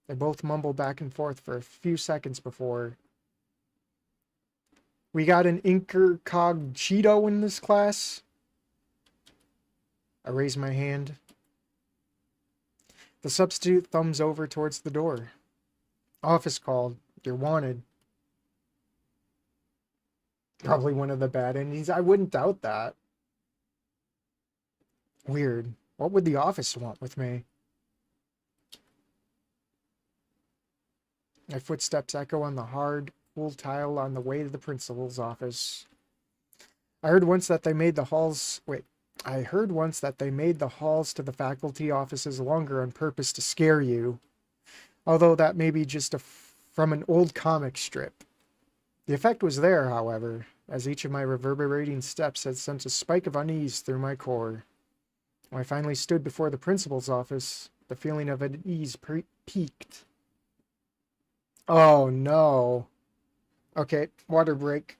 They both mumble back and forth for a few seconds before... We got an incognito in this class? I raise my hand. The substitute thumbs over towards the door. Office called. You're wanted. Probably one of the bad endings. I wouldn't doubt that. Weird. What would the office want with me? My footsteps echo on the hard, cool tile on the way to the principal's office. I heard once that they made the halls to the faculty offices longer on purpose to scare you. Although that may be just from an old comic strip. The effect was there, however, as each of my reverberating steps had sent a spike of unease through my core. When I finally stood before the principal's office, the feeling of unease peaked. Oh no. Okay, water break.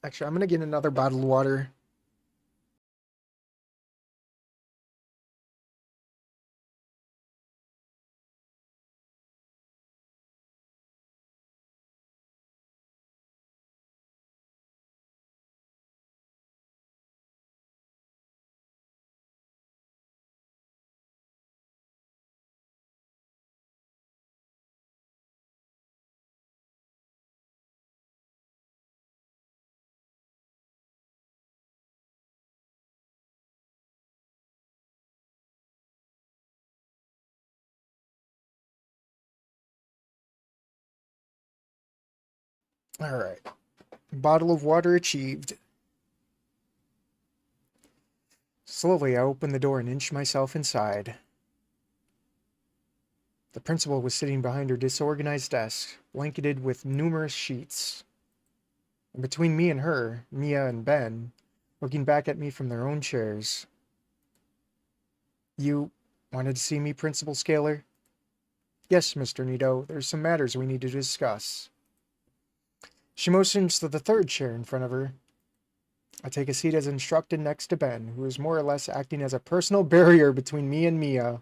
Actually, I'm gonna get another bottle of water. Alright. Bottle of water achieved. Slowly, I opened the door and inched myself inside. The principal was sitting behind her disorganized desk, blanketed with numerous sheets. And between me and her, Mia and Ben, looking back at me from their own chairs. You wanted to see me, Principal Scaler? Yes, Mr. Nito, there's some matters we need to discuss. She motions to the third chair in front of her. I take a seat as instructed next to Ben, who is more or less acting as a personal barrier between me and Mia.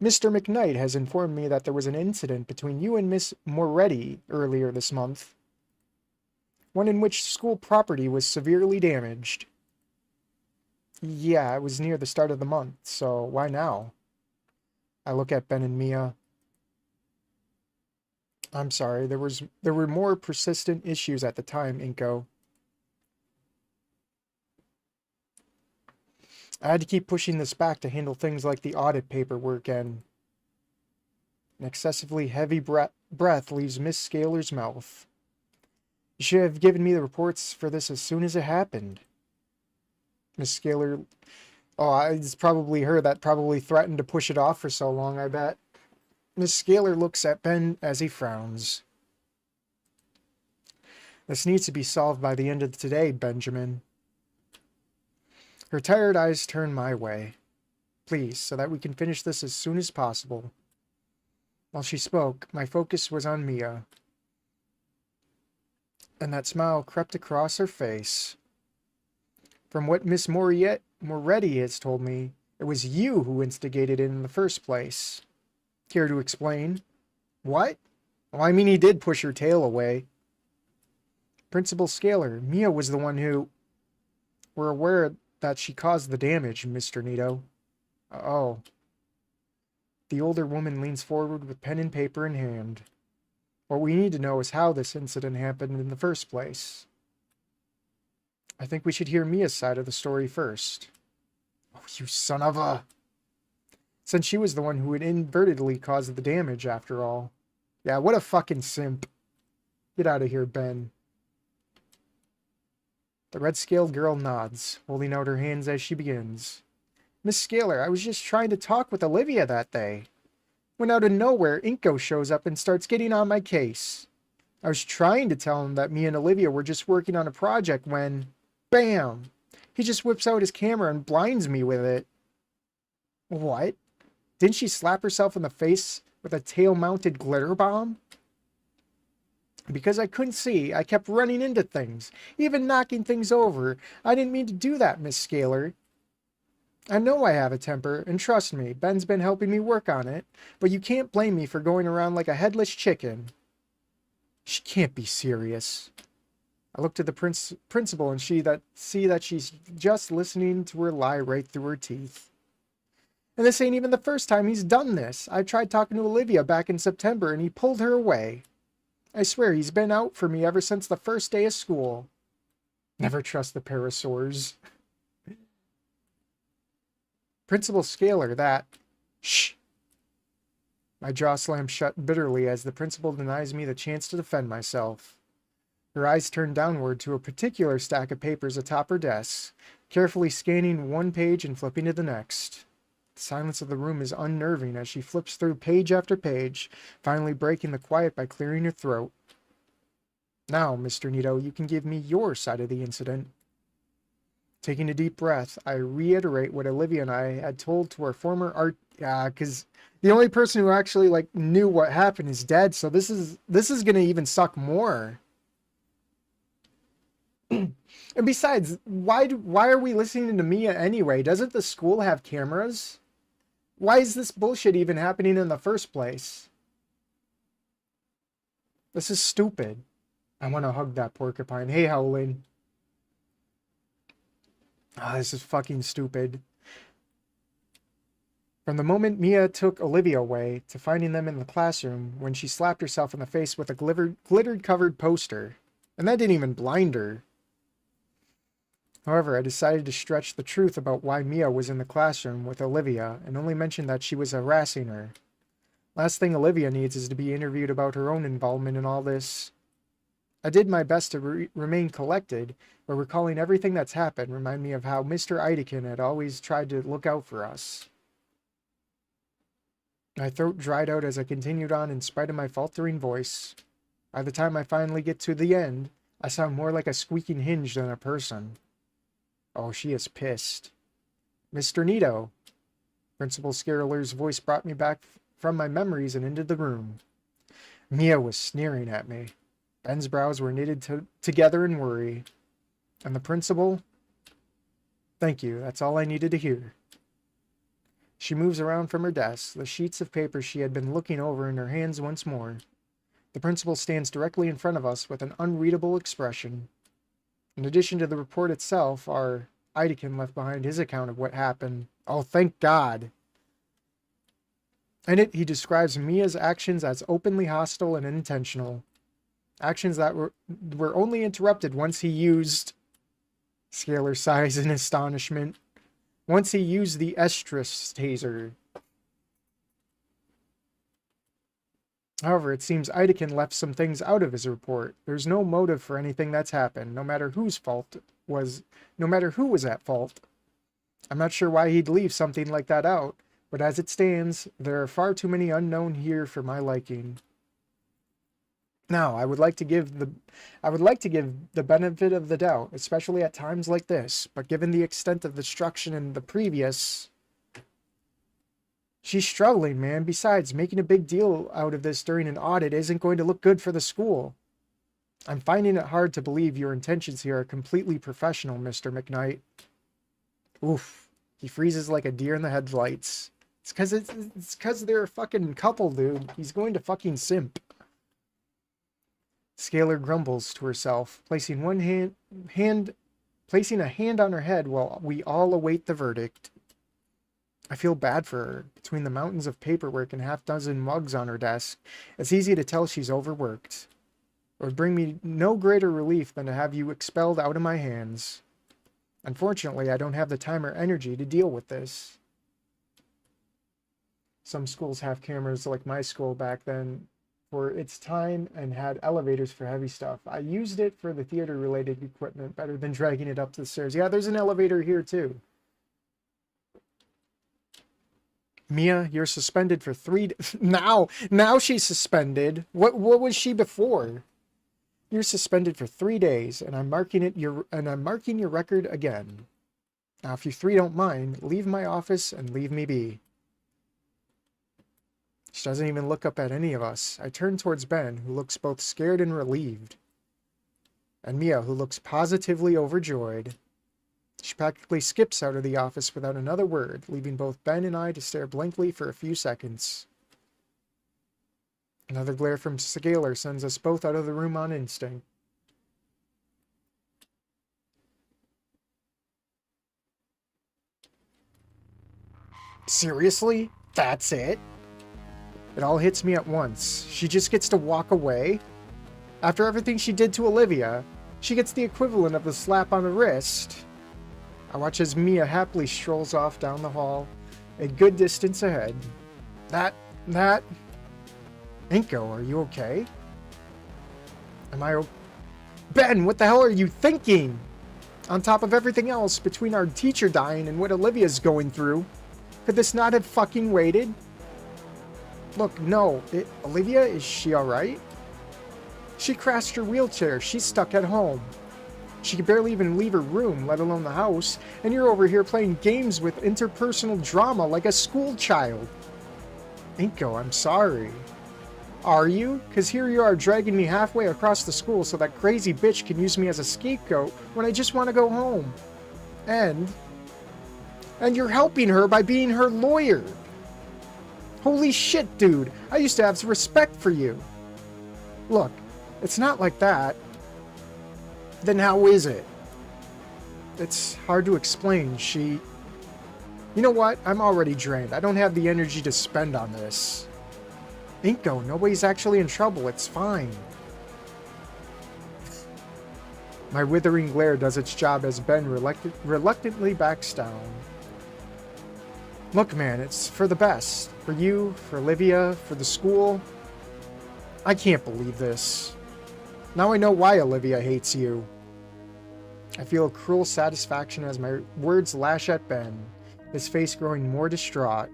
Mr. McKnight has informed me that there was an incident between you and Miss Moretti earlier this month. One in which school property was severely damaged. Yeah, it was near the start of the month, so why now? I look at Ben and Mia. I'm sorry, there were more persistent issues at the time, Inko. I had to keep pushing this back to handle things like the audit paperwork, and an excessively heavy breath leaves Miss Scaler's mouth. You should have given me the reports for this as soon as it happened. Miss Scaler... Oh, it's probably her that probably threatened to push it off for so long, I bet. Miss Scaler looks at Ben as he frowns. This needs to be solved by the end of today, Benjamin. Her tired eyes turn my way. Please, so that we can finish this as soon as possible. While she spoke, my focus was on Mia. And that smile crept across her face. From what Miss Moretti has told me, it was you who instigated it in the first place. Care to explain? What? Well, I mean, he did push her tail away. Principal Scaler, Mia was the one who... We're aware that she caused the damage, Mr. Nito. Oh. The older woman leans forward with pen and paper in hand. What we need to know is how this incident happened in the first place. I think we should hear Mia's side of the story first. Oh, you son of a... Since she was the one who had inadvertently caused the damage, after all. Yeah, what a fucking simp. Get out of here, Ben. The red-scaled girl nods, holding out her hands as she begins. Miss Scaler, I was just trying to talk with Olivia that day. When out of nowhere, Inko shows up and starts getting on my case. I was trying to tell him that me and Olivia were just working on a project when... Bam! He just whips out his camera and blinds me with it. What? Didn't she slap herself in the face with a tail-mounted glitter bomb? Because I couldn't see, I kept running into things, even knocking things over. I didn't mean to do that, Miss Scaler. I know I have a temper, and trust me, Ben's been helping me work on it, but you can't blame me for going around like a headless chicken. She can't be serious. I look to the principal and see that she's just listening to her lie right through her teeth. And this ain't even the first time he's done this. I tried talking to Olivia back in September, and he pulled her away. I swear, he's been out for me ever since the first day of school. Never trust the parasaurs. Principal Scaler, that... Shh! My jaw slams shut bitterly as the principal denies me the chance to defend myself. Her eyes turn downward to a particular stack of papers atop her desk, carefully scanning one page and flipping to the next. The silence of the room is unnerving as she flips through page after page, finally breaking the quiet by clearing her throat. Now, Mr. Nito, you can give me your side of the incident. Taking a deep breath, I reiterate what Olivia and I had told to our former art... because the only person who actually, knew what happened is dead, so this is gonna even suck more. And besides, why are we listening to Mia anyway? Doesn't the school have cameras? Why is this bullshit even happening in the first place? This is stupid. I want to hug that porcupine. Hey, Howlin'. This is fucking stupid. From the moment Mia took Olivia away to finding them in the classroom when she slapped herself in the face with a glitter-covered poster. And that didn't even blind her. However, I decided to stretch the truth about why Mia was in the classroom with Olivia and only mentioned that she was harassing her. Last thing Olivia needs is to be interviewed about her own involvement in all this. I did my best to remain collected, but recalling everything that's happened reminded me of how Mr. Ideken had always tried to look out for us. My throat dried out as I continued on in spite of my faltering voice. By the time I finally get to the end, I sound more like a squeaking hinge than a person. Oh, she is pissed. Mr. Nito. Principal Scareler's voice brought me back from my memories and into the room. Mia was sneering at me. Ben's brows were knitted together in worry. And the principal? Thank you, that's all I needed to hear. She moves around from her desk, the sheets of paper she had been looking over in her hands once more. The principal stands directly in front of us with an unreadable expression. In addition to the report itself, our Ideken left behind his account of what happened. Oh, thank God. In it, he describes Mia's actions as openly hostile and intentional. Actions that were only interrupted once he used... Scaler sighs in astonishment. Once he used the estrus taser. However, it seems Ideken left some things out of his report. There's no motive for anything that's happened, no matter who was at fault. I'm not sure why he'd leave something like that out, but as it stands, there are far too many unknown here for my liking. Now, I would like to give the benefit of the doubt, especially at times like this, but given the extent of destruction in the previous... She's struggling, man. Besides, making a big deal out of this during an audit isn't going to look good for the school. I'm finding it hard to believe your intentions here are completely professional, Mr. McKnight. Oof. He freezes like a deer in the headlights. It's because they're a fucking couple, dude. He's going to fucking simp. Scaler grumbles to herself, placing a hand on her head while we all await the verdict. I feel bad for her. Between the mountains of paperwork and half-dozen mugs on her desk, it's easy to tell she's overworked. It would bring me no greater relief than to have you expelled out of my hands. Unfortunately, I don't have the time or energy to deal with this. Some schools have cameras like my school back then for its time and had elevators for heavy stuff. I used it for the theater-related equipment better than dragging it up the stairs. Yeah, there's an elevator here too. Mia, you're suspended for 3 days. Now she's suspended. What was she before? You're suspended for 3 days, and I'm marking your record again. Now, if you three don't mind, leave my office and leave me be. She doesn't even look up at any of us. I turn towards Ben, who looks both scared and relieved. And Mia, who looks positively overjoyed. She practically skips out of the office without another word, leaving both Ben and I to stare blankly for a few seconds. Another glare from Scaler sends us both out of the room on instinct. Seriously? That's it? It all hits me at once. She just gets to walk away? After everything she did to Olivia, she gets the equivalent of the slap on the wrist. I watch as Mia happily strolls off down the hall, a good distance ahead. Inko, are you okay? Ben, what the hell are you thinking? On top of everything else, between our teacher dying and what Olivia's going through, could this not have fucking waited? Look, no. Olivia, is she alright? She crashed her wheelchair. She's stuck at home. She can barely even leave her room, let alone the house, and you're over here playing games with interpersonal drama like a school child. Inko, I'm sorry. Are you? Because here you are dragging me halfway across the school so that crazy bitch can use me as a scapegoat when I just want to go home. And you're helping her by being her lawyer. Holy shit, dude. I used to have respect for you. Look, it's not like that. Then how is it? It's hard to explain. You know what? I'm already drained. I don't have the energy to spend on this. Inko, nobody's actually in trouble. It's fine. My withering glare does its job as Ben reluctantly backs down. Look, man, it's for the best. For you, for Olivia, for the school. I can't believe this. Now I know why Olivia hates you. I feel a cruel satisfaction as my words lash at Ben, his face growing more distraught.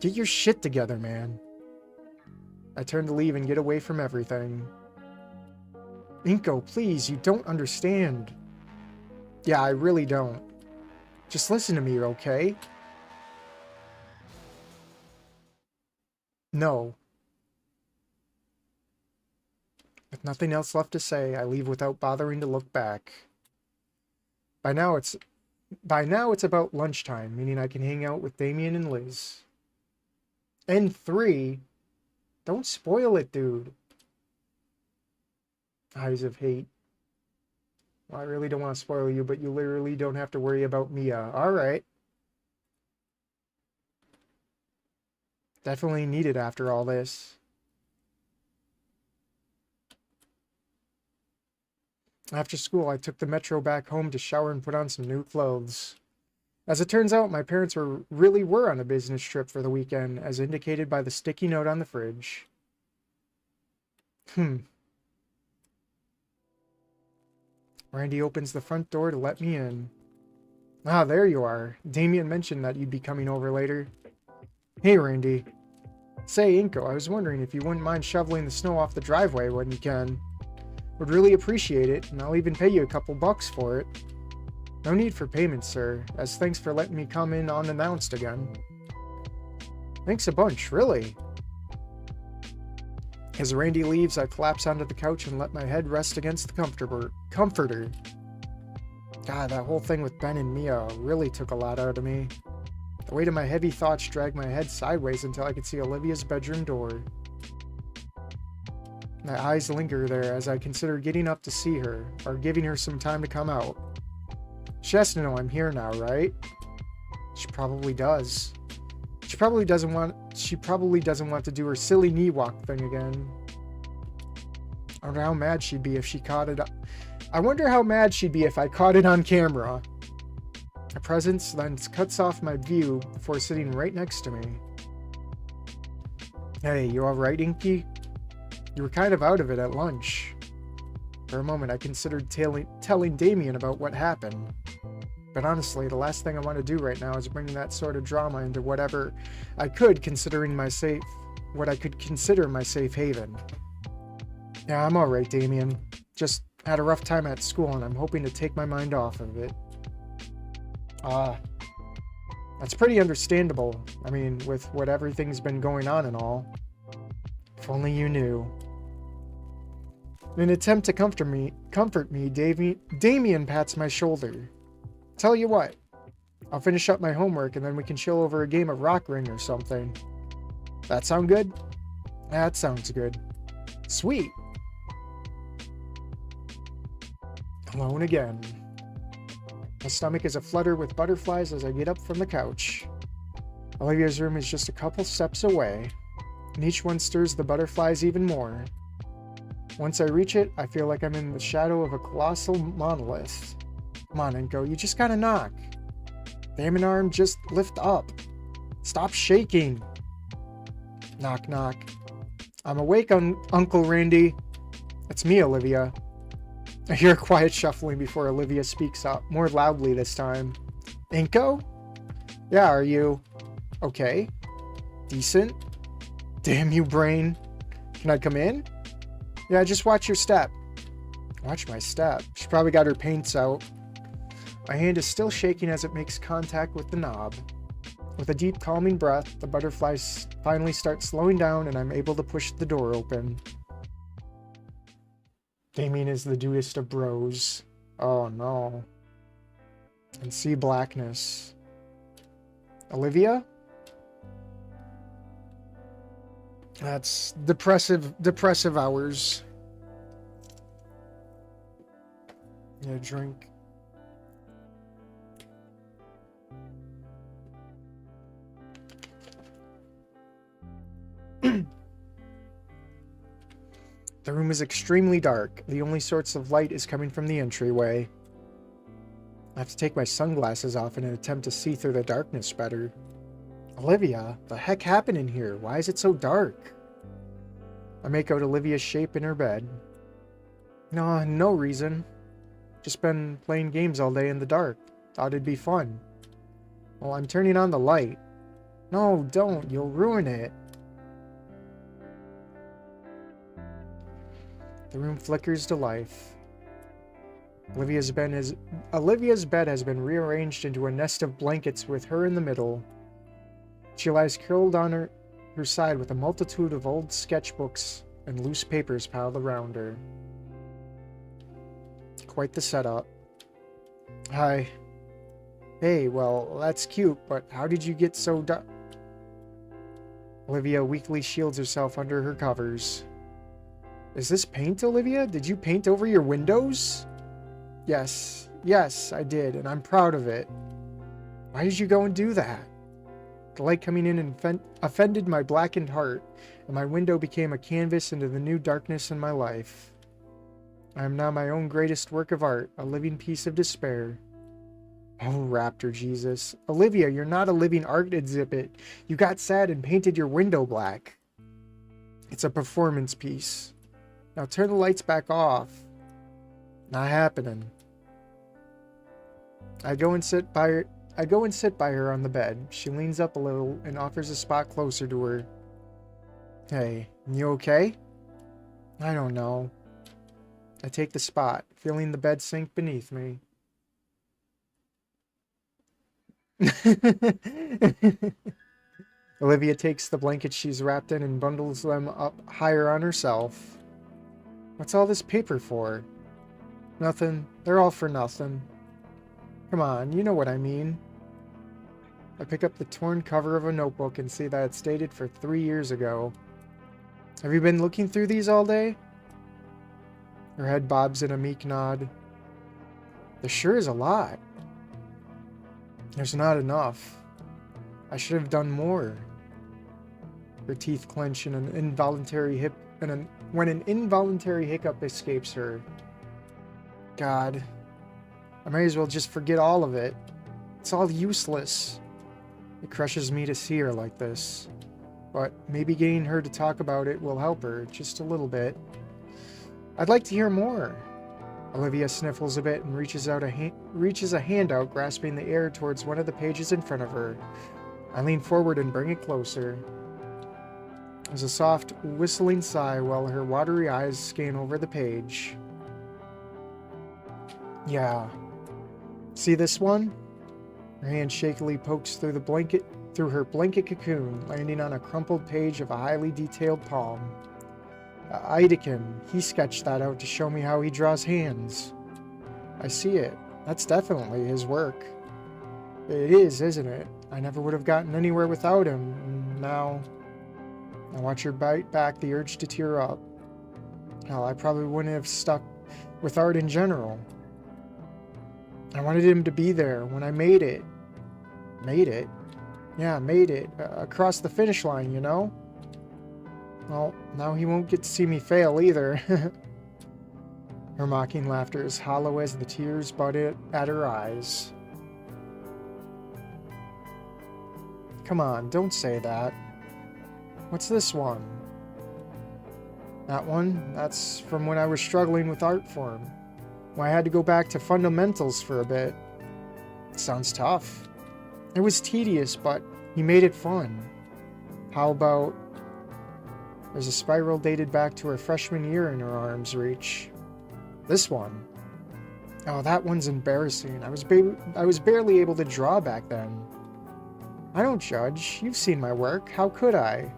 Get your shit together, man. I turn to leave and get away from everything. Inko, please, you don't understand. Yeah, I really don't. Just listen to me, okay? No. With nothing else left to say, I leave without bothering to look back. By now it's about lunchtime, meaning I can hang out with Damien and Liz. N3? Don't spoil it, dude. Eyes of hate. Well, I really don't want to spoil you, but you literally don't have to worry about Mia. Alright. Definitely needed after all this. After school, I took the metro back home to shower and put on some new clothes. As it turns out, my parents really were on a business trip for the weekend, as indicated by the sticky note on the fridge. Randy opens the front door to let me in. Ah, there you are. Damien mentioned that you'd be coming over later. Hey, Randy. Say, Inko, I was wondering if you wouldn't mind shoveling the snow off the driveway when you can. Would really appreciate it, and I'll even pay you a couple bucks for it. No need for payment, sir, as thanks for letting me come in unannounced again. Thanks a bunch, really. As Randy leaves, I collapse onto the couch and let my head rest against the comforter. God, that whole thing with Ben and Mia really took a lot out of me. The weight of my heavy thoughts dragged my head sideways until I could see Olivia's bedroom door. My eyes linger there as I consider getting up to see her, or giving her some time to come out. She has to know I'm here now, right? She probably does. She probably doesn't want to do her silly knee walk thing again. I wonder how mad she'd be if she caught it. I wonder how mad she'd be if I caught it on camera. Her presence then cuts off my view before sitting right next to me. Hey, you alright, Inky? You were kind of out of it at lunch. For a moment, I considered telling Damien about what happened. But honestly, the last thing I want to do right now is bring that sort of drama into whatever I could, what I could consider my safe haven. Yeah, I'm alright, Damien. Just had a rough time at school, and I'm hoping to take my mind off of it. That's pretty understandable. I mean, with what everything's been going on and all. If only you knew. In an attempt to comfort me, Damien pats my shoulder. Tell you what, I'll finish up my homework and then we can chill over a game of Rock Ring or something. That sound good? That sounds good. Sweet. Alone again. My stomach is aflutter with butterflies as I get up from the couch. Olivia's room is just a couple steps away, and each one stirs the butterflies even more. Once I reach it, I feel like I'm in the shadow of a colossal monolith. Come on, Inko, you just gotta knock. Damn an arm, just lift up. Stop shaking. Knock, knock. I'm awake, Uncle Randy. It's me, Olivia. I hear a quiet shuffling before Olivia speaks up, more loudly this time. Inko? Yeah, are you okay? Decent? Damn you, brain. Can I come in? Yeah, just watch your step. Watch my step. She probably got her paints out. My hand is still shaking as it makes contact with the knob. With a deep, calming breath, the butterflies finally start slowing down and I'm able to push the door open. Damien is the dudest of bros. Oh no. And see blackness. Olivia? That's depressive hours. Yeah, drink. The room is extremely dark. The only source of light is coming from the entryway. I have to take my sunglasses off in an attempt to see through the darkness better. Olivia, the heck happened in here? Why is it so dark? I make out Olivia's shape in her bed. No, no reason. Just been playing games all day in the dark. Thought it'd be fun. Well, I'm turning on the light. No, don't. You'll ruin it. The room flickers to life. Olivia's bed has been rearranged into a nest of blankets with her in the middle. She lies curled on her side with a multitude of old sketchbooks and loose papers piled around her. Quite the setup. Hi. Hey, well, that's cute, but how did you get so Olivia weakly shields herself under her covers. Is this paint, Olivia? Did you paint over your windows? Yes, I did, and I'm proud of it. Why did you go and do that? The light coming in offended my blackened heart, and my window became a canvas into the new darkness in my life. I am now my own greatest work of art, a living piece of despair. Oh, Raptor Jesus. Olivia, you're not a living art exhibit. You got sad and painted your window black. It's a performance piece. Now turn the lights back off. Not happening. I go and sit by her on the bed. She leans up a little and offers a spot closer to her. Hey, you okay? I don't know. I take the spot, feeling the bed sink beneath me. Olivia takes the blankets she's wrapped in and bundles them up higher on herself. What's all this paper for? Nothing. They're all for nothing. Come on, you know what I mean. I pick up the torn cover of a notebook and see that it's dated for 3 years ago. Have you been looking through these all day? Her head bobs in a meek nod. There sure is a lot. There's not enough. I should have done more. Her teeth clench in an involuntary when an involuntary hiccup escapes her. God, I may as well just forget all of it. It's all useless. It crushes me to see her like this. But maybe getting her to talk about it will help her, just a little bit. I'd like to hear more. Olivia sniffles a bit and reaches a hand out, grasping the air towards one of the pages in front of her. I lean forward and bring it closer. There's a soft, whistling sigh while her watery eyes scan over the page. Yeah. See this one? Her hand shakily pokes through her blanket cocoon, landing on a crumpled page of a highly detailed poem. Idekin, he sketched that out to show me how he draws hands. I see it. That's definitely his work. It is, isn't it? I never would have gotten anywhere without him. Now, I watch her bite back the urge to tear up. Hell, I probably wouldn't have stuck with art in general. I wanted him to be there when I made it. Made it? Yeah, made it. Across the finish line, you know? Well, now he won't get to see me fail either. Her mocking laughter is hollow as the tears bud at her eyes. Come on, don't say that. What's this one? That one? That's from when I was struggling with art form. When I had to go back to fundamentals for a bit. Sounds tough. It was tedious, but he made it fun. How about... There's a spiral dated back to her freshman year in her arm's reach. This one. Oh, that one's embarrassing. I was barely able to draw back then. I don't judge. You've seen my work. How could I?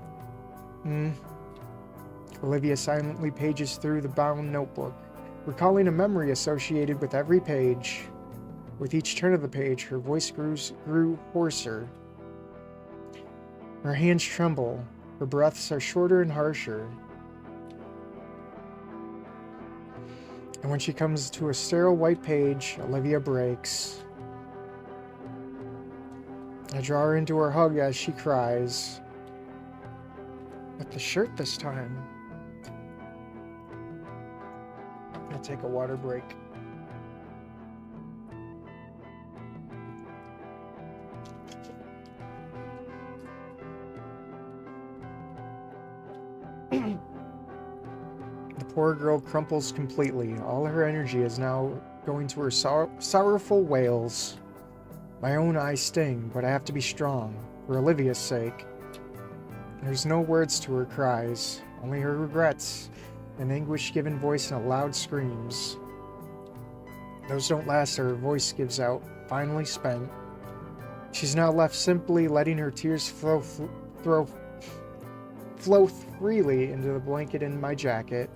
Olivia silently pages through the bound notebook, recalling a memory associated with every page. With each turn of the page, her voice grew hoarser. Her hands tremble. Her breaths are shorter and harsher. And when she comes to a sterile white page, Olivia breaks. I draw her into her hug as she cries. With the shirt this time. I'll take a water break. poor girl crumples completely. All her energy is now going to her sorrowful wails. My own eyes sting, but I have to be strong, for Olivia's sake. There's no words to her cries, only her regrets, an anguish-given voice and loud screams. Those don't last, her voice gives out, finally spent. She's now left simply letting her tears flow freely into the blanket in my jacket.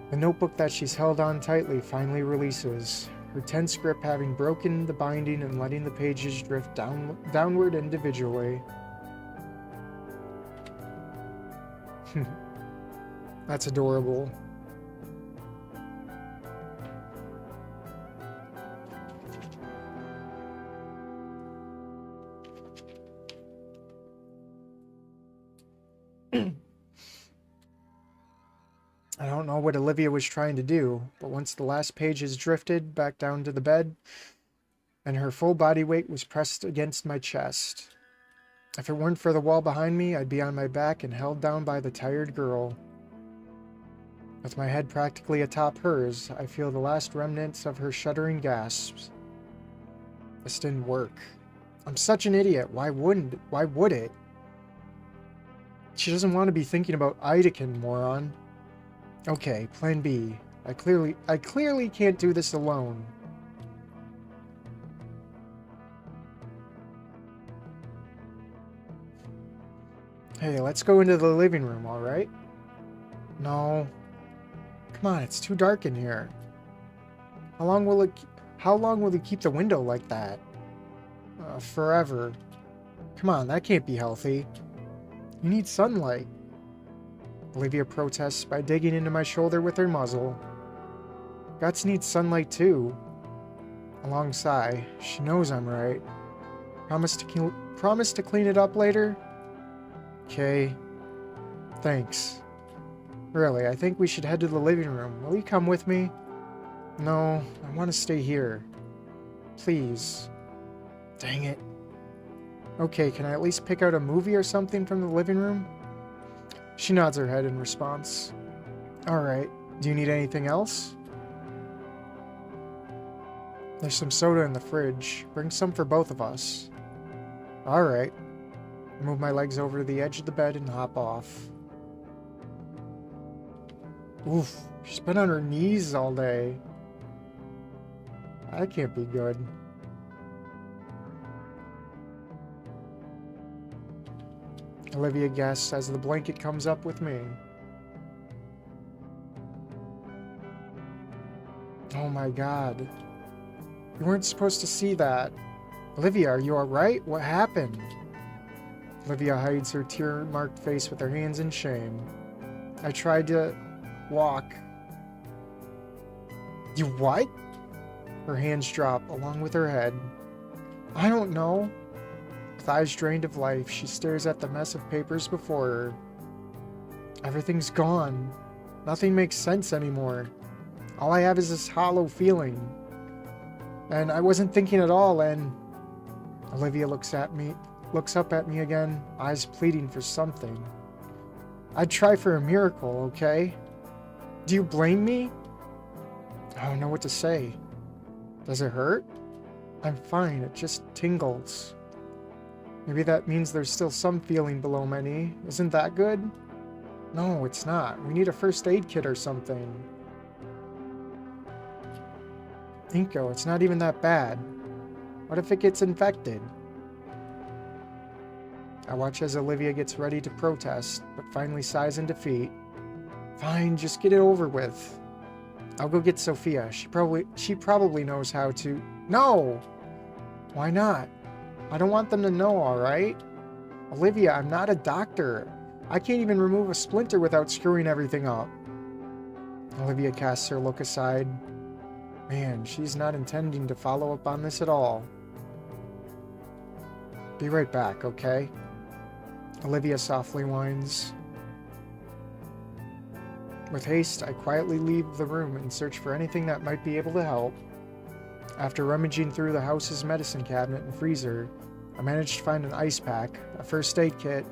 The notebook that she's held on tightly finally releases, her tense grip having broken the binding and letting the pages drift downward individually. That's adorable. I don't know what Olivia was trying to do, but once the last pages drifted back down to the bed, and her full body weight was pressed against my chest. If it weren't for the wall behind me, I'd be on my back and held down by the tired girl. With my head practically atop hers, I feel the last remnants of her shuddering gasps. This didn't work. I'm such an idiot. Why would it? She doesn't want to be thinking about Idakin, moron. Okay, plan B. I clearly can't do this alone. Hey, let's go into the living room, alright? No. Come on, it's too dark in here. How long will it keep the window like that? Forever. Come on, that can't be healthy. You need sunlight. Olivia protests by digging into my shoulder with her muzzle. Guts needs sunlight too. A long sigh. She knows I'm right. Promise to clean it up later? Okay. Thanks. Really, I think we should head to the living room. Will you come with me? No, I want to stay here. Please. Dang it. Okay, can I at least pick out a movie or something from the living room? She nods her head in response. Alright, do you need anything else? There's some soda in the fridge. Bring some for both of us. Alright. I move my legs over to the edge of the bed and hop off. Oof, she's been on her knees all day. That can't be good. Olivia gasps as the blanket comes up with me. Oh my god. You weren't supposed to see that. Olivia, are you alright? What happened? Olivia hides her tear-marked face with her hands in shame. I tried to walk. You what? Her hands drop along with her head. I don't know. With eyes drained of life, she stares at the mess of papers before her. Everything's gone. Nothing makes sense anymore. All I have is this hollow feeling. And I wasn't thinking at all, and... Olivia looks up at me again, eyes pleading for something. I'd try for a miracle, okay? Do you blame me? I don't know what to say. Does it hurt? I'm fine, it just tingles. Maybe that means there's still some feeling below my knee. Isn't that good? No, it's not. We need a first aid kit or something. Inko, it's not even that bad. What if it gets infected? I watch as Olivia gets ready to protest, but finally sighs in defeat. Fine, just get it over with. I'll go get Sophia. She probably knows how to... No! Why not? I don't want them to know, alright? Olivia, I'm not a doctor. I can't even remove a splinter without screwing everything up. Olivia casts her look aside. Man, she's not intending to follow up on this at all. Be right back, okay? Olivia softly whines. With haste, I quietly leave the room and search for anything that might be able to help. After rummaging through the house's medicine cabinet and freezer, I managed to find an ice pack, a first aid kit,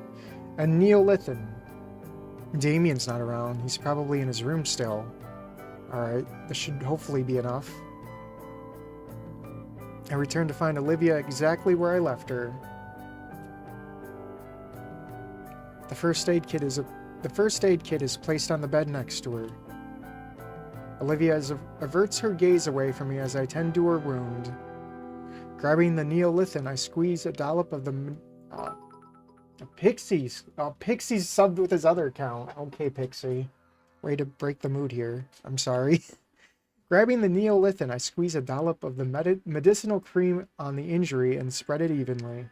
and Neolithin. Damien's not around. He's probably in his room still. Alright, this should hopefully be enough. I return to find Olivia exactly where I left her. The first aid kit is placed on the bed next to her. Olivia averts her gaze away from me as I tend to her wound. Grabbing the Neolithin, I squeeze a dollop of the Pixie's. Pixie's subbed with his other account. Okay, Pixie. Way to break the mood here. I'm sorry. Grabbing the Neolithin, I squeeze a dollop of the medicinal cream on the injury and spread it evenly.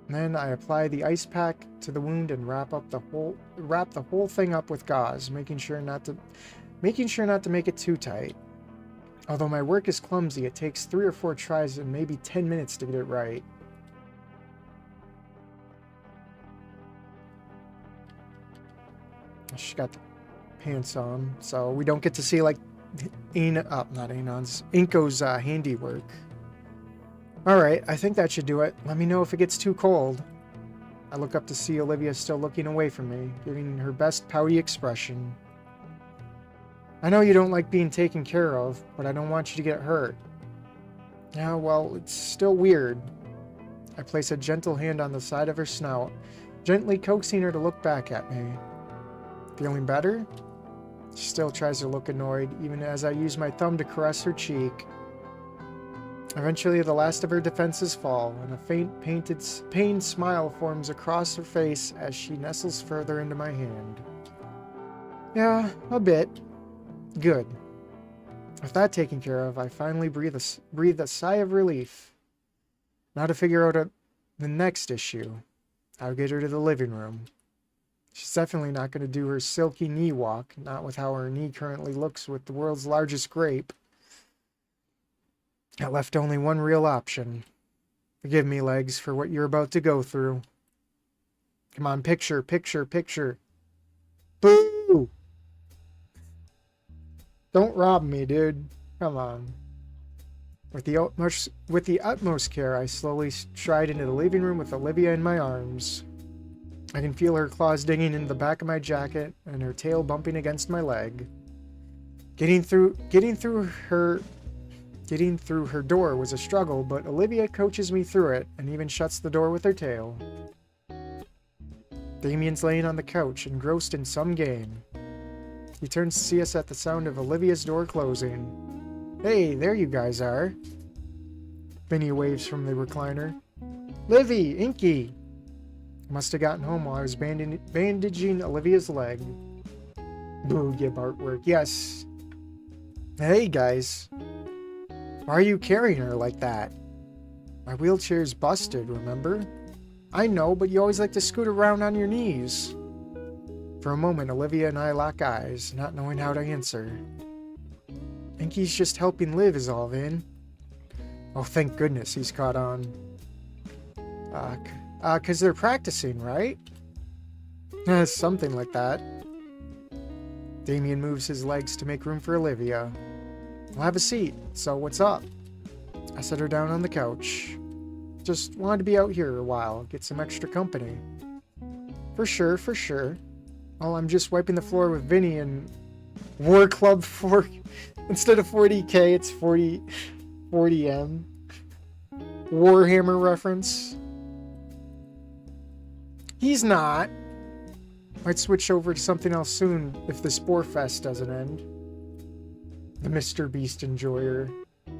Then I apply the ice pack to the wound and wrap the whole thing up with gauze, making sure not to make it too tight. Although my work is clumsy, it takes 3 or 4 tries and maybe 10 minutes to get it right. She got the pants on, so we don't get to see like Inko's handiwork. Alright, I think that should do it. Let me know if it gets too cold. I look up to see Olivia still looking away from me, giving her best pouty expression. I know you don't like being taken care of, but I don't want you to get hurt. Yeah, well, it's still weird. I place a gentle hand on the side of her snout, gently coaxing her to look back at me. Feeling better? She still tries to look annoyed, even as I use my thumb to caress her cheek. Eventually, the last of her defenses fall, and a faint, pained smile forms across her face as she nestles further into my hand. Yeah, a bit. Good. With that taken care of, I finally breathe a sigh of relief. Now to figure out the next issue. I'll get her to the living room. She's definitely not going to do her silky knee walk, not with how her knee currently looks with the world's largest grape. I left only one real option. Forgive me, legs, for what you're about to go through. Come on, picture, picture, picture. Boo! Don't rob me, dude. Come on. With the utmost care, I slowly stride into the living room with Olivia in my arms. I can feel her claws digging into the back of my jacket and her tail bumping against my leg. Getting through her door was a struggle, but Olivia coaches me through it and even shuts the door with her tail. Damien's laying on the couch, engrossed in some game. He turns to see us at the sound of Olivia's door closing. Hey, there you guys are. Vinny waves from the recliner. Livy, Inky! Must have gotten home while I was bandaging Olivia's leg. Boo, give artwork. Yes. Hey, guys. Why are you carrying her like that? My wheelchair's busted, remember? I know, but you always like to scoot around on your knees. For a moment, Olivia and I lock eyes, not knowing how to answer. Inky's just helping Liv is all, Vin. Oh, thank goodness he's caught on. 'Cause they're practicing, right? Something like that. Damien moves his legs to make room for Olivia. I'll have a seat, so what's up? I set her down on the couch. Just wanted to be out here a while, get some extra company. For sure, for sure. Oh, I'm just wiping the floor with Vinny and War Club 4. Instead of 40k, it's 40M. Warhammer reference. He's not. Might switch over to something else soon if the Spore Fest doesn't end. The Mr. Beast enjoyer. You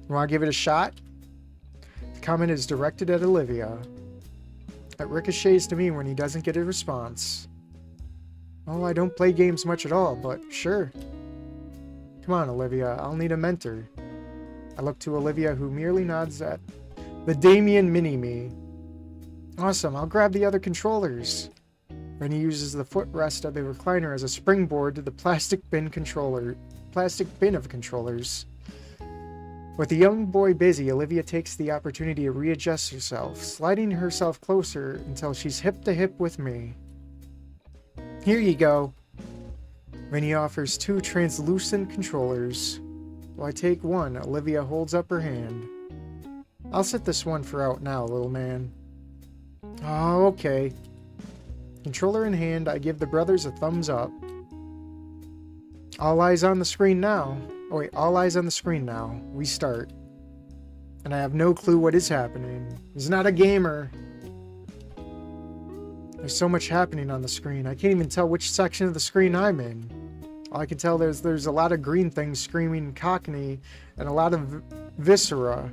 want to give it a shot? The comment is directed at Olivia. It ricochets to me when he doesn't get a response. Oh, I don't play games much at all, but sure. Come on, Olivia, I'll need a mentor. I look to Olivia, who merely nods at the Damien Mini-Me. Awesome, I'll grab the other controllers. Then he uses the footrest of the recliner as a springboard to the plastic bin of controllers. With the young boy busy, Olivia takes the opportunity to readjust herself, sliding herself closer until she's hip to hip with me. Here you go. Vinny offers 2 translucent controllers. While I take one, Olivia holds up her hand. I'll set this one for out now, little man. Oh, okay. Controller in hand, I give the brothers a thumbs up. All eyes on the screen now. Oh wait, all eyes on the screen now. We start. And I have no clue what is happening. He's not a gamer. There's so much happening on the screen. I can't even tell which section of the screen I'm in. All I can tell there's a lot of green things screaming Cockney and a lot of viscera.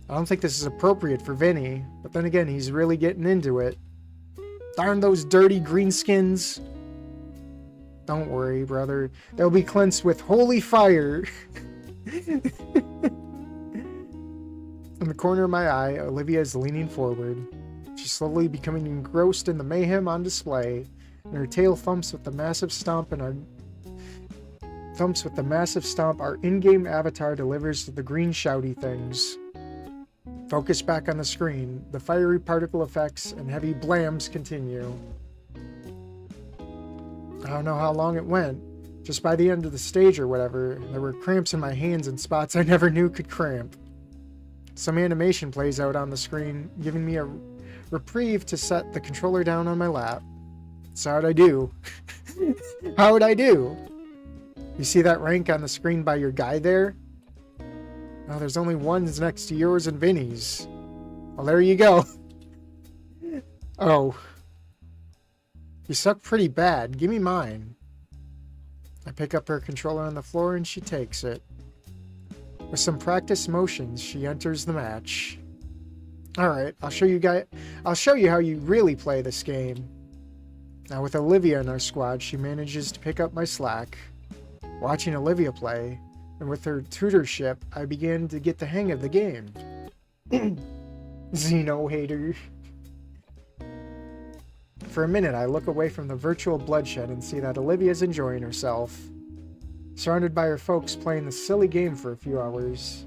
I don't think this is appropriate for Vinny, but then again, he's really getting into it. Darn those dirty greenskins. Don't worry, brother. They'll be cleansed with holy fire. In the corner of my eye, Olivia is leaning forward. She's slowly becoming engrossed in the mayhem on display, and her tail thumps with the massive stomp our in-game avatar delivers to the green shouty things. Focus back on the screen. The fiery particle effects and heavy blams continue. I don't know how long it went. Just by the end of the stage or whatever, there were cramps in my hands in spots I never knew could cramp. Some animation plays out on the screen, giving me a reprieve to set the controller down on my lap. So how'd I do? How'd I do? You see that rank on the screen by your guy there? Oh, there's only ones next to yours and Vinny's. Well, there you go. Oh. You suck pretty bad. Give me mine. I pick up her controller on the floor and she takes it. With some practice motions, she enters the match. Alright, I'll show you how you really play this game. Now with Olivia in our squad, she manages to pick up my slack. Watching Olivia play, and with her tutorship, I began to get the hang of the game. Xeno hater. For a minute, I look away from the virtual bloodshed and see that Olivia's enjoying herself. Surrounded by her folks playing the silly game for a few hours.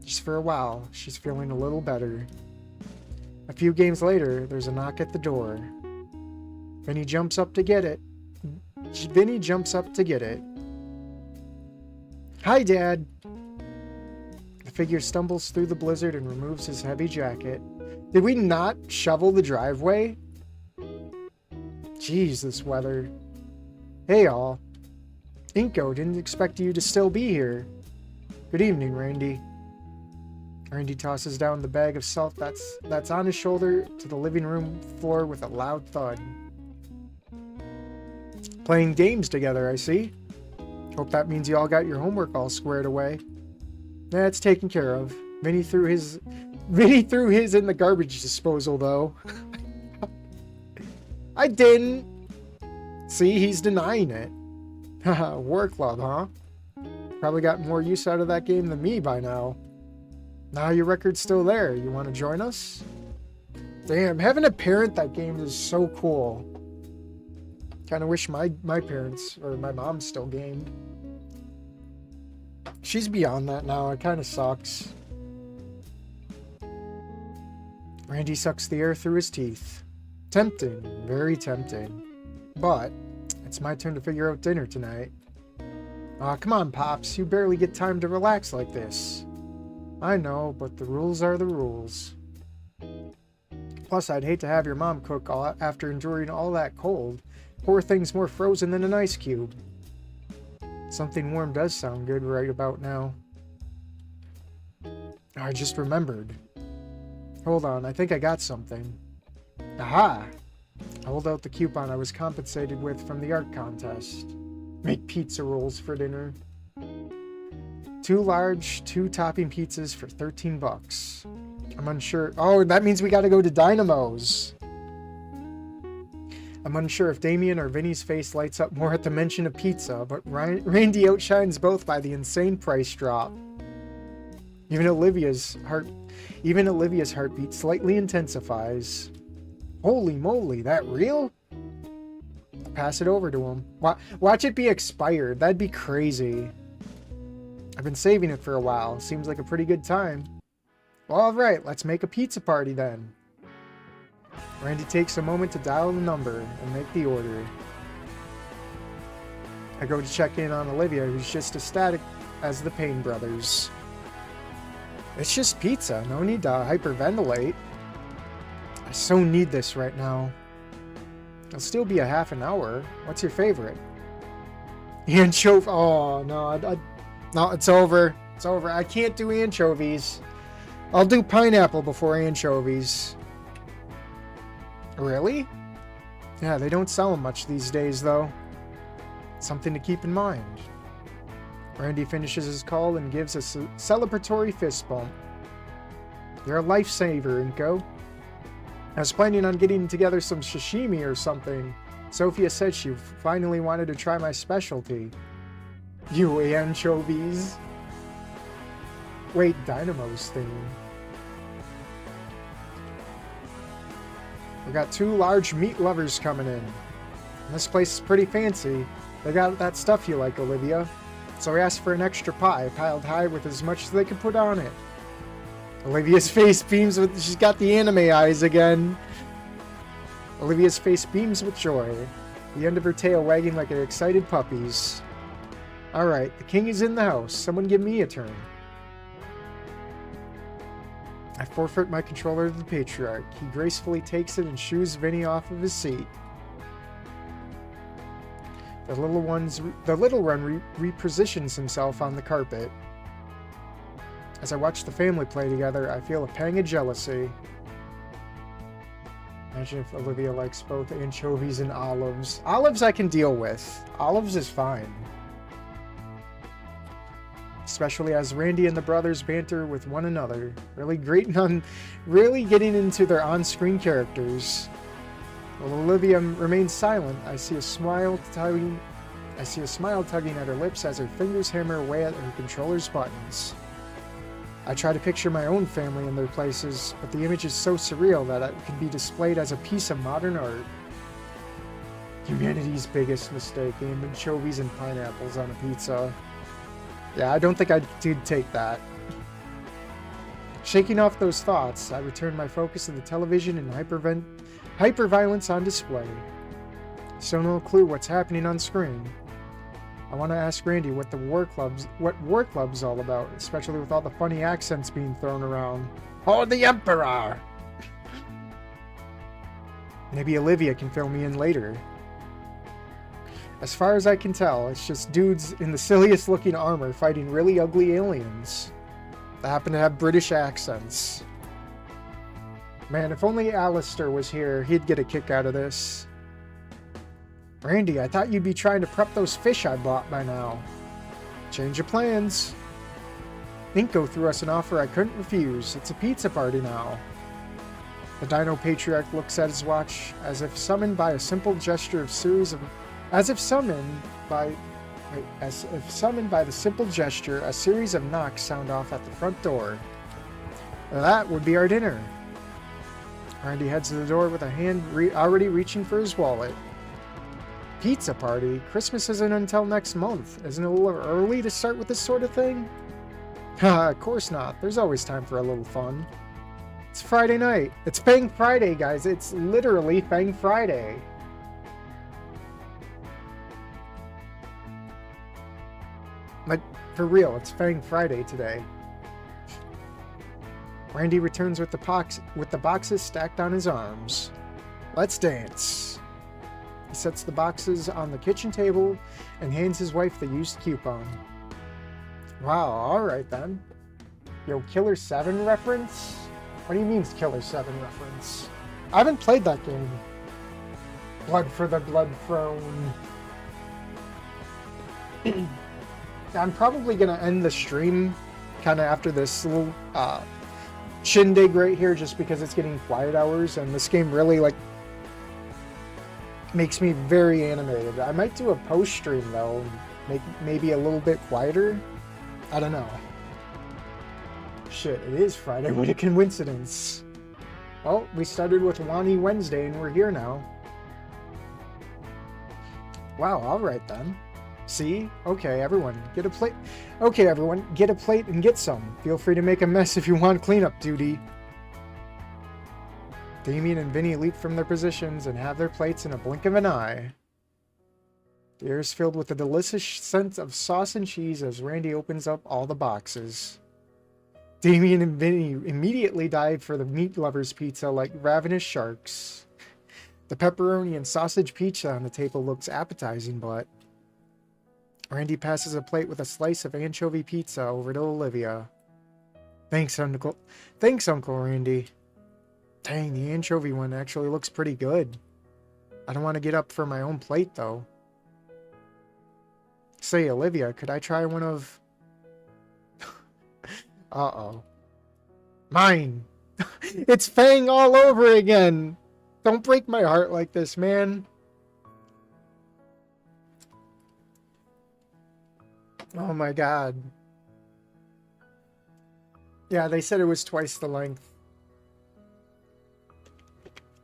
Just for a while, she's feeling a little better. A few games later, there's a knock at the door. Vinny jumps up to get it. Hi, Dad! The figure stumbles through the blizzard and removes his heavy jacket. Did we not shovel the driveway? Jeez, this weather. Hey, all. Inko, didn't expect you to still be here. Good evening, Randy. Randy tosses down the bag of salt that's on his shoulder to the living room floor with a loud thud. Playing games together, I see. Hope that means you all got your homework all squared away. That's taken care of. Vinny threw his in the garbage disposal, though. I didn't. See, he's denying it. Haha, war club, huh? Probably got more use out of that game than me by now. Now your record's still there. You want to join us? Damn, having a parent that game is so cool. Kind of wish my parents or my mom still gamed. She's beyond that now. It kind of sucks. Randy sucks the air through his teeth. Tempting. Very tempting. But it's my turn to figure out dinner tonight. Aw, come on, Pops. You barely get time to relax like this. I know, but the rules are the rules. Plus, I'd hate to have your mom cook after enduring all that cold. Poor thing's more frozen than an ice cube. Something warm does sound good right about now. I just remembered. Hold on, I think I got something. Aha! I hold out the coupon I was compensated with from the art contest. Make pizza rolls for dinner. 2 large, 2 topping pizzas for $13. I'm unsure. Oh, that means we gotta go to Dynamo's. I'm unsure if Damien or Vinny's face lights up more at the mention of pizza, but Randy outshines both by the insane price drop. Even Olivia's heartbeat slightly intensifies. Holy moly, that real? Pass it over to him. Watch it be expired. That'd be crazy. I've been saving it for a while. Seems like a pretty good time. Well, alright, let's make a pizza party then. Randy takes a moment to dial the number and make the order. I go to check in on Olivia, who's just ecstatic as the Payne brothers. It's just pizza, no need to hyperventilate. I so need this right now. It'll still be a half an hour. What's your favorite? Anchovy. Oh, no. No, it's over. It's over. I can't do anchovies. I'll do pineapple before anchovies. Really? Yeah, they don't sell them much these days, though. Something to keep in mind. Randy finishes his call and gives a celebratory fist bump. You're a lifesaver, Inko. I was planning on getting together some sashimi or something. Sophia said she finally wanted to try my specialty. You anchovies. Wait, Dynamo's thing. We got 2 large meat lovers coming in. This place is pretty fancy. They got that stuff you like, Olivia. So I asked for an extra pie, piled high with as much as they could put on it. Olivia's face beams with... She's got the anime eyes again. Olivia's face beams with joy, the end of her tail wagging like an excited puppy's. Alright, the king is in the house. Someone give me a turn. I forfeit my controller to the patriarch. He gracefully takes it and shoos Vinny off of his seat. The little one repositions himself on the carpet. As I watch the family play together, I feel a pang of jealousy. Imagine if Olivia likes both anchovies and olives. Olives I can deal with. Olives is fine. Especially as Randy and the brothers banter with one another, really getting into their on-screen characters. While Olivia remains silent, I see a smile tugging at her lips as her fingers hammer away at her controller's buttons. I try to picture my own family in their places, but the image is so surreal that it can be displayed as a piece of modern art. Humanity's biggest mistake, anchovies and pineapples on a pizza. Yeah, I don't think I did take that. Shaking off those thoughts, I return my focus to the television and hyperviolence on display. Still no clue what's happening on screen. I want to ask Randy what War Club's all about, especially with all the funny accents being thrown around. Oh, the Emperor! Maybe Olivia can fill me in later. As far as I can tell, it's just dudes in the silliest looking armor fighting really ugly aliens that happen to have British accents. Man, if only Alistair was here, he'd get a kick out of this. Randy, I thought you'd be trying to prep those fish I bought by now. Change of plans. Inko threw us an offer I couldn't refuse. It's a pizza party now. The Dino Patriarch looks at his watch as if summoned by the simple gesture, a series of knocks sound off at the front door. That would be our dinner. Randy heads to the door with a hand already reaching for his wallet. Pizza party? Christmas isn't until next month. Isn't it a little early to start with this sort of thing? Haha, of course not. There's always time for a little fun. It's Friday night. It's Fang Friday, guys. It's literally Fang Friday. Like, for real, it's Fang Friday today. Randy returns with the boxes stacked on his arms. Let's dance. He sets the boxes on the kitchen table and hands his wife the used coupon. Wow, alright then. Yo, Killer 7 reference? What do you mean Killer 7 reference? I haven't played that game. Blood for the Blood Throne. I'm probably going to end the stream kind of after this little shindig right here just because it's getting quiet hours and this game really like makes me very animated. I might do a post stream though, make maybe a little bit quieter. I don't know. Shit, it is Friday. What a coincidence. Well, we started with Wani Wednesday and we're here now. Wow, alright then. See? Okay, everyone, get a plate. Okay, everyone, get a plate and get some. Feel free to make a mess if you want cleanup duty. Damien and Vinny leap from their positions and have their plates in a blink of an eye. The air is filled with the delicious scent of sauce and cheese as Randy opens up all the boxes. Damien and Vinny immediately dive for the meat lovers pizza like ravenous sharks. The pepperoni and sausage pizza on the table looks appetizing, but Randy passes a plate with a slice of anchovy pizza over to Olivia. Thanks, Uncle. Thanks, Uncle Randy. Dang, the anchovy one actually looks pretty good. I don't want to get up for my own plate, though. Say, Olivia, could I try one of... Uh-oh. Mine! It's Fang all over again! Don't break my heart like this, man. Oh my god. Yeah, they said it was twice the length.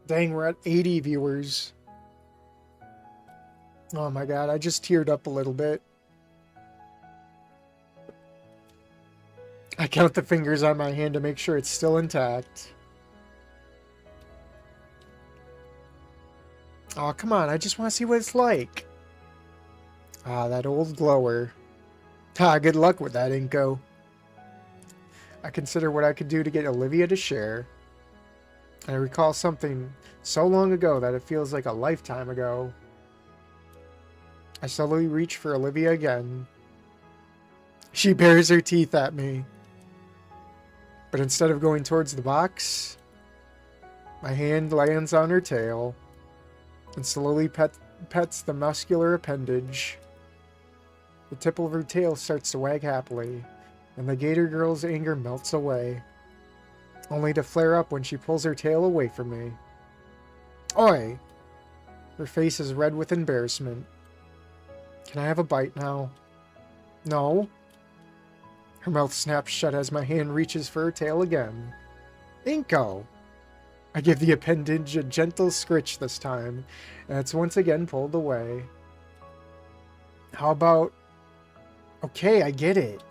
Dang, we're at 80 viewers. Oh my god, I just teared up a little bit. I count the fingers on my hand to make sure it's still intact. Oh, come on, I just want to see what it's like. Ah, that old glower. Ah, good luck with that, Inko. I consider what I could do to get Olivia to share. I recall something so long ago that it feels like a lifetime ago. I slowly reach for Olivia again. She bares her teeth at me. But instead of going towards the box, my hand lands on her tail and slowly pets the muscular appendage. The tip of her tail starts to wag happily, and the Gator girl's anger melts away, only to flare up when she pulls her tail away from me. Oi! Her face is red with embarrassment. Can I have a bite now? No? Her mouth snaps shut as my hand reaches for her tail again. Inko! I give the appendage a gentle scritch this time, and it's once again pulled away. How about... Okay, I get it.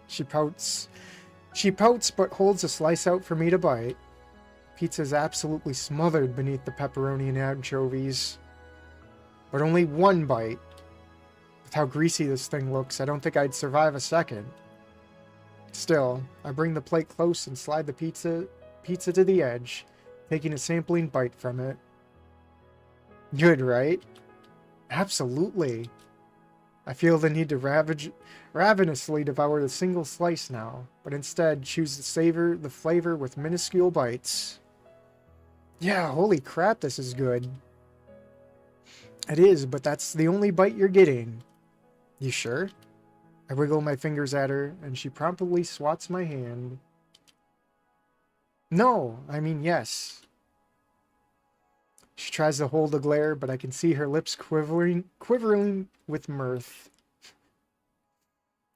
She pouts. She pouts but holds a slice out for me to bite. Pizza's absolutely smothered beneath the pepperoni and anchovies. But only one bite. With how greasy this thing looks, I don't think I'd survive a second. Still, I bring the plate close and slide the pizza to the edge, taking a sampling bite from it. Good, right? Absolutely. I feel the need to ravenously devour the single slice now, but instead choose to savor the flavor with minuscule bites. Yeah, holy crap, this is good. It is, but that's the only bite you're getting. You sure? I wiggle my fingers at her, and she promptly swats my hand. No, I mean yes. She tries to hold a glare, but I can see her lips quivering with mirth.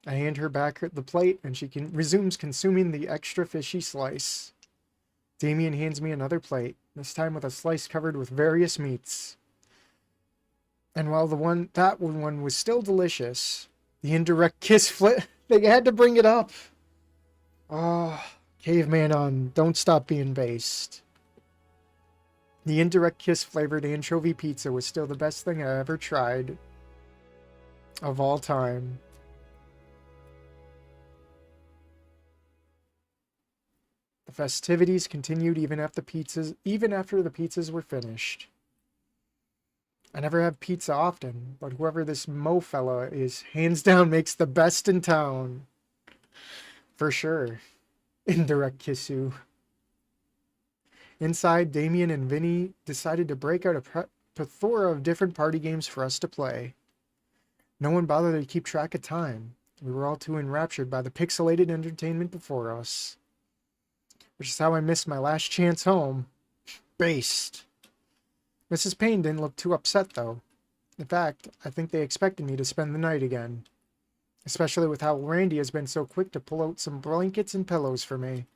I hand her back the plate, and she resumes consuming the extra fishy slice. Damien hands me another plate, this time with a slice covered with various meats. And while that one was still delicious, the indirect kiss they had to bring it up. Oh, caveman on, don't stop being based. The indirect kiss flavored anchovy pizza was still the best thing I ever tried. Of all time. The festivities continued even after the pizzas were finished. I never have pizza often, but whoever this Mo fella is, hands down makes the best in town. For sure. Indirect kissu. Inside, Damien and Vinny decided to break out a plethora of different party games for us to play. No one bothered to keep track of time. We were all too enraptured by the pixelated entertainment before us. Which is how I missed my last chance home. Based. Mrs. Payne didn't look too upset, though. In fact, I think they expected me to spend the night again. Especially with how Randy has been so quick to pull out some blankets and pillows for me.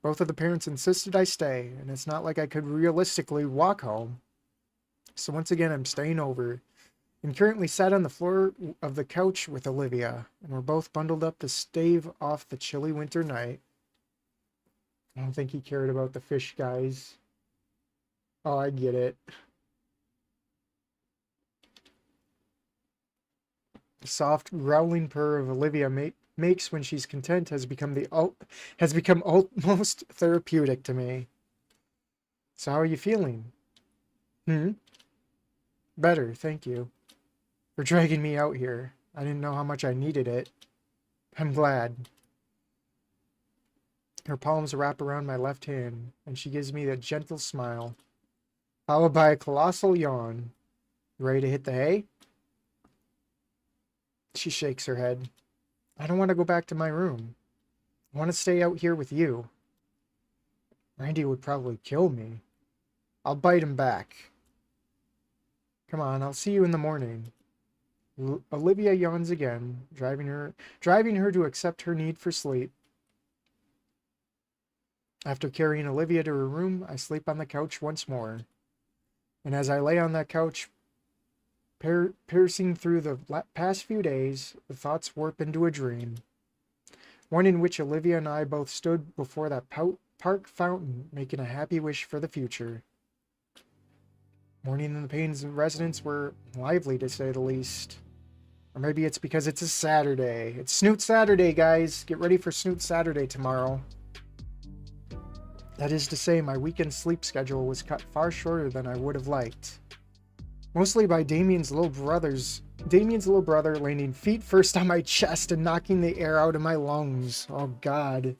Both of the parents insisted I stay, and it's not like I could realistically walk home. So once again, I'm staying over, and currently sat on the floor of the couch with Olivia, and we're both bundled up to stave off the chilly winter night. I don't think he cared about the fish guys. Oh, I get it. The soft, growling purr of Olivia makes when she's content has become almost therapeutic to me. So how are you feeling? Hmm? Better, thank you. For dragging me out here. I didn't know how much I needed it. I'm glad. Her palms wrap around my left hand, and she gives me a gentle smile, followed by a colossal yawn. You ready to hit the hay? She shakes her head. I don't want to go back to my room. I want to stay out here with you. Randy would probably kill me. I'll bite him back. Come on, I'll see you in the morning. Olivia yawns again, driving her to accept her need for sleep. After carrying Olivia to her room, I sleep on the couch once more. And as I lay on that couch, piercing through the past few days, the thoughts warp into a dream. One in which Olivia and I both stood before that park fountain, making a happy wish for the future. Morning in the Payne's residence were lively, to say the least. Or maybe it's because it's a Saturday. It's Snoot Saturday, guys. Get ready for Snoot Saturday tomorrow. That is to say, my weekend sleep schedule was cut far shorter than I would have liked. Mostly by Damien's little brother landing feet first on my chest and knocking the air out of my lungs. Oh, God.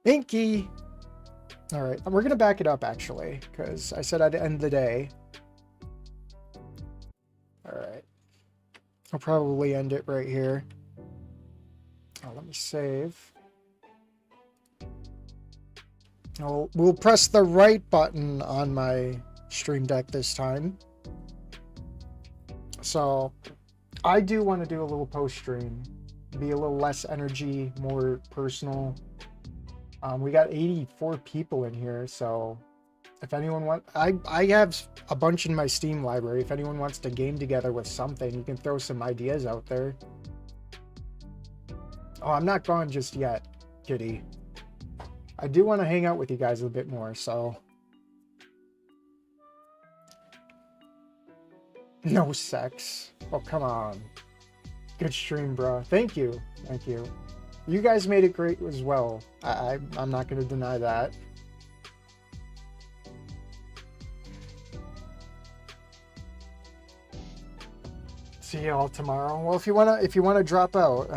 Inky! Alright, we're gonna back it up, actually, because I said I'd end the day. Alright. I'll probably end it right here. Oh, let me save. We'll press the right button on my stream deck this time. So, I do want to do a little post stream. Be a little less energy, more personal. We got 84 people in here, so if anyone wants... I have a bunch in my Steam library. If anyone wants to game together with something, you can throw some ideas out there. Oh, I'm not gone just yet, kitty. I do want to hang out with you guys a bit more, so... No sex. Oh, come on. Good stream, bro. Thank you. Thank you. You guys made it great as well. I'm not going to deny that. See you all tomorrow. Well, if you wanna drop out,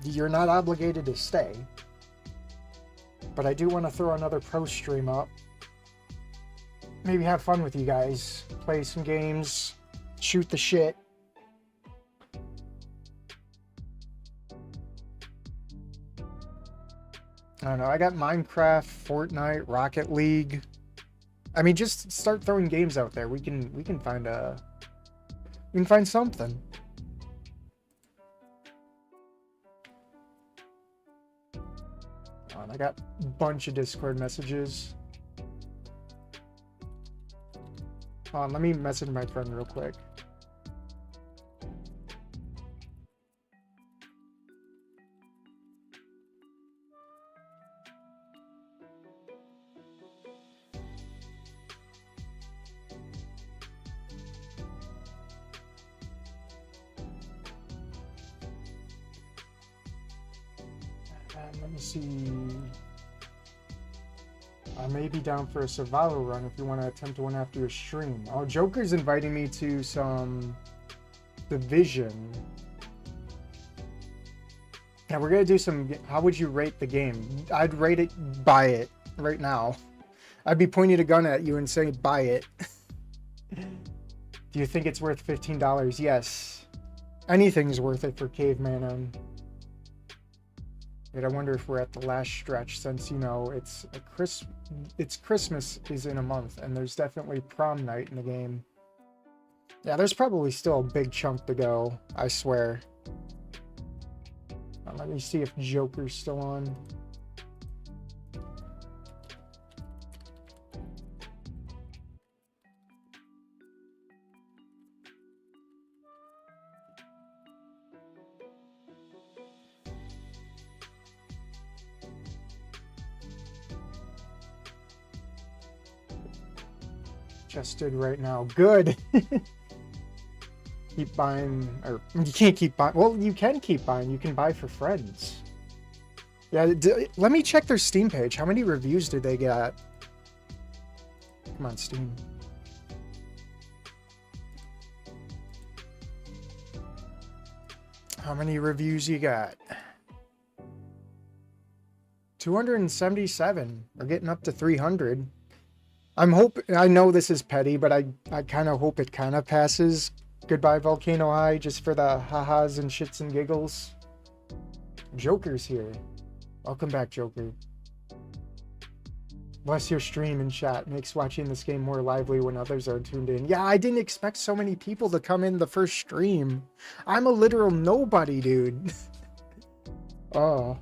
you're not obligated to stay. But I do want to throw another pro stream up. Maybe have fun with you guys. Play some games. Shoot the shit. I don't know. I got Minecraft, Fortnite, Rocket League. I mean, just start throwing games out there. We can find something. I got a bunch of Discord messages. Hold on, let me message my friend real quick. Let me see. I may be down for a survival run if you want to attempt one after your stream. Oh, Joker's inviting me to some Division. Yeah, we're gonna do some. How would you rate the game? I'd rate it, buy it right now. I'd be pointing a gun at you and saying, buy it. Do you think it's worth $15? Yes. Anything's worth it for Caveman. But I wonder if we're at the last stretch, since, you know, it's Christmas is in a month, and there's definitely prom night in the game. Yeah, there's probably still a big chunk to go, I swear. Let me see if Joker's still on. Just did right now. Good. Keep buying, or you can't keep buying. Well, you can keep buying. You can buy for friends. Yeah, let me check their Steam page. How many reviews did they get? Come on, Steam. How many reviews you got? 277. We're getting up to 300. I know this is petty, but I kind of hope it kind of passes Goodbye Volcano High, just for the ha-has and shits and giggles. Joker's here. Welcome back, Joker. Bless your stream and chat. Makes watching this game more lively when others are tuned in. Yeah, I didn't expect so many people to come in the first stream. I'm a literal nobody, dude. Oh.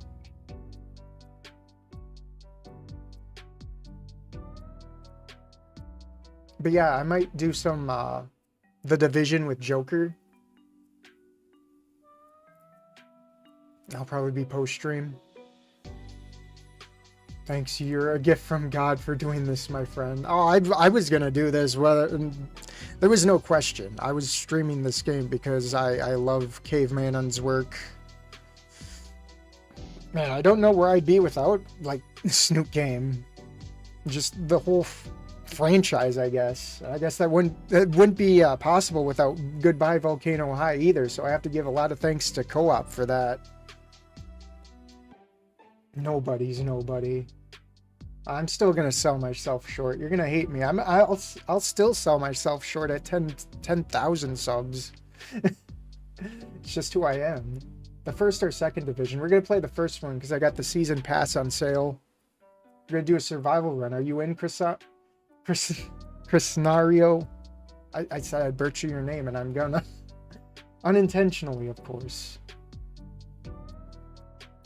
But yeah, I might do some, The Division with Joker. I'll probably be post-stream. Thanks, you're a gift from God for doing this, my friend. Oh, I was gonna do this, there was no question. I was streaming this game because I love Caveman's work. Man, I don't know where I'd be without, like, Snoop Game. Just the whole franchise, I guess. I guess that wouldn't be possible without Goodbye Volcano High either, so I have to give a lot of thanks to Co-op for that. Nobody's nobody. I'm still gonna sell myself short. You're gonna hate me. I'll still sell myself short at 10,000 subs. It's just who I am. The first or second division. We're gonna play the first one because I got the season pass on sale. We're gonna do a survival run. Are you in, Chrisnario? I said I'd butcher your name, and I'm gonna. Unintentionally, of course.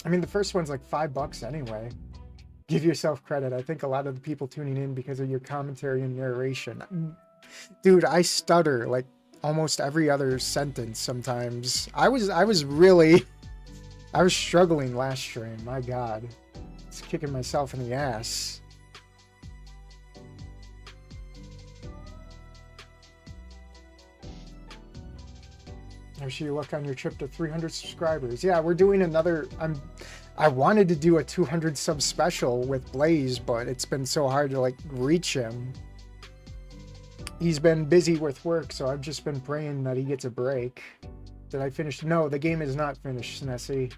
I mean, the first one's like $5 anyway. Give yourself credit. I think a lot of the people tuning in because of your commentary and narration. Dude, I stutter like almost every other sentence sometimes. I was struggling last stream. My God. It's kicking myself in the ass. Wish you luck on your trip to 300 subscribers. Yeah, we're doing another. I wanted to do a 200 sub special with Blaze, but it's been so hard to like reach him. He's been busy with work, so I've just been praying that he gets a break. Did I finish? No, the game is not finished, Nessie.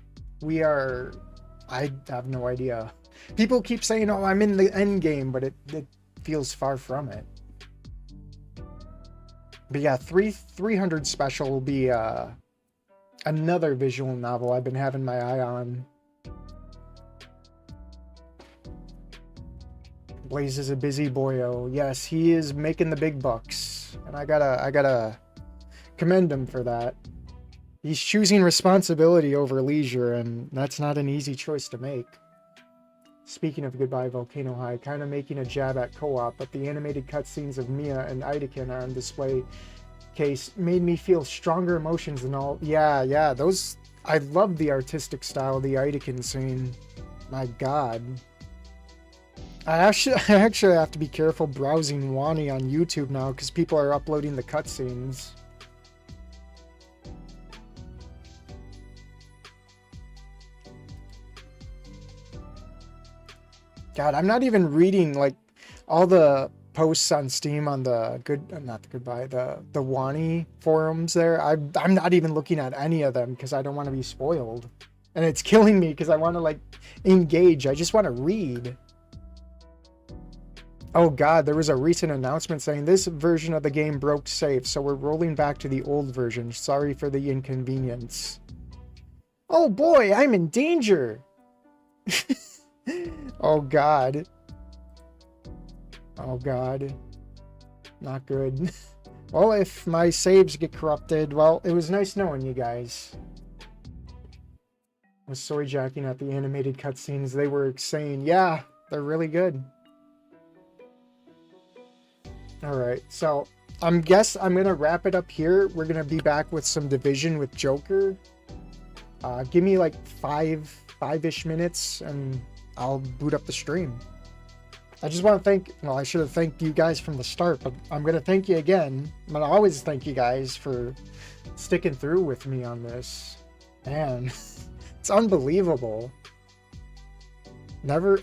I have no idea. People keep saying, "Oh, I'm in the end game," but it feels far from it. But yeah, 300 special will be another visual novel I've been having my eye on. Blaze is a busy boyo. Yes, he is making the big bucks, and I gotta commend him for that. He's choosing responsibility over leisure, and that's not an easy choice to make. Speaking of Goodbye Volcano High, kind of making a jab at Co-op, but the animated cutscenes of Mia and Ideken on display case made me feel stronger emotions than all. Yeah, those. I love the artistic style of the Ideken scene. My God. I actually have to be careful browsing Wani on YouTube now because people are uploading the cutscenes. God, I'm not even reading like all the posts on Steam on the the Wani forums there. I'm not even looking at any of them because I don't want to be spoiled, and it's killing me because I want to like engage. I just want to read. Oh God, there was a recent announcement saying this version of the game broke safe, so we're rolling back to the old version. Sorry for the inconvenience. Oh boy, I'm in danger. Oh God. Oh God. Not good. Well, if my saves get corrupted, well, it was nice knowing you guys. I was soy jacking at the animated cutscenes. They were saying, yeah, they're really good. Alright, so I'm gonna wrap it up here. We're gonna be back with some Division with Joker. Give me like five-ish minutes and I'll boot up the stream. I just want to thank, well, I should have thanked you guys from the start, but I'm going to thank you again. I'm going to always thank you guys for sticking through with me on this. Man, it's unbelievable.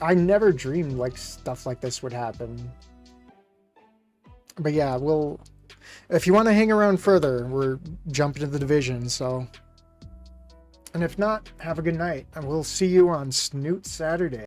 I never dreamed like stuff like this would happen. But yeah, if you want to hang around further, we're jumping to the division, so. And if not, have a good night, and we'll see you on Snoot Saturday.